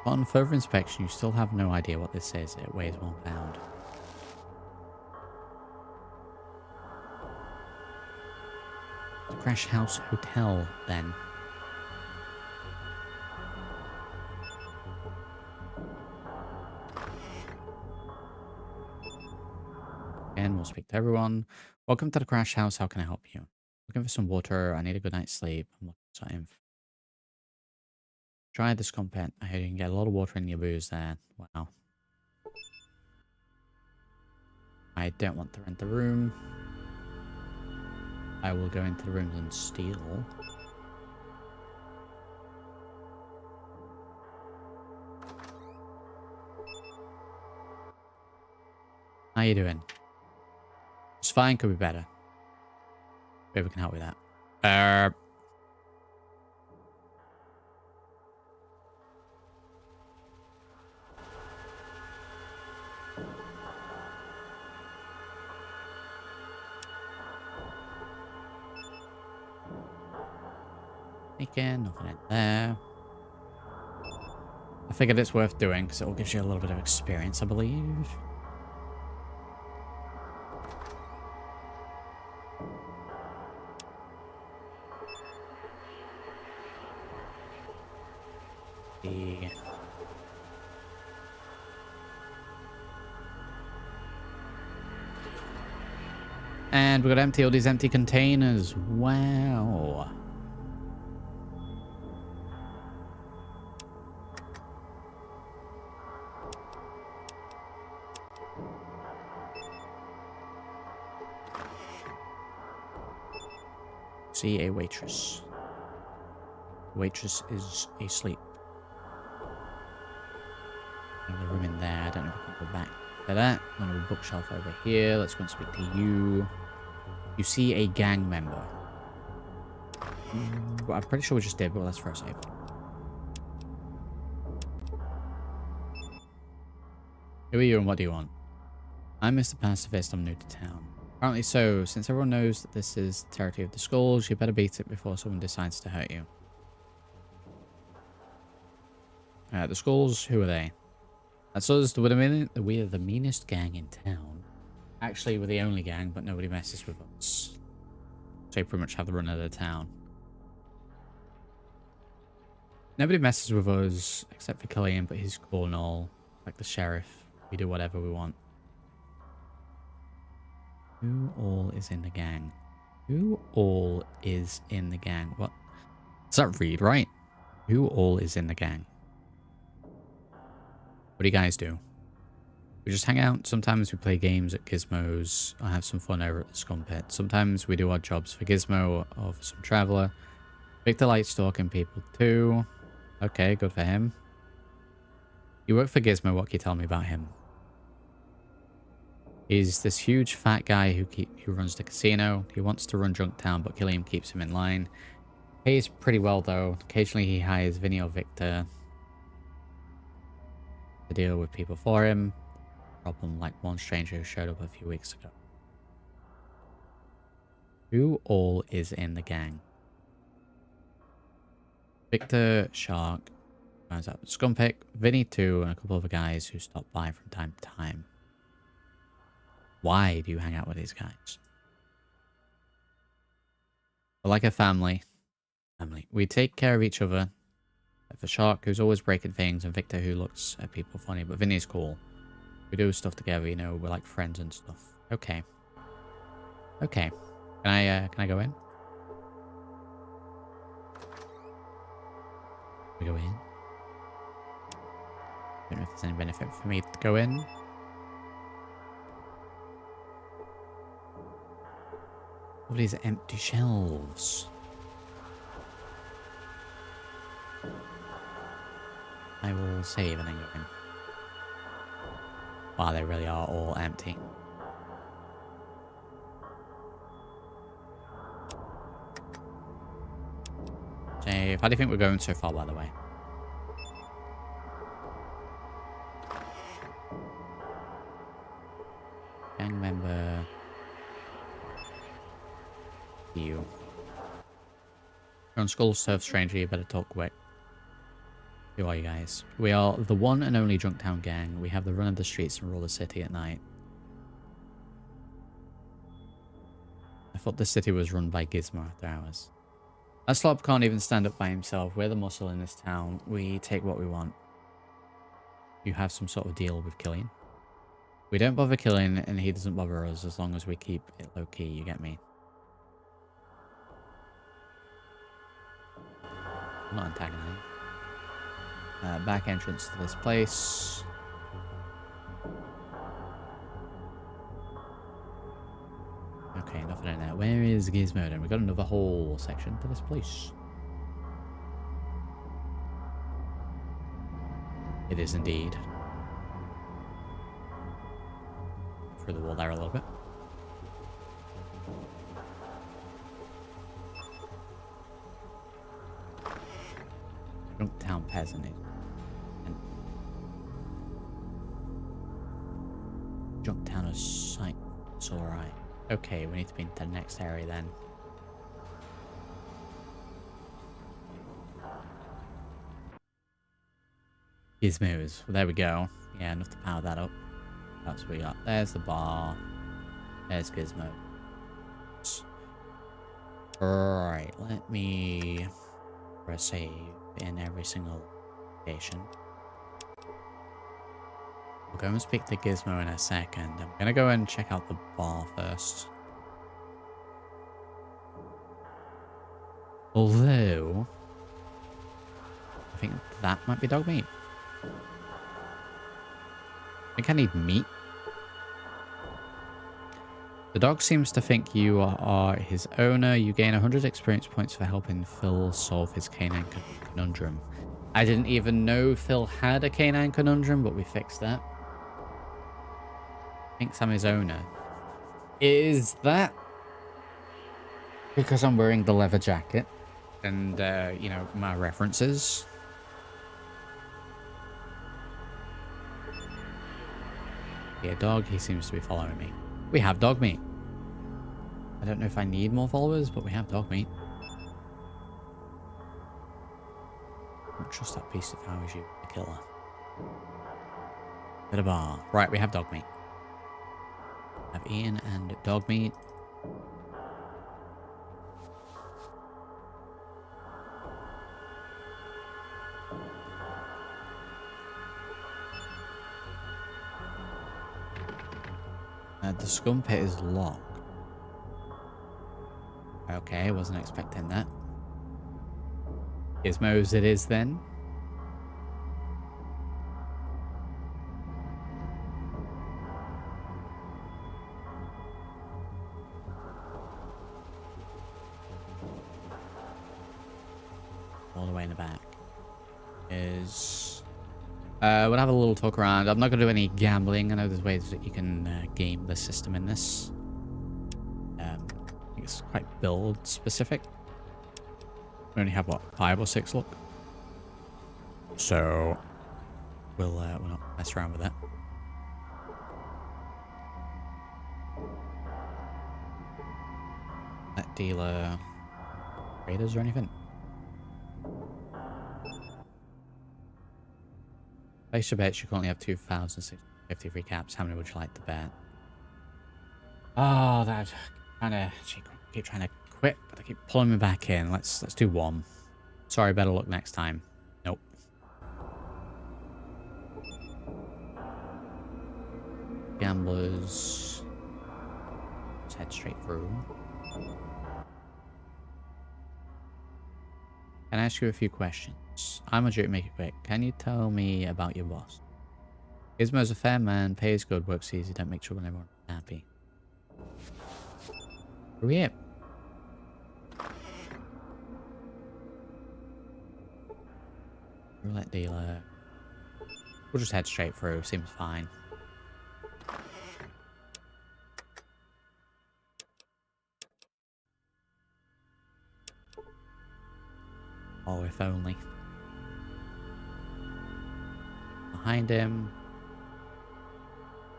Speaker 1: On further inspection, you still have no idea what this is. It weighs 1 pound. The Crash House Hotel, then. Again, we'll speak to everyone. Welcome to the Crash House. How can I help you? Looking for some water. I need a good night's sleep. I'm looking for something. Try this content. I hear you can get a lot of water in your booze there. Wow. I don't want to rent the room. I will go into the rooms and steal. How you doing? It's fine, could be better. Maybe we can help with that. Again, nothing in there. I figured it's worth doing because it will give you a little bit of experience, I believe. And we've got to empty all these empty containers. Wow. See a waitress. Waitress is asleep. Another room in there. I don't know if I can go back to that. Another bookshelf over here. Let's go and speak to you. You see a gang member. Well, I'm pretty sure we just did, but let's first save. Who are you and what do you want? I'm Mr. Pacifist. I'm new to town. Apparently so. Since everyone knows that this is the territory of the Skulls, you better beat it before someone decides to hurt you. The Skulls, who are they? That's us. We're the meanest gang in town. Actually, we're the only gang, but nobody messes with us. So you pretty much have the run of the town. Nobody messes with us except for Killian, but he's cool and all. Like the sheriff. We do whatever we want. Who all is in the gang? Who all is in the gang? What? Does that read right? Who all is in the gang? What do you guys do? We just hang out. Sometimes we play games at Gizmo's. I have some fun over at the Scum Pit. Sometimes we do odd jobs for Gizmo or for some traveler. Victor likes stalking people too. Okay, good for him. You work for Gizmo. What can you tell me about him? He's this huge fat guy who runs the casino. He wants to run Junktown, but Killian keeps him in line. Pays pretty well though. Occasionally he hires Vinny or Victor to deal with people for him. Problem like one stranger who showed up a few weeks ago. Who all is in the gang? Victor, Shark, finds out Scumpick, Vinny too, and a couple of other guys who stop by from time to time. Why do you hang out with these guys? We're like a family. We take care of each other. Like for Shark, who's always breaking things, and Victor, who looks at people funny, but Vinny's cool. We do stuff together, you know, we're like friends and stuff. Okay. Okay. Can I go in? Can we go in? Don't know if there's any benefit for me to go in. All these empty shelves. I will save and then go in. Wow, they really are all empty. Save. How do you think we're going so far, by the way? Gang member. You. You're on Skoldeux, stranger, you better talk quick. Who are you guys? We are the one and only Junktown gang. We have the run of the streets and rule the city at night. I thought the city was run by Gizmo after hours. That slob can't even stand up by himself. We're the muscle in this town. We take what we want. You have some sort of deal with Killian? We don't bother Killian and he doesn't bother us as long as we keep it low key, you get me? I'm not antagonizing. Back entrance to this place. Okay, nothing in there. Where is Gizmo then? We've got another whole section to this place. It is indeed. Through the wall there a little bit. Junktown peasant. Junktown is sight. It's alright. Okay, we need to be into the next area then. Gizmos. Well, there we go. Yeah, enough to power that up. That's what we got. There's the bar. There's Gizmo. Alright, let me press save in every single location. We'll go and speak to Gizmo in a second. I'm gonna go and check out the bar first. Although, I think that might be dog meat. I think I need meat. The dog seems to think you are his owner. You gain 100 experience points for helping Phil solve his canine conundrum. I didn't even know Phil had a canine conundrum, but we fixed that. Thinks I'm his owner. Is that because I'm wearing the leather jacket and, you know, my references? Yeah, dog, he seems to be following me. We have dog meat. I don't know if I need more followers, but we have dog meat. I don't trust that piece of how is you, the killer. At a bar. Right, we have dog meat. Have Ian and dog meat. The scum pit is locked. Okay, wasn't expecting that. Gizmos it is then. All the way in the back is... we'll have a little talk around. I'm not going to do any gambling. I know there's ways that you can game the system in this. I think it's quite build specific. We only have, what, 5 or 6 look? So, we'll not mess around with that. That dealer... Raiders or anything? Place your bets. You currently have 2,650 free caps. How many would you like to bet? Oh, that keep trying to quit, but they keep pulling me back in. Let's do 1. Sorry, better luck next time. Nope. Gamblers. Let's head straight through. Can I ask you a few questions? I'm a jerk, make it quick. Can you tell me about your boss? Gizmo's a fair man, pays good, works easy, don't make trouble, and everyone's happy. Who are we at? Roulette dealer. We'll just head straight through, seems fine. Oh, if only. Behind him.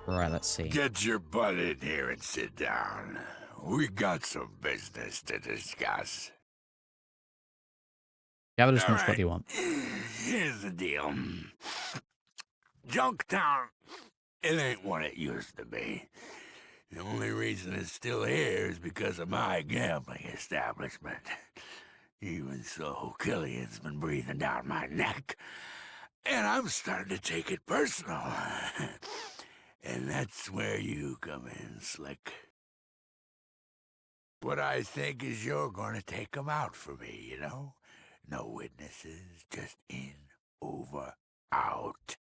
Speaker 1: Right, let's see.
Speaker 6: Get your butt in here and sit down. We got some business to discuss.
Speaker 1: Yeah, but just
Speaker 6: All
Speaker 1: much what do you want?
Speaker 6: Here's the deal. Junktown, it ain't what it used to be. The only reason it's still here is because of my gambling establishment. Even so, Killian's been breathing down my neck. And I'm starting to take it personal. And that's where you come in, Slick. What I think is you're gonna take 'em out for me, you know? No witnesses, just in, over, out.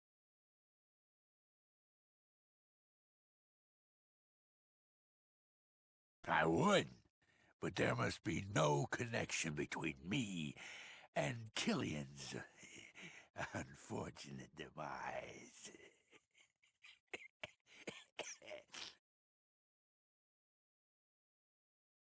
Speaker 6: I would, but there must be no connection between me and Killian's unfortunate demise.